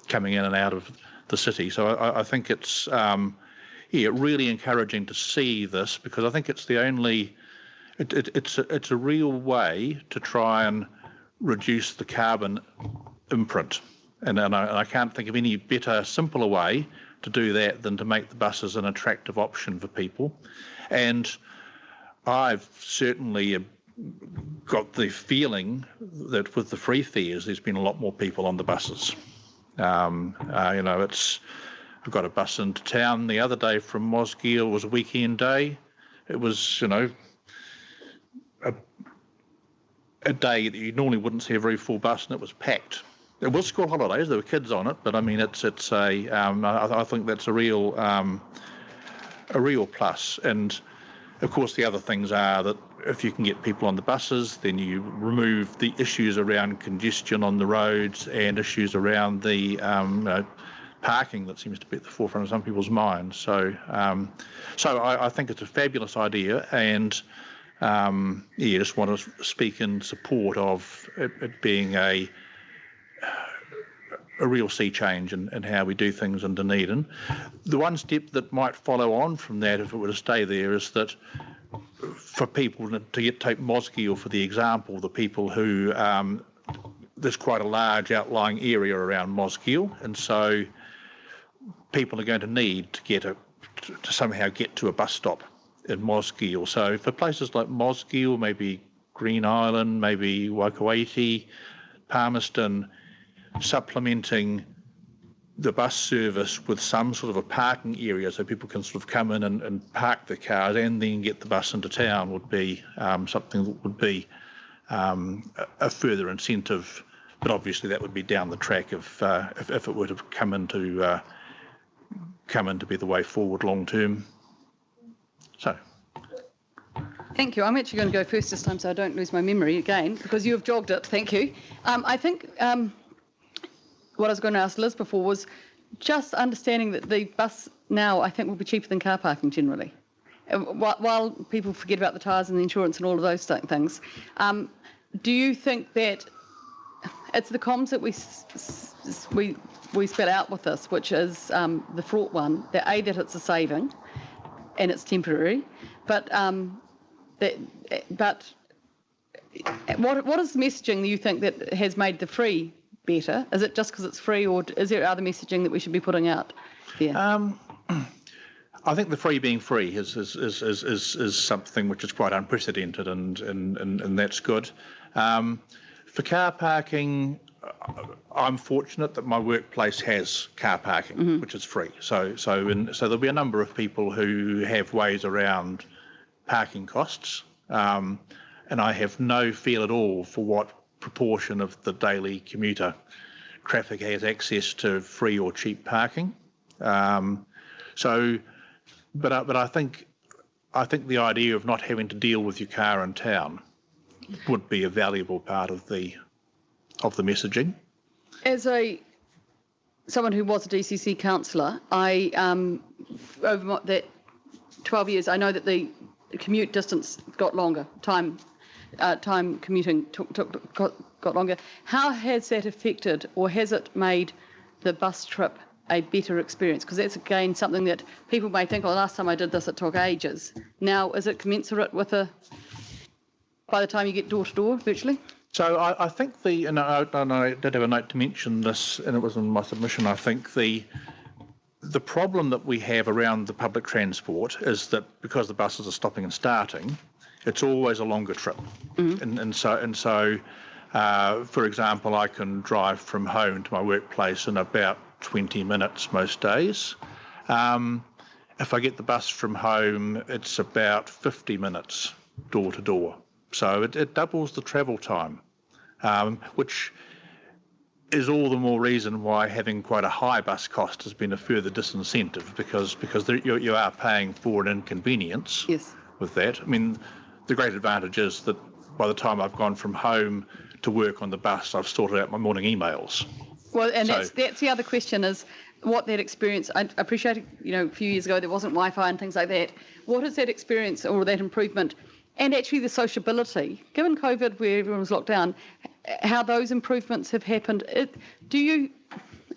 coming in and out of the city. So I think it's really encouraging to see this, because I think it's the only it's a real way to try and reduce the carbon imprint, and I can't think of any better, simpler way to do that than to make the buses an attractive option for people. And I've certainly got the feeling that with the free fares, there's been a lot more people on the buses. I've got a bus into town the other day from Mosgiel. It was a weekend day. It was, you know, a day that you normally wouldn't see a very full bus, and it was packed. It was school holidays. There were kids on it, but I mean, I think that's a real plus. And of course, the other things are that if you can get people on the buses, then you remove the issues around congestion on the roads and issues around the parking that seems to be at the forefront of some people's minds. So I think it's a fabulous idea, and just want to speak in support of it being a real sea change in how we do things in Dunedin. The one step that might follow on from that, if it were to stay there, is that for people take Mosgiel for the example, the people who there's quite a large outlying area around Mosgiel, and so people are going to need to somehow get to a bus stop in Mosgiel. So for places like Mosgiel, maybe Green Island, maybe Waikawaiti, Palmerston, supplementing the bus service with some sort of a parking area so people can sort of come in and park their cars and then get the bus into town would be something that would be a further incentive. But obviously that would be down the track if it were to come in to be the way forward long term. So. Thank you. I'm actually going to go first this time so I don't lose my memory again, because you have jogged it. Thank you. I think what I was going to ask Liz before was just understanding that the bus now, I think, will be cheaper than car parking generally. While people forget about the tyres and the insurance and all of those things, do you think that it's the comms that we spell out with this, which is the fraught one, that that it's a saving and it's temporary, but what is the messaging that you think that has made the free better? Is it just because it's free, or is there other messaging that we should be putting out there? I think the free being free is something which is quite unprecedented, and that's good. For car parking, I'm fortunate that my workplace has car parking, which is free. So there'll be a number of people who have ways around parking costs, and I have no feel at all for what proportion of the daily commuter traffic has access to free or cheap parking. But I think the idea of not having to deal with your car in town would be a valuable part of the messaging. As someone who was a DCC councillor, over that 12 years, I know that the commute distance got longer. Time commuting got longer. How has that affected, or has it made the bus trip a better experience? Because that's again something that people may think, well, last time I did this it took ages. Now, is it commensurate with by the time you get door to door virtually? So I think and I did have a note to mention this, and it was in my submission. I think the problem that we have around the public transport is that because the buses are stopping and starting, it's always a longer trip. And so for example, I can drive from home to my workplace in about 20 minutes most days. If I get the bus from home, it's about 50 minutes door to door. So it doubles the travel time, which is all the more reason why having quite a high bus cost has been a further disincentive, because you are paying for an inconvenience. Yes. With that. I mean, the great advantage is that by the time I've gone from home to work on the bus, I've sorted out my morning emails. Well, and that's the other question, is what that experience. I appreciate, a few years ago there wasn't Wi-Fi and things like that. What is that experience or that improvement, and actually the sociability, given COVID where everyone was locked down, how those improvements have happened? Do you,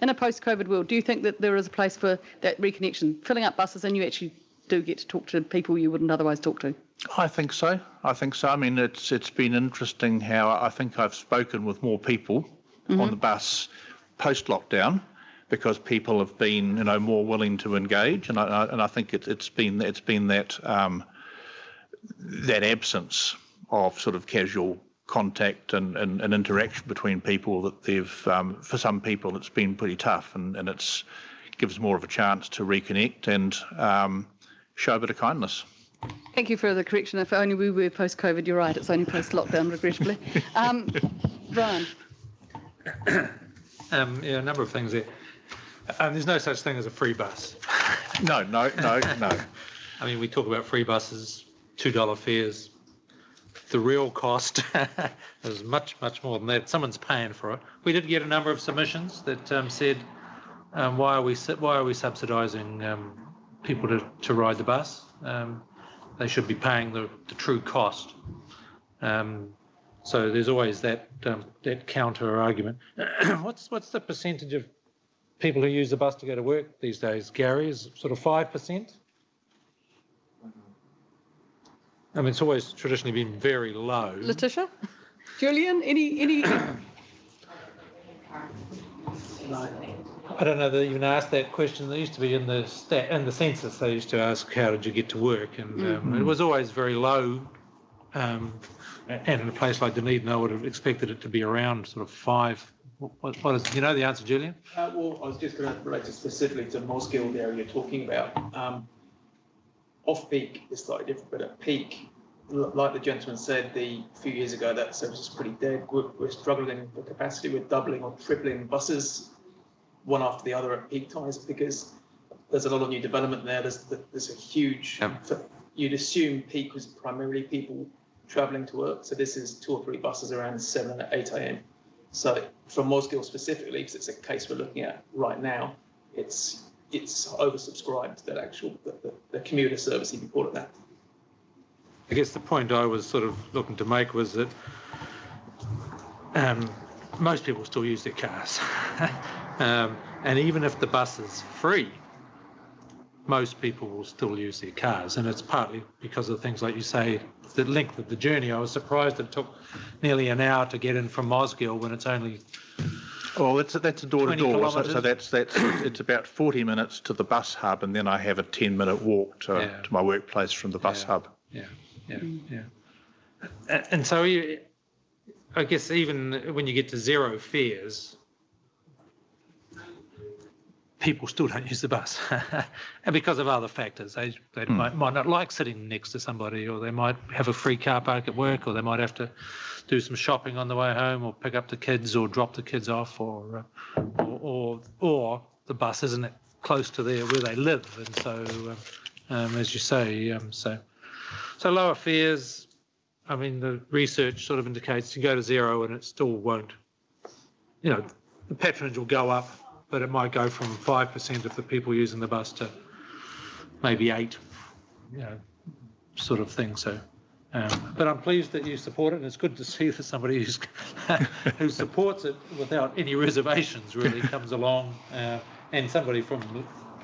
in a post-COVID world, do you think that there is a place for that reconnection, filling up buses, and you actually do get to talk to people you wouldn't otherwise talk to? I think so. I mean, it's been interesting how I think I've spoken with more people on the bus post-lockdown, because people have been, more willing to engage, and I think it's been that that absence of sort of casual contact and interaction between people that they've for some people it's been pretty tough, and it's gives more of a chance to reconnect and show a bit of kindness. Thank you for the correction. If only we were post-COVID, you're right. It's only post-lockdown, regrettably. Brian. Yeah, a number of things there. There's no such thing as a free bus. No. I mean, we talk about free buses, $2 fares. The real cost is much, much more than that. Someone's paying for it. We did get a number of submissions that said, why are we subsidising people to ride the bus? They should be paying the true cost. So there's always that counter argument. What's the percentage of people who use the bus to go to work these days, Gary? Is it sort of 5%? I mean, it's always traditionally been very low. Letitia? Julian, any? I don't know they even asked that question. They used to be in the census. They used to ask, "How did you get to work?" And it was always very low. And in a place like Dunedin, I would have expected it to be around sort of 5. What is? Do you know the answer, Julian? Well, I was just going to relate it specifically to Mosgiel, the area you're talking about. Off peak is slightly different, but at peak, like the gentleman said a few years ago, that service is pretty dead. We're struggling for capacity. We're doubling or tripling buses, one after the other at peak times, because there's a lot of new development there. There's a huge. You'd assume peak was primarily people travelling to work, so this is 2 or 3 buses around 7 and 8 a.m. So from Mosgiel specifically, because it's a case we're looking at right now, it's oversubscribed, that actual the commuter service, if you call it that. I guess the point I was sort of looking to make was that most people still use their cars. And even if the bus is free, most people will still use their cars. And it's partly because of things like you say, the length of the journey. I was surprised it took nearly an hour to get in from Mosgiel when it's only... Well, that's a door-to-door, so that's it's about 40 minutes to the bus hub, and then I have a 10-minute walk to my workplace from the bus hub. Yeah. And so I guess even when you get to 0 fares, people still don't use the bus, and because of other factors, they might not like sitting next to somebody, or they might have a free car park at work, or they might have to do some shopping on the way home, or pick up the kids, or drop the kids off, or the bus isn't close to where they live, and so as you say, so lower fares. I mean, the research sort of indicates you go to 0 and it still won't. The patronage will go up, but it might go from 5% of the people using the bus to maybe 8, sort of thing. So, but I'm pleased that you support it, and it's good to see that somebody who supports it without any reservations really comes along, and somebody from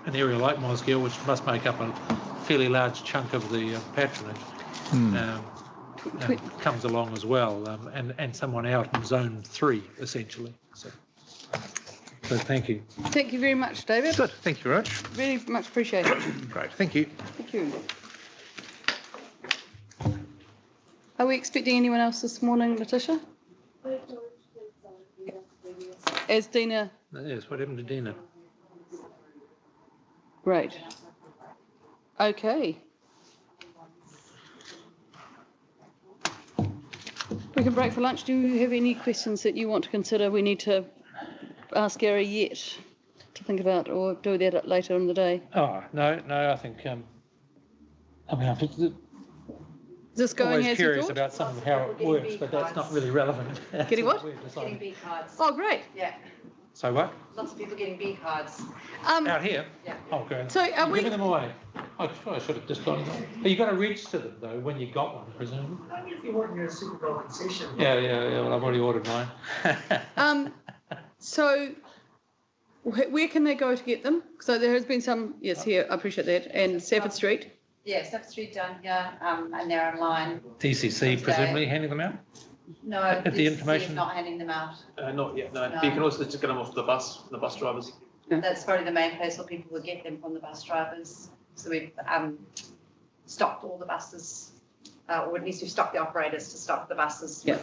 an area like Mosgiel, which must make up a fairly large chunk of the patronage, comes along as well, and someone out in Zone 3, essentially. So thank you. Thank you very much, David. Good, thank you very much. Very much appreciated. Great, thank you. Thank you. Are we expecting anyone else this morning, Letitia? As Dina? Yes, what happened to Dina? Great. Okay. We can break for lunch. Do you have any questions that you want to consider we need to ask Gary yet to think about, or do that later in the day? Oh, no, I think, I'm this going always as curious you thought? about some of how it works, but that's not really relevant. Getting what? Getting B cards. Oh, great. Yeah. So what? Lots of people getting B cards. Out here? Yeah. Oh, good. So are we giving them away? I should have just gone. But you got to register them though when you got one, presumably. Only if you want your Super Bowl concession. Yeah. Well, I've already ordered mine. So where can they go to get them? So there has been some, yes, here, I appreciate that, and Stafford Street. Yeah, Stafford Street down here, and they're online. DCC presumably handing them out? No, at the DCC information. is not handing them out. Not yet, no. No. You can also just get them off the bus drivers. That's probably the main place where people would get them, from the bus drivers. So we've stopped all the buses, or at least we've stopped the operators to stop the buses. Yeah.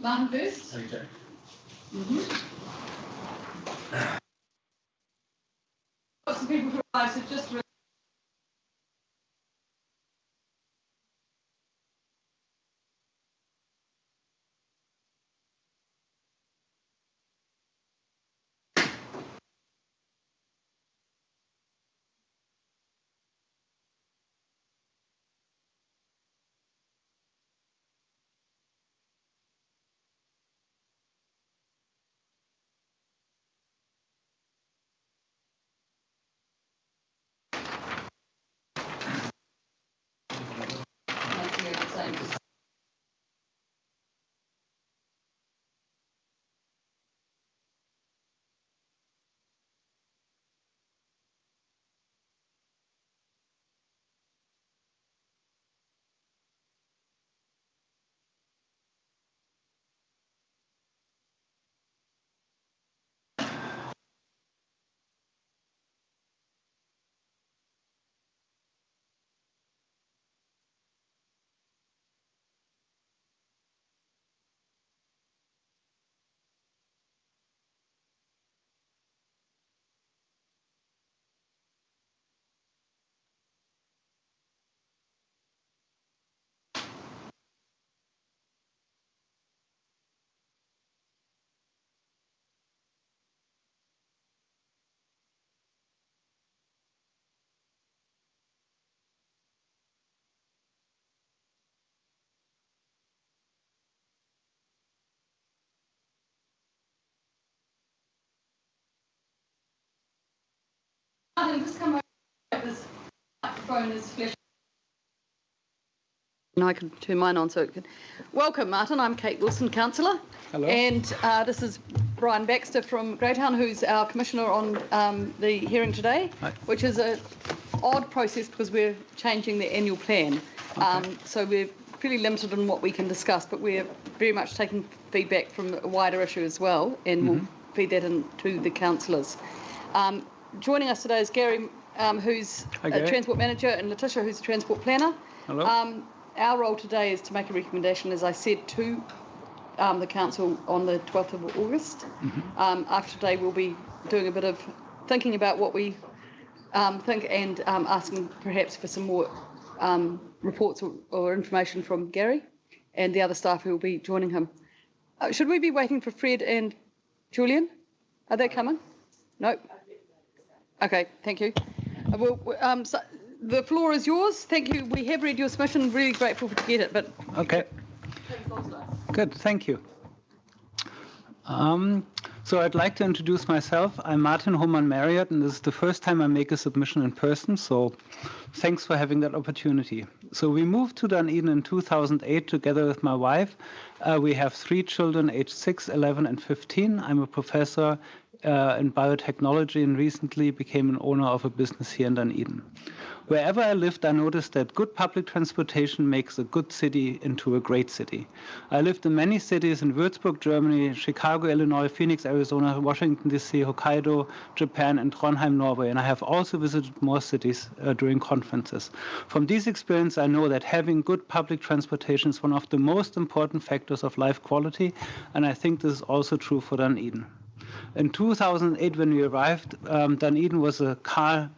Martin first. Okay. Lots of people who arrived, so just Martin, just come over. This microphone is flashing. And I can turn mine on so it can. Welcome, Martin. I'm Kate Wilson, councillor. Hello. And this is Brian Baxter from Greytown, who's our commissioner on the hearing today, Hi. which is a odd process because we're changing the annual plan. Okay. So we're pretty limited in what we can discuss, but we're very much taking feedback from a wider issue as well, and we'll feed that into the councillors. Joining us today is Gary, who's a transport manager, and Letitia, who's a transport planner. Hello. Our role today is to make a recommendation, as I said, to the council on the 12th of August. After today, we'll be doing a bit of thinking about what we think and asking perhaps for some more reports or information from Gary and the other staff who will be joining him. Should we be waiting for Fred and Julian? Are they coming? No? Okay, thank you. So the floor is yours. Thank you. We have read your submission. Really grateful to get it. But Okay. Good, thank you. So I'd like to introduce myself. I'm Martin Hohmann Marriott, and this is the first time I make a submission in person, so thanks for having that opportunity. So we moved to Dunedin in 2008 together with my wife. We have 3 children aged 6, 11, and 15. I'm a professor in biotechnology and recently became an owner of a business here in Dunedin. Wherever I lived, I noticed that good public transportation makes a good city into a great city. I lived in many cities in Würzburg, Germany, Chicago, Illinois, Phoenix, Arizona, Washington, D.C., Hokkaido, Japan, and Trondheim, Norway. And I have also visited more cities during conferences. From these experiences, I know that having good public transportation is one of the most important factors of life quality, and I think this is also true for Dunedin. In 2008, when we arrived, Dunedin was a car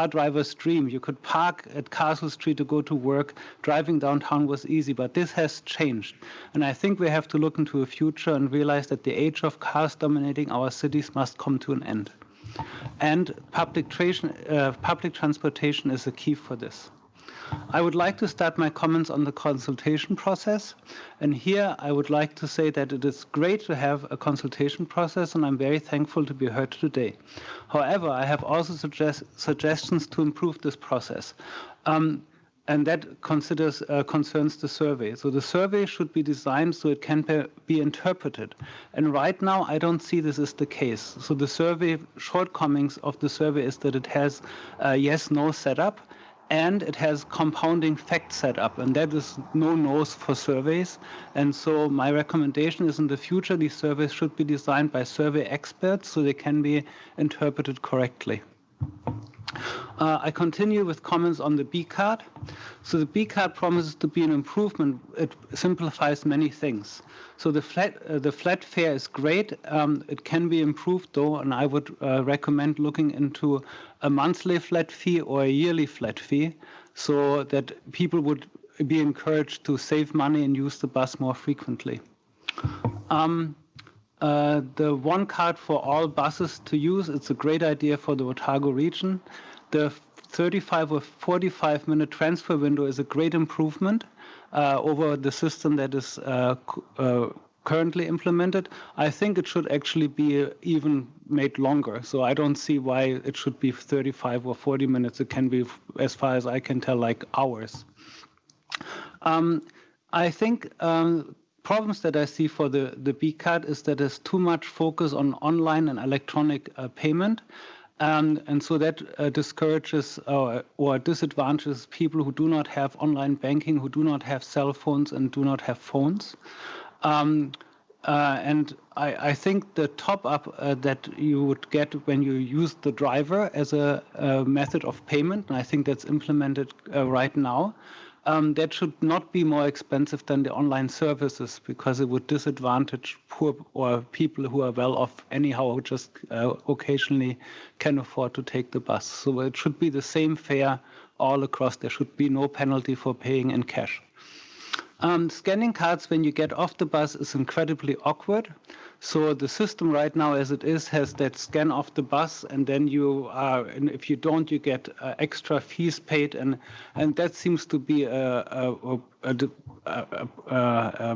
driver's dream. You could park at Castle Street to go to work. Driving downtown was easy, but this has changed. And I think we have to look into the future and realize that the age of cars dominating our cities must come to an end. And public transportation is a key for this. I would like to start my comments on the consultation process. And here I would like to say that it is great to have a consultation process, and I'm very thankful to be heard today. However, I have also suggestions to improve this process. And that concerns the survey. So the survey should be designed so it can be interpreted. And right now, I don't see this as the case. So the survey shortcomings of the survey is that it has a yes-no setup, and it has compounding fact setup, and that is no-nos for surveys. And so my recommendation is in the future, these surveys should be designed by survey experts so they can be interpreted correctly. I continue with comments on the B card. So the B card promises to be an improvement. It simplifies many things. So the flat fare is great. It can be improved though, and I would recommend looking into a monthly flat fee or a yearly flat fee, so that people would be encouraged to save money and use the bus more frequently. The one card for all buses to use, it's a great idea for the Otago region. The 35 or 45-minute transfer window is a great improvement over the system that is currently implemented. I think it should actually be even made longer. So I don't see why it should be 35 or 40 minutes. It can be, as far as I can tell, like hours. I think problems that I see for the B card is that there's too much focus on online and electronic payment. And so that discourages or disadvantages people who do not have online banking, who do not have cell phones and do not have phones. And I think the top up that you would get when you use the driver as a method of payment, and I think that's implemented right now, that should not be more expensive than the online services, because it would disadvantage poor or people who are well off anyhow, who just occasionally can afford to take the bus. So it should be the same fare all across. There should be no penalty for paying in cash. Scanning cards when you get off the bus is incredibly awkward. So the system right now, as it is, has that scan off the bus, and then you are, and if you don't, you get extra fees paid, and that seems to be a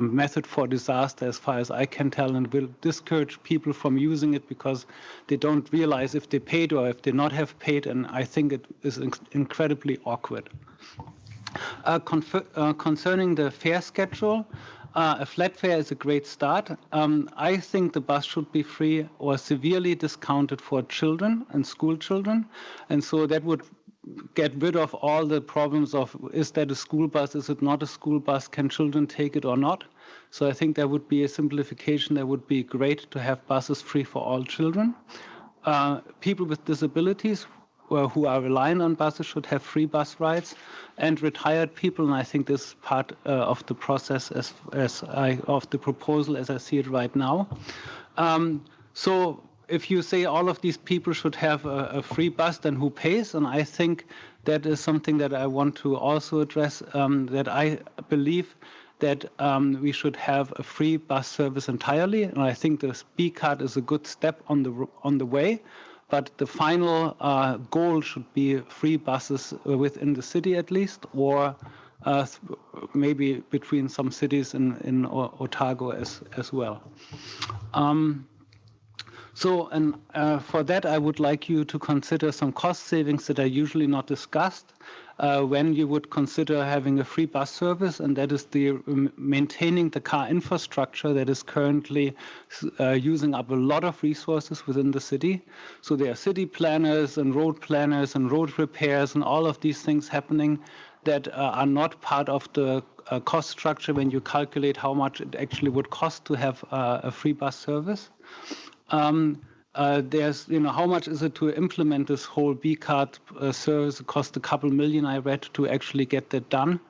method for disaster, as far as I can tell, and will discourage people from using it because they don't realize if they paid or if they not have paid, and I think it is incredibly awkward. Concerning the fare schedule, a flat fare is a great start. I think the bus should be free or severely discounted for children and school children. And so that would get rid of all the problems of, is that a school bus, is it not a school bus, can children take it or not? So I think there would be a simplification that would be great to have buses free for all children. People with disabilities who are relying on buses should have free bus rides, and retired people, and I think this is part of the process of the proposal as I see it right now. So if you say all of these people should have a free bus, then who pays? And I think that is something that I want to also address, that I believe that we should have a free bus service entirely, and I think the B card is a good step on the way. But the final goal should be free buses within the city at least, or maybe between some cities in Otago as well. For that, I would like you to consider some cost savings that are usually not discussed when you would consider having a free bus service, and that is the maintaining the car infrastructure that is currently using up a lot of resources within the city. So there are city planners and road repairs and all of these things happening that are not part of the cost structure when you calculate how much it actually would cost to have a free bus service. There's, how much is it to implement this whole B card service? It cost a couple million, I read, to actually get that done.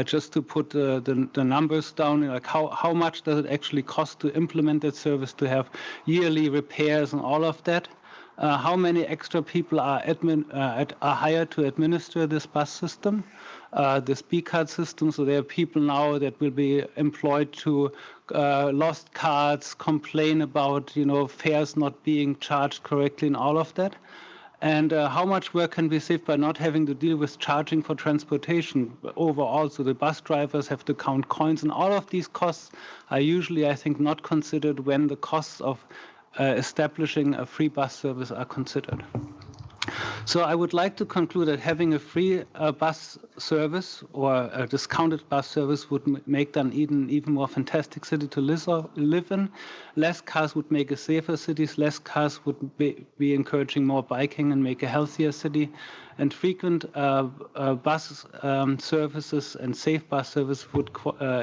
Just to put the numbers down, like how much does it actually cost to implement that service, to have yearly repairs and all of that? How many extra people are hired to administer this bus system, this B card system? So there are people now that will be employed to lost cards, complain about fares not being charged correctly and all of that. And how much work can be saved by not having to deal with charging for transportation overall? So the bus drivers have to count coins, and all of these costs are usually, I think, not considered when the costs of establishing a free bus service are considered. So I would like to conclude that having a free bus service or a discounted bus service would make Dunedin an even more fantastic city to live in. Less cars would make a safer city. Less cars would be encouraging more biking and make a healthier city. And frequent bus services and safe bus service would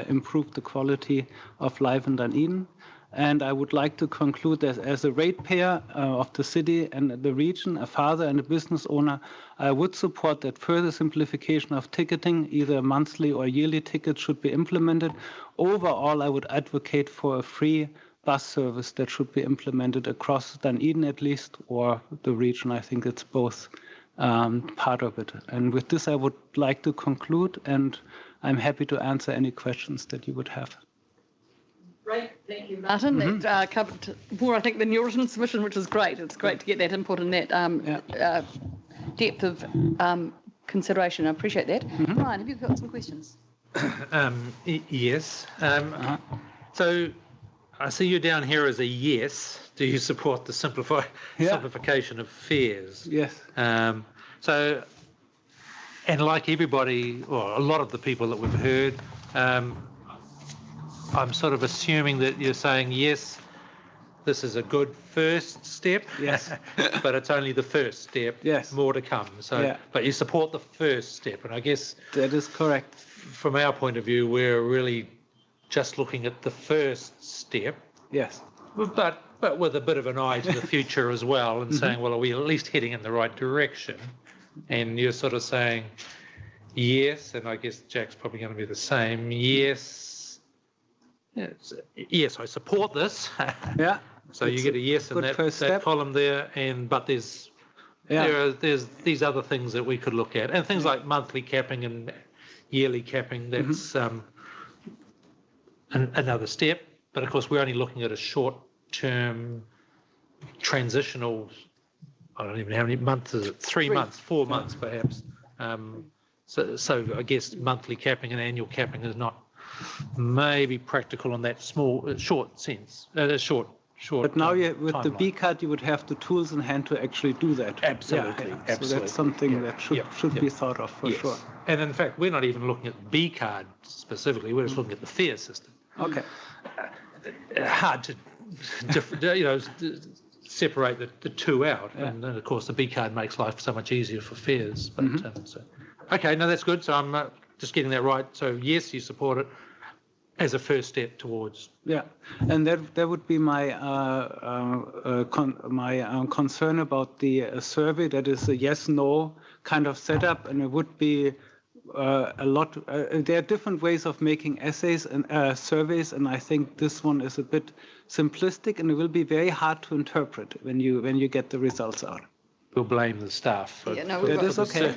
improve the quality of life in Dunedin. And I would like to conclude that as a ratepayer of the city and the region, a father and a business owner, I would support that further simplification of ticketing, either monthly or yearly tickets, should be implemented. Overall, I would advocate for a free bus service that should be implemented across Dunedin at least, or the region. I think it's both part of it. And with this, I would like to conclude, and I'm happy to answer any questions that you would have. Great, thank you, Martin. That covered more, I think, than your written submission, which is great. It's great to get that input and that depth of consideration. I appreciate that. Ryan, have you got some questions? Yes. So I see you down here as a yes. Do you support the simplification of fares? Yes. So, and like everybody, or a lot of the people that we've heard, I'm sort of assuming that you're saying, yes, this is a good first step. Yes. But it's only the first step. Yes. More to come. So, but you support the first step. And I guess that is correct. From our point of view, we're really just looking at the first step. Yes. But with a bit of an eye to the future as well, and saying, well, are we at least heading in the right direction? And you're sort of saying, yes, and I guess Jack's probably going to be the same. Yes. Yes, I support this. Yeah. So you get a yes in that column there, but there's these other things that we could look at, and things like monthly capping and yearly capping. That's another step. But of course, we're only looking at a short-term transitional. I don't even know how many months is it? 3 months, 4 months, perhaps. So I guess monthly capping and annual capping is not maybe practical in that short sense. Short. But now with timeline. The B card, you would have the tools in hand to actually do that. Absolutely. So that's something that should be thought of for sure. And in fact, we're not even looking at B card specifically. We're just looking at the fare system. Okay. Hard to separate the two out, and of course the B card makes life so much easier for fares. But okay, no, that's good. So I'm just getting that right. So yes, you support it as a first step towards. Yeah, and that would be my concern about the survey. That is a yes/no kind of setup, and it would be a lot. There are different ways of making essays and surveys, and I think this one is a bit simplistic, and it will be very hard to interpret when you get the results out. We'll blame the staff. That is okay.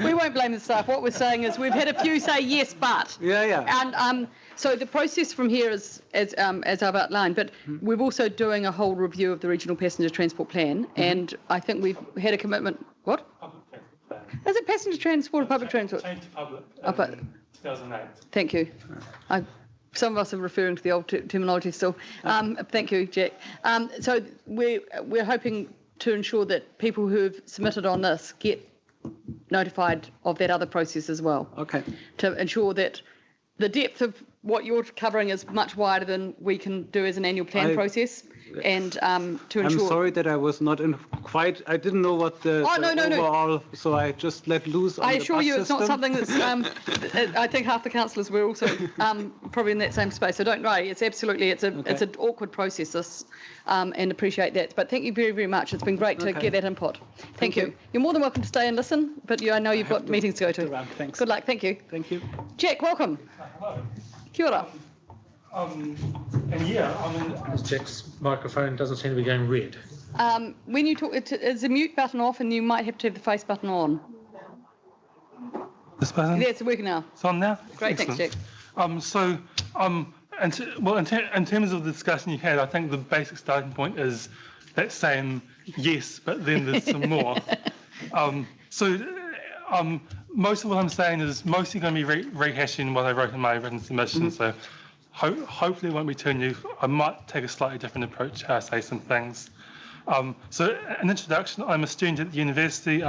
We won't blame the staff. What we're saying is we've had a few say yes, but. And so the process from here is as I've outlined, but we're also doing a whole review of the regional passenger transport plan, and I think we've had a commitment. What? Is it passenger transport or public transport? Changed to public in 2008. Thank you. Some of us are referring to the old terminology still. Thank you, Jack. So we're hoping to ensure that people who've submitted on this get notified of that other process as well. Okay. To ensure that the depth of what you're covering is much wider than we can do as an annual plan process. And to ensure. I'm sorry that I was not I didn't know what the overall. So I just let loose. On I assure you, it's not something that's. I think half the councillors were also probably in that same space. So don't worry. It's absolutely. It's an awkward process. This, and appreciate that. But thank you very, very much. It's been great to get that input. Thank you. You're more than welcome to stay and listen. But I know you've got meetings to go to. Thanks. Good luck. Thank you. Thank you. Jack, welcome. Hello. Kia ora. Jack's microphone doesn't seem to be going red. When you talk, is the mute button off, and you might have to have the face button on. This button? Yeah, it's working now. It's on now? Great, excellent. Thanks, Jack. In terms of the discussion you had, I think the basic starting point is that saying yes, but then there's some more. Most of what I'm saying is mostly going to be rehashing what I wrote in my written submission. So hopefully it won't be too new. I might take a slightly different approach to how I say some things. So an introduction, I'm a student at the university.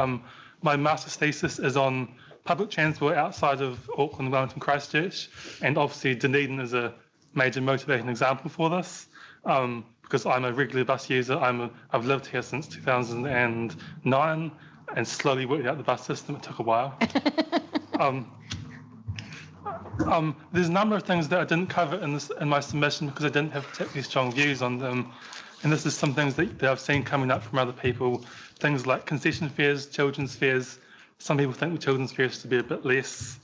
My master's thesis is on public transport outside of Auckland, Wellington, Christchurch, and obviously Dunedin is a major motivating example for this. Because I'm a regular bus user, I've lived here since 2009 and slowly worked out the bus system. It took a while. There's a number of things that I didn't cover in my submission because I didn't have particularly strong views on them. And this is some things that I've seen coming up from other people. Things like concession fares, children's fares. Some people think the children's fares should be a bit less.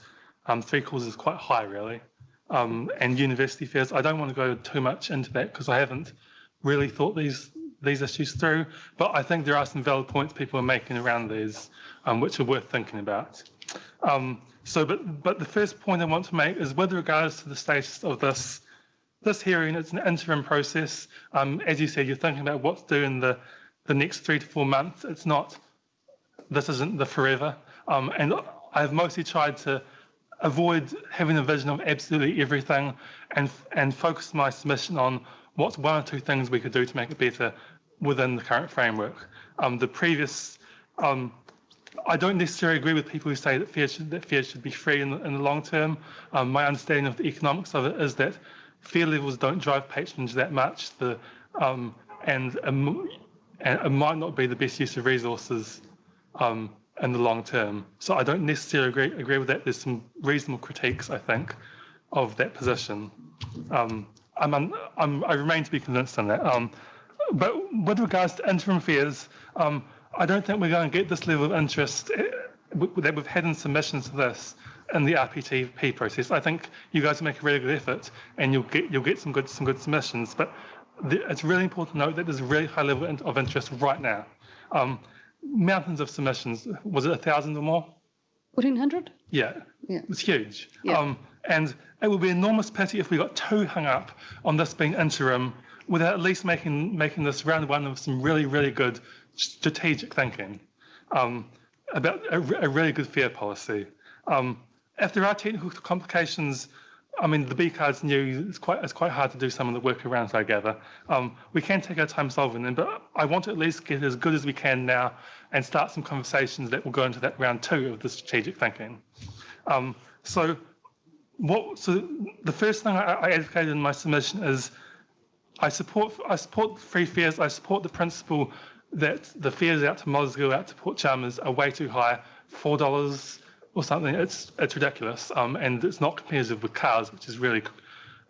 $3 is quite high, really. And university fares. I don't want to go too much into that because I haven't really thought these issues through. But I think there are some valid points people are making around these, which are worth thinking about. But the first point I want to make is with regards to the status of this hearing, it's an interim process. As you said, you're thinking about what to do in the next 3 to 4 months. This isn't the forever. And I've mostly tried to avoid having a vision of absolutely everything and focus my submission on what's 1 or 2 things we could do to make it better within the current framework. I don't necessarily agree with people who say that fares should be free in the long term. My understanding of the economics of it is that fare levels don't drive patronage that much, and it might not be the best use of resources in the long term. So I don't necessarily agree with that. There's some reasonable critiques, I think, of that position. I remain to be convinced on that. But with regards to interim fares, I don't think we're going to get this level of interest that we've had in submissions to this in the RPTP process. I think you guys will make a really good effort, and you'll get some good submissions. But it's really important to note that there's a really high level of interest right now. Mountains of submissions. Was it 1,000 or more? 1,400? Yeah. It's huge. Yeah. And it would be an enormous pity if we got too hung up on this being interim without at least making this round one of some really, really good strategic thinking about a really good fare policy. If there are technical complications, I mean, the B card's new. It's quite hard to do some of the workarounds, I gather. We can take our time solving them, but I want to at least get as good as we can now and start some conversations that will go into that round 2 of the strategic thinking. So the first thing I advocated in my submission is I support free fares. I support the principle that the fares out to Mosgiel, out to Port Chalmers are way too high, $4 or something. It's ridiculous, and it's not competitive with cars, which is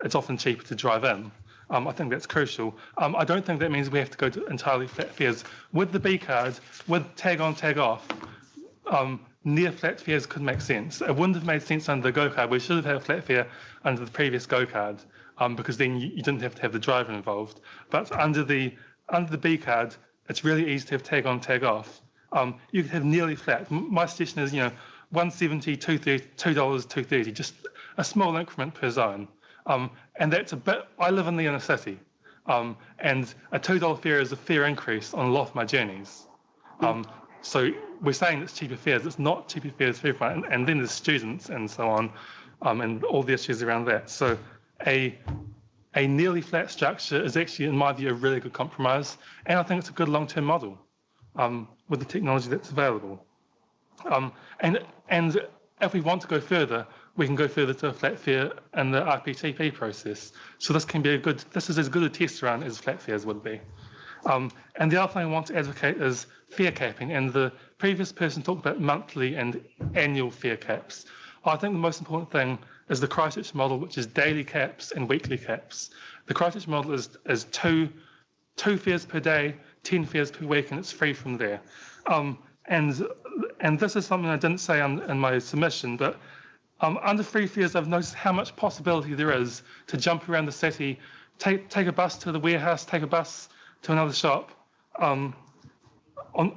it's often cheaper to drive in. I think that's crucial. I don't think that means we have to go to entirely flat fares. With the B card, with tag on, tag off, near flat fares could make sense. It wouldn't have made sense under the Go card. We should have had a flat fare under the previous Go card, because then you didn't have to have the driver involved. But under the B card, it's really easy to have tag on, tag off. You could have nearly flat. My suggestion is, $1.70, $2.30, $2.30, just a small increment per zone. And that's a bit. I live in the inner city, and a $2 fare is a fair increase on a lot of my journeys. So we're saying it's cheaper fares. It's not cheaper fares for everyone, and then there's students and so on, and all the issues around that. So a nearly flat structure is actually, in my view, a really good compromise, and I think it's a good long-term model with the technology that's available. And if we want to go further, we can go further to a flat fare in the RPTP process. So this is as good a test run as flat fares would be. And the other thing I want to advocate is fare capping, and the previous person talked about monthly and annual fare caps. I think the most important thing is the Christchurch model, which is daily caps and weekly caps. The Christchurch model is two fares per day, 10 fares per week, and it's free from there. And this is something I didn't say in my submission, but under free fares, I've noticed how much possibility there is to jump around the city, take a bus to the warehouse, take a bus to another shop, on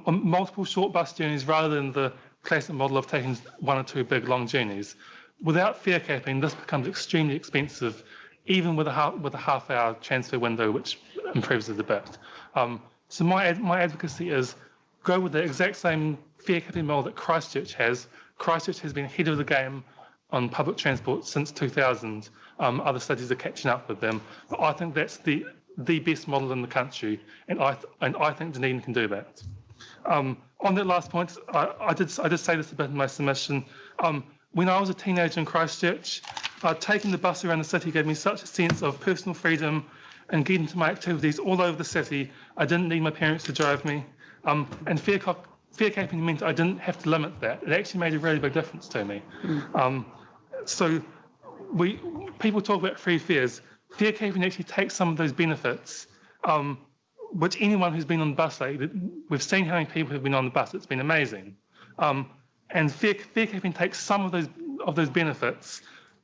multiple short bus journeys rather than the classic model of taking 1 or 2 big long journeys. Without fare capping, this becomes extremely expensive, even with a half-hour transfer window, which improves it a bit. So my advocacy is go with the exact same fare capping model that Christchurch has. Christchurch has been ahead of the game on public transport since 2000. Other cities are catching up with them, but I think that's the best model in the country, and I think Dunedin can do that. On that last point, I did say this a bit in my submission. When I was a teenager in Christchurch, taking the bus around the city gave me such a sense of personal freedom and getting to my activities all over the city. I didn't need my parents to drive me. And fare capping meant I didn't have to limit that. It actually made a really big difference to me. So people talk about free fares. Fare capping actually takes some of those benefits, which anyone who's been on the bus lately, we've seen how many people have been on the bus. It's been amazing. And fare capping takes some of those benefits,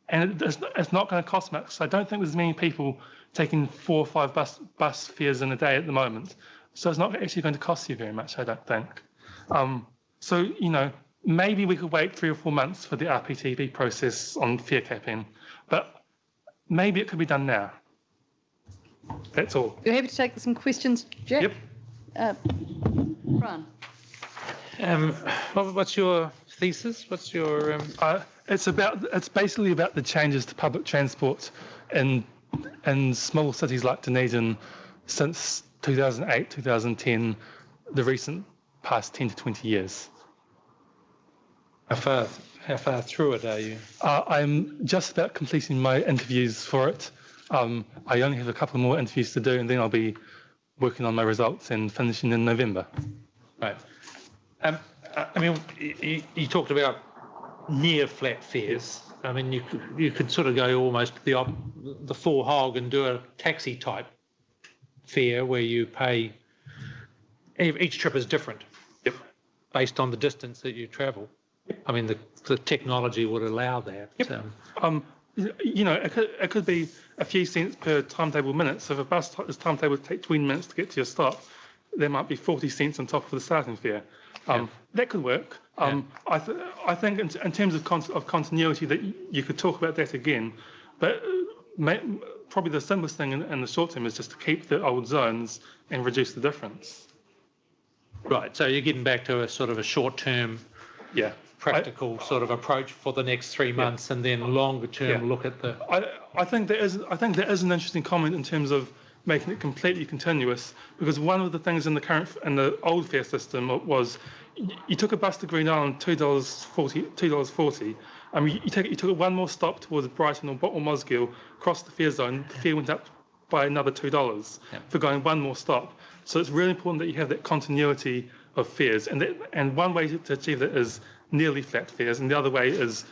and it's not going to cost much. So I don't think there's many people taking 4 or 5 bus fares in a day at the moment. So it's not actually going to cost you very much, I don't think. So, maybe we could wait 3 or 4 months for the RPTV process on fare capping, but maybe it could be done now. That's all. You're happy to take some questions, Jack? Yep. Brian. What's your thesis? What's your? It's basically about the changes to public transport in small cities like Dunedin since 2008, 2010, the recent past 10 to 20 years. How far through it are you? I'm just about completing my interviews for it. I only have a couple more interviews to do, and then I'll be working on my results and finishing in November. Right. I mean, you talked about near flat fares. I mean, you could sort of go almost the full hog and do a taxi type fare where you pay. Each trip is different. Yep. Based on the distance that you travel. I mean, the technology would allow that. Yep. It could be a few cents per timetable minute. So if a bus is timetable to take 20 minutes to get to your stop, there might be 40 cents on top of the starting fare. That could work. I think in terms of continuity, that you could talk about that again, but probably the simplest thing in the short term is just to keep the old zones and reduce the difference. Right. So you're getting back to a sort of a short-term, practical sort of approach for the next 3 months, and then longer-term look at the. I think there is an interesting comment in terms of making it completely continuous, because one of the things in the old fare system was you took a bus to Green Island, $2.40. You took one more stop towards Brighton or Mosgiel, crossed the fare zone, the fare went up by another $2 for going one more stop. So it's really important that you have that continuity of fares, and one way to achieve that is nearly flat fares, and the other way is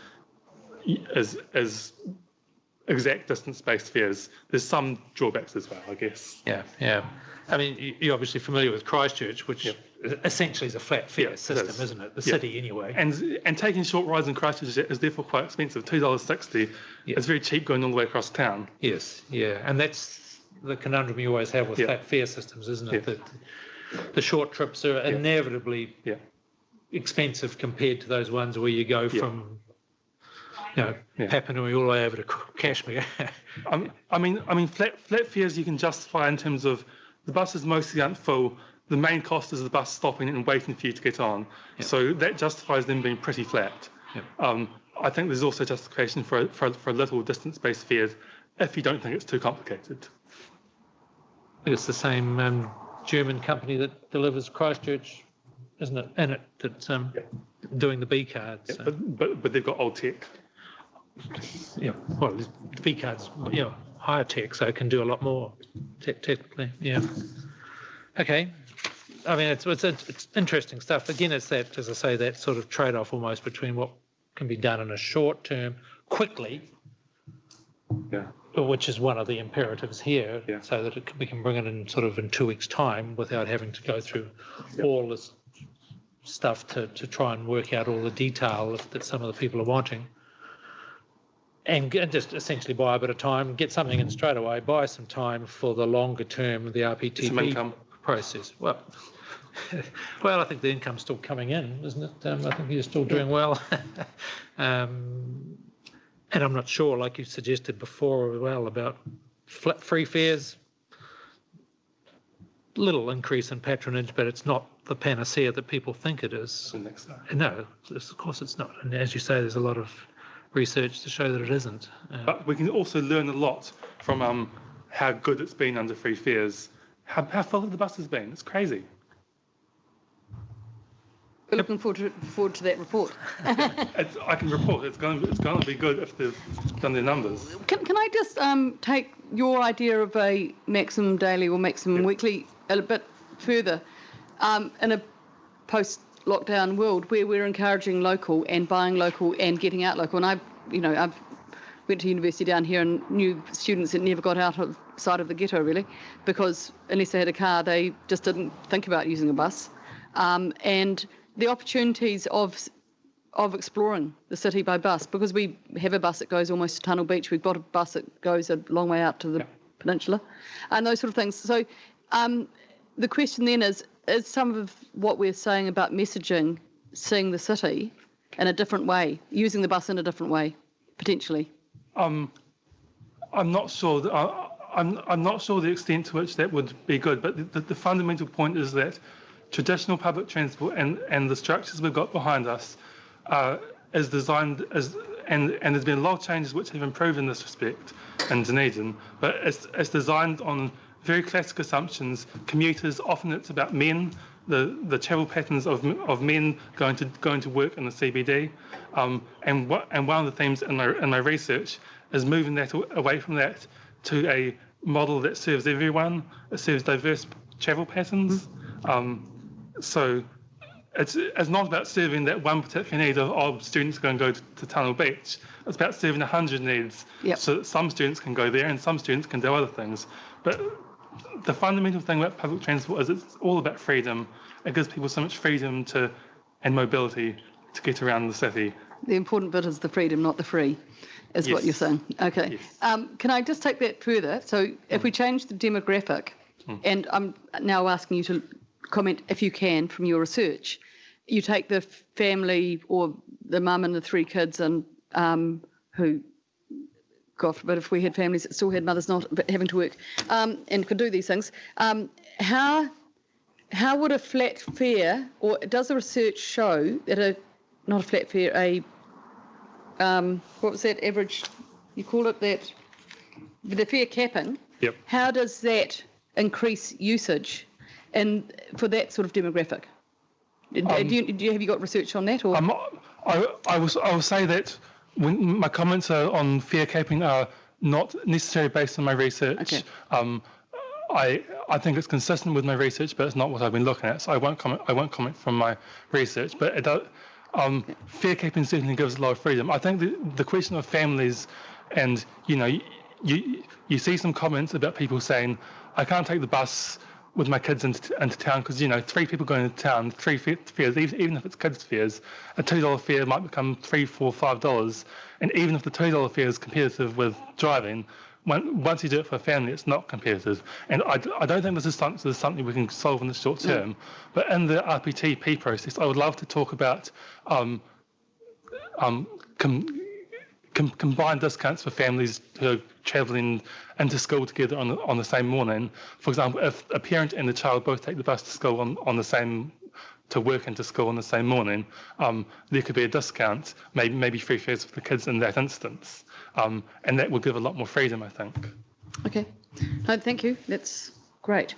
exact distance-based fares. There's some drawbacks as well, I guess. Yeah. I mean, you're obviously familiar with Christchurch, which essentially is a flat fare system, isn't it? The city, anyway. And taking short rides in Christchurch is therefore quite expensive. $2.60. It's very cheap going all the way across town. Yes, and that's the conundrum you always have with flat fare systems, isn't it? That the short trips are inevitably expensive compared to those ones where you go from Papanui all the way over to Kashmir. I mean, flat fares you can justify in terms of the buses mostly aren't full. The main cost is the bus stopping and waiting for you to get on. So that justifies them being pretty flat. I think there's also justification for little distance-based fares if you don't think it's too complicated. It's the same German company that delivers Christchurch, isn't it? And that's doing the B cards. So. But they've got old tech. Well, the B cards, higher tech, so it can do a lot more technically. Okay. I mean, it's interesting stuff. Again, it's that, as I say, that sort of trade-off almost between what can be done in a short term, quickly, which is one of the imperatives here, so that we can bring it in sort of in 2 weeks' time without having to go through all this stuff to try and work out all the detail that some of the people are wanting. And just essentially buy a bit of time, get something in straight away, buy some time for the longer term, the RPTV process. Well, I think the income's still coming in, isn't it? I think you're still doing well. And I'm not sure, like you suggested before as well, about free fares. Little increase in patronage, but it's not the panacea that people think it is. No, of course it's not. And as you say, there's a lot of research to show that it isn't. But we can also learn a lot from how good it's been under free fares. How full have the buses been? It's crazy. We're looking forward to that report. I can report it's going to be good if they've done their numbers. Can I just take your idea of a maximum daily or maximum weekly a bit further in a post-lockdown world where we're encouraging local and buying local and getting out local? And I've went to university down here and knew students that never got outside of the ghetto, really, because unless they had a car, they just didn't think about using a bus. And the opportunities of exploring the city by bus, because we have a bus that goes almost to Tunnel Beach, we've got a bus that goes a long way out to the peninsula, and those sort of things. So the question then is some of what we're saying about messaging, seeing the city in a different way, using the bus in a different way, potentially? I'm not sure. I'm not sure the extent to which that would be good, but the fundamental point is that traditional public transport and the structures we've got behind us is designed and there's been a lot of changes which have improved in this respect in Dunedin, but it's designed on very classic assumptions. Commuters, often it's about men, the travel patterns of men going to work in the CBD, and one of the themes in my research is moving that away from that to a model that serves everyone. It serves diverse travel patterns. So it's not about serving that one particular need of students going to go to Tunnel Beach. It's about serving 100 needs, so that some students can go there and some students can do other things. But the fundamental thing about public transport is it's all about freedom. It gives people so much freedom and mobility to get around the city. The important bit is the freedom, not the free, is what you're saying. Okay. Yes. Can I just take that further? So if we change the demographic, and I'm now asking you to comment, if you can, from your research, you take the family or the mum and the 3 kids and who, God forbid, if we had families that still had mothers not having to work and could do these things, how would a flat fare, or does the research show that not a flat fare, what was that average, you call it that, the fare capping, how does that increase usage and for that sort of demographic? Have you got research on that? Or I will say that when my comments on fare capping are not necessarily based on my research. I think it's consistent with my research, but it's not what I've been looking at. So I won't comment from my research. But it does, fare capping certainly gives a lot of freedom. I think the question of families, and you see some comments about people saying, I can't take the bus with my kids into town because 3 people going into town, 3 fares, even if it's kids fares, a $2 fare might become $3, $4, $5, and even if the $2 fare is competitive with driving, once you do it for a family, it's not competitive. And I don't think this is something we can solve in the short term. But in the RPTP process, I would love to talk about combined discounts for families who are travelling into school together on the same morning. For example, if a parent and the child both take the bus to school to work and to school on the same morning, there could be a discount, maybe free fares for the kids in that instance. And that would give a lot more freedom, I think. Okay. No, thank you. That's great.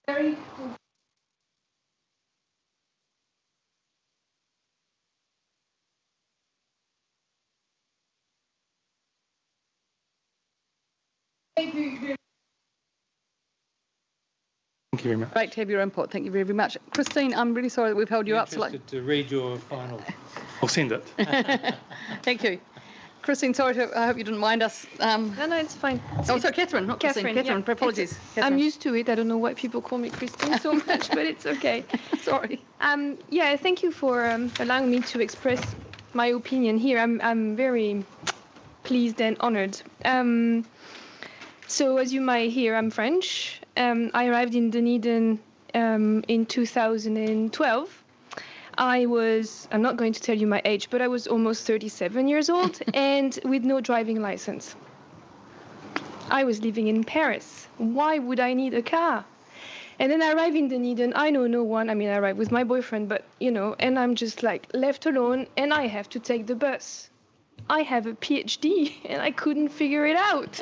Very cool. Thank you very much. Great to have your input. Thank you very, very much. Christine, I'm really sorry that we've held you up so late. To read your final. I'll send it. Thank you. Christine, sorry, I hope you didn't mind us. No, it's fine. Oh, sorry, Catherine, not Christine. Catherine, apologies. I'm used to it. I don't know why people call me Christine so much, but it's okay. Sorry. Yeah, thank you for allowing me to express my opinion here. I'm very pleased and honoured. So as you might hear, I'm French. I arrived in Dunedin in 2012. I'm not going to tell you my age, but I was almost 37 years old and with no driving license. I was living in Paris. Why would I need a car? And then I arrive in Dunedin. I know no one. I mean, I arrived with my boyfriend, but, and I'm just like left alone and I have to take the bus. I have a PhD and I couldn't figure it out.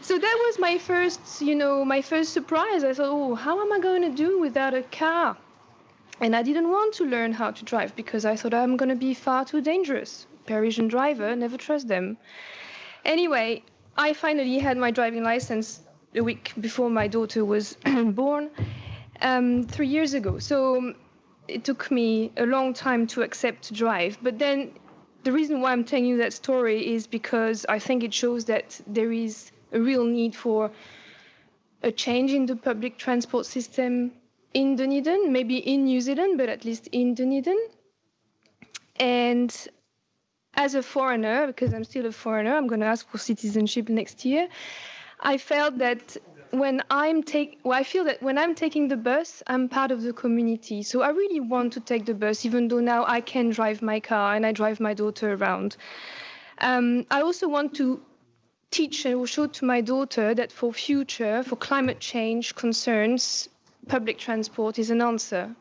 So that was my first surprise. I thought, oh, how am I going to do without a car? And I didn't want to learn how to drive because I thought I'm going to be far too dangerous. Parisian driver, never trust them. Anyway, I finally had my driving license a week before my daughter was born, 3 years ago. So it took me a long time to accept to drive. But then the reason why I'm telling you that story is because I think it shows that there is a real need for a change in the public transport system in Dunedin, maybe in New Zealand, but at least in Dunedin. And as a foreigner, because I'm still a foreigner, I'm going to ask for citizenship next year. I felt that I feel that when I'm taking the bus, I'm part of the community. So I really want to take the bus, even though now I can drive my car and I drive my daughter around. I also want to teach and show to my daughter that for climate change concerns, public transport is an answer.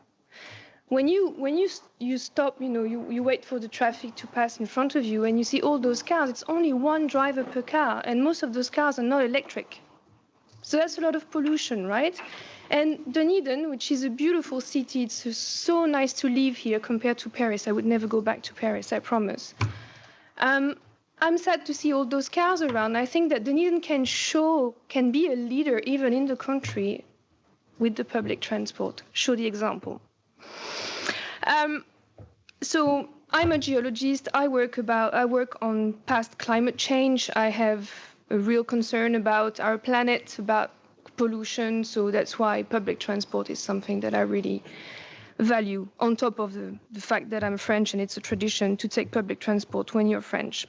When you stop, you wait for the traffic to pass in front of you and you see all those cars, it's only one driver per car, and most of those cars are not electric. So that's a lot of pollution, right? And Dunedin, which is a beautiful city, it's so nice to live here compared to Paris. I would never go back to Paris, I promise. I'm sad to see all those cars around. I think that Dunedin can be a leader even in the country with the public transport, show the example. So I'm a geologist. I work on past climate change. I have a real concern about our planet, about pollution. So that's why public transport is something that I really value, on top of the fact that I'm French and it's a tradition to take public transport when you're French.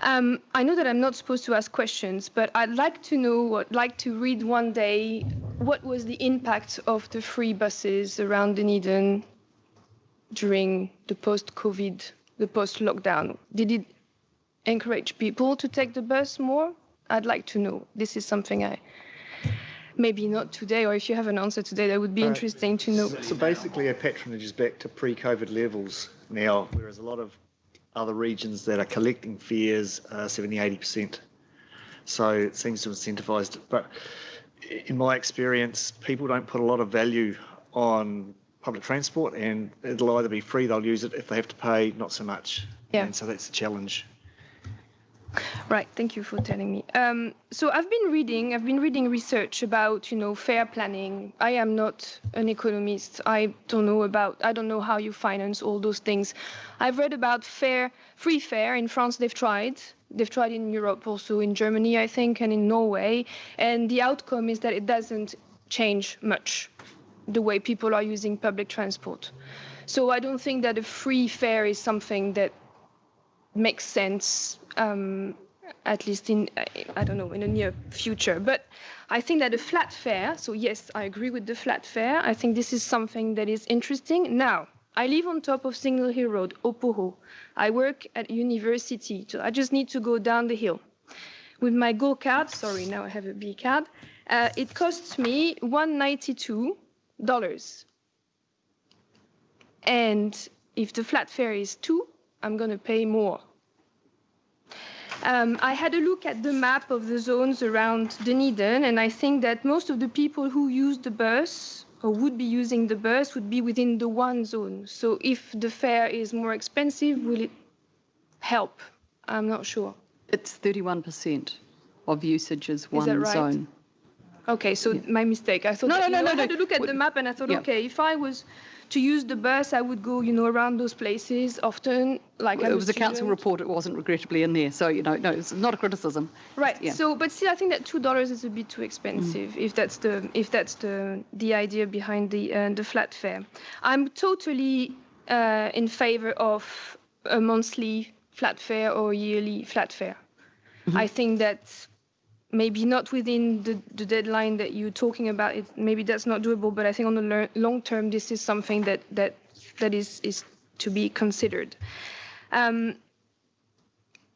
I know that I'm not supposed to ask questions, but I'd like to read one day what was the impact of the free buses around Dunedin during the post-COVID, the post-lockdown. Did it encourage people to take the bus more? I'd like to know. This is something maybe not today, or if you have an answer today, that would be interesting to know. So basically our patronage is back to pre-COVID levels now, whereas a lot of other regions that are collecting fares are 70-80%. So it seems to incentivise it. But in my experience, people don't put a lot of value on public transport, and it'll either be free, they'll use it. If they have to pay, not so much. Yeah. And so that's a challenge. Right, thank you for telling me. So I've been reading research about, fare planning. I am not an economist. I don't know how you finance all those things. I've read about free fare. In France, they've tried in Europe, also in Germany, I think, and in Norway. And the outcome is that it doesn't change much the way people are using public transport. So I don't think that a free fare is something that makes sense, at least in the near future. But I think that a flat fare, so yes, I agree with the flat fare. I think this is something that is interesting. Now, I live on top of Signal Hill Road, Opoho. I work at university, so I just need to go down the hill. With my Go card, sorry, now I have a B card, it costs me $1.92. And if the flat fare is $2, I'm going to pay more. I had a look at the map of the zones around Dunedin, and I think that most of the people who use the bus or would be using the bus would be within the one zone. So if the fare is more expensive, will it help? I'm not sure. It's 31% of usage is one right? zone. Okay, so my mistake. I thought I had to look at the map and I thought, okay, if I was to use the bus, I would go, around those places often. It was a council report. It wasn't regrettably in there. So, no, it's not a criticism. Right. Yeah. So, but still, I think that $2 is a bit too expensive. If that's the idea behind the flat fare. I'm totally in favor of a monthly flat fare or yearly flat fare. Mm-hmm. I think that maybe not within the deadline that you're talking about. Maybe that's not doable, but I think on the long term, this is something that is to be considered. The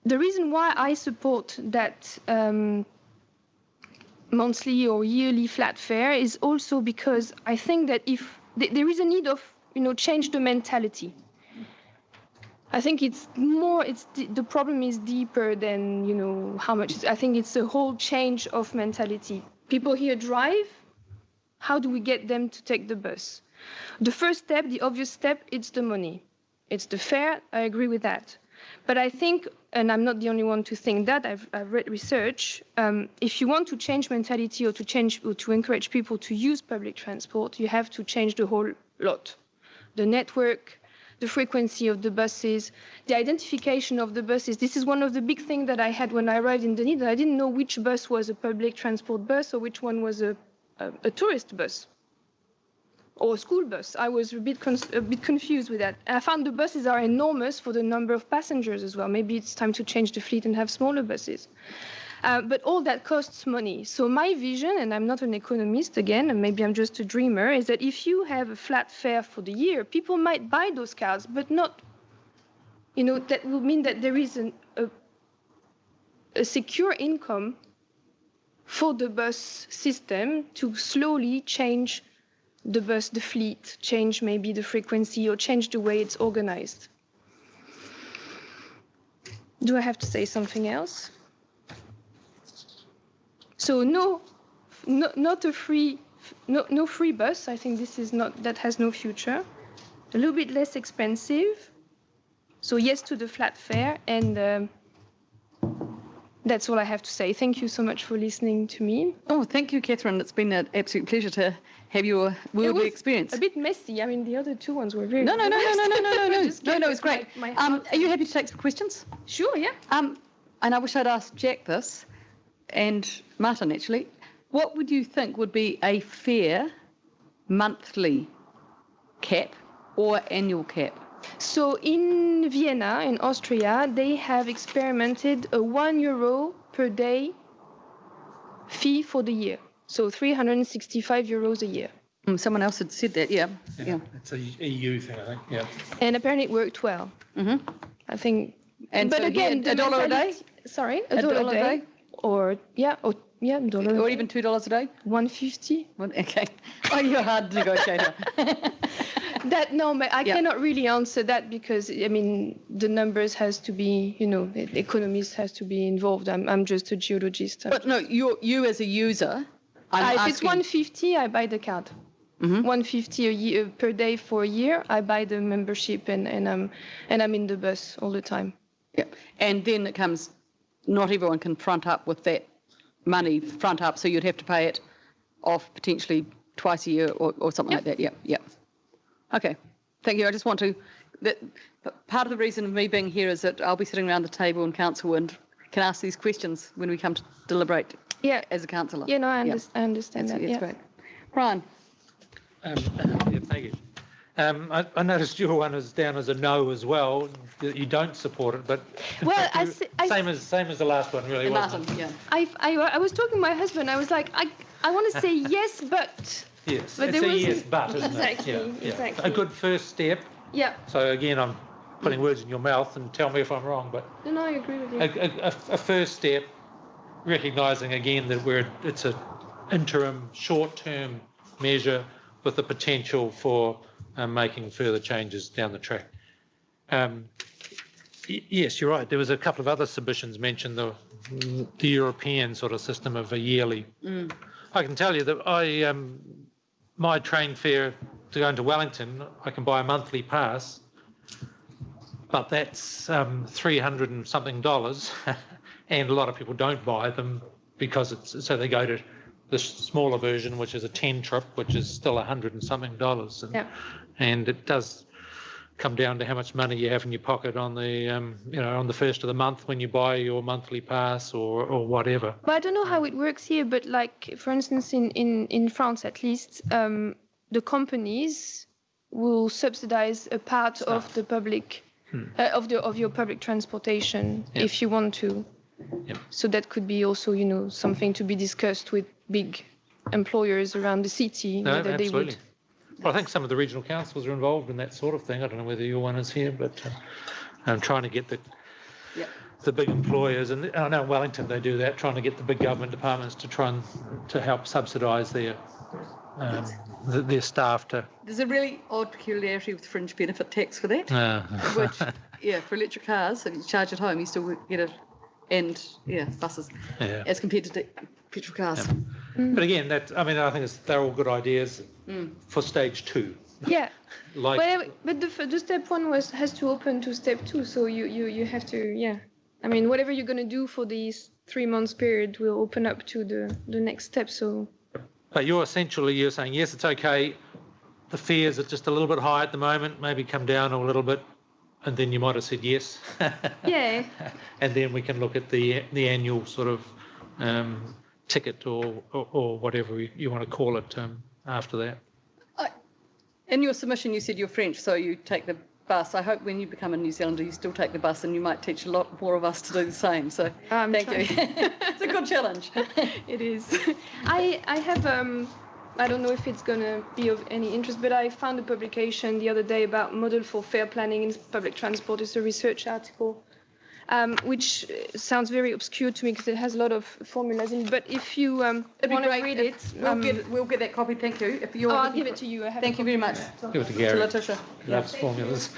reason why I support that monthly or yearly flat fare is also because I think that if there is a need of change the mentality. I think the problem is deeper than, how much. I think it's a whole change of mentality. People here drive. How do we get them to take the bus? The first step, the obvious step, it's the money. It's the fare. I agree with that. But I think, and I'm not the only one to think that, I've read research, if you want to change mentality or to encourage people to use public transport, you have to change the whole lot. The network, the frequency of the buses, the identification of the buses. This is one of the big things that I had when I arrived in Dunedin. I didn't know which bus was a public transport bus or which one was a tourist bus or a school bus. I was a bit confused with that. I found the buses are enormous for the number of passengers as well. Maybe it's time to change the fleet and have smaller buses. But all that costs money. So my vision, and I'm not an economist again, and maybe I'm just a dreamer, is that if you have a flat fare for the year, people might buy those cars, but not, that will mean that there is a secure income for the bus system to slowly change the fleet, change maybe the frequency or change the way it's organized. Do I have to say something else? So no free bus. I think that has no future. A little bit less expensive. So yes to the flat fare, and that's all I have to say. Thank you so much for listening to me. Oh, thank you, Catherine. It's been an absolute pleasure to have your worldly experience. A bit messy. I mean, the other two ones were very. No, it's great. Are you happy to take some questions? Sure, yeah. And I wish I'd asked Jack this, and Martin actually. What would you think would be a fair monthly cap or annual cap? So in Vienna, in Austria, they have experimented a €1 per day fee for the year. So 365 euros a year. Someone else had said that, yeah. It's a EU thing, I think, yeah. And apparently it worked well. Mm-hmm. I think. And but so again, $1 a day? Sorry, $1 a day? Or $1. Or even $2 a day? 150. Okay. Oh, you're a hard negotiator. I cannot really answer that because I mean the numbers has to be, the economist has to be involved. I'm just a geologist. But no, you as a user. If it's 150, I buy the card. Mm-hmm. 150 a year per day for a year. I buy the membership and I'm in the bus all the time. Yeah, and then it comes. Not everyone can front up with that money front up, so you'd have to pay it off potentially twice a year or something like that. Yeah. Okay, thank you. I just want to. Part of the reason of me being here is that I'll be sitting around the table in council and can ask these questions when we come to deliberate. Yeah. As a councillor. Yeah, no, I understand that. That's great. Brian. Thank you. I noticed your one is down as a no as well. That you don't support it, but well, same as the last one, really. Wasn't it? Yeah. I was talking to my husband. I was like, I want to say yes, but. Yes, but it's a yes, but, isn't exactly, it? Yeah. Exactly. A good first step. Yeah. So again, I'm putting words in your mouth, and tell me if I'm wrong. But no, I agree with you. A first step, recognising again that it's an interim, short-term measure with the potential for making further changes down the track. Yes, you're right. There was a couple of other submissions mentioned, the European sort of system of a yearly. I can tell you that my train fare to go into Wellington, I can buy a monthly pass, but that's $300 and something, and a lot of people don't buy them because so they go to the smaller version, which is a 10 trip, which is still $100 and something, and it does come down to how much money you have in your pocket on the on the first of the month when you buy your monthly pass or whatever. But I don't know how it works here, but like for instance in France at least, the companies will subsidize a part of the public of your public transportation if you want to. Yep. So that could be also something to be discussed with big employers around the city. No, whether absolutely. They would. Well, I think some of the regional councils are involved in that sort of thing. I don't know whether your one is here, but I'm trying to get the big employers, and I know in Wellington they do that, trying to get the big government departments to try and to help subsidise their staff to. There's a really odd peculiarity with fringe benefit tax for that, which for electric cars, if you charge at home, you still get it, and buses, as compared to petrol cars. Yeah. But again, I think they're all good ideas for stage 2. Yeah. Like, but the step 1 has to open to step 2, so you have to I mean, whatever you're going to do for these 3 months period will open up to the next step. So. But you're saying yes, it's okay the fares are just a little bit high at the moment, maybe come down a little bit, and then you might have said yes. Yeah. And then we can look at the annual sort of ticket or whatever you want to call it after that. In your submission, you said you're French, so you take the bus. I hope when you become a New Zealander, you still take the bus, and you might teach a lot more of us to do the same. So thank you. It's a good challenge. It is. I have I don't know if it's going to be of any interest, but I found a publication the other day about model for fare planning in public transport. It's a research article, which sounds very obscure to me because it has a lot of formulas in it. But if you want to read it... We'll get that copy, thank you. If you're I'll give it to you. Thank you very much. Give it to Gary. To Letitia. Loves formulas.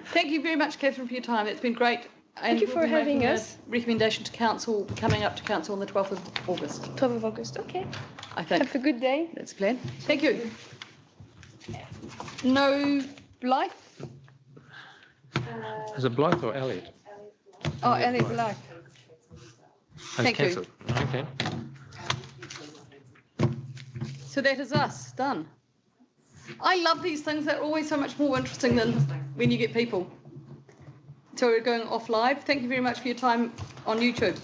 Thank you very much, Catherine, for your time. It's been great. Thank you for having us. Recommendation to council, coming up to council on the 12th of August. 12th of August, okay. I think. Have a good day. That's the plan. Thank you. No Blythe? Is it Blythe or Elliot? Oh, Elliot Blythe. Thank you. Okay. So that is us, done. I love these things. They're always so much more interesting than when you get people. So we're going off live. Thank you very much for your time on YouTube.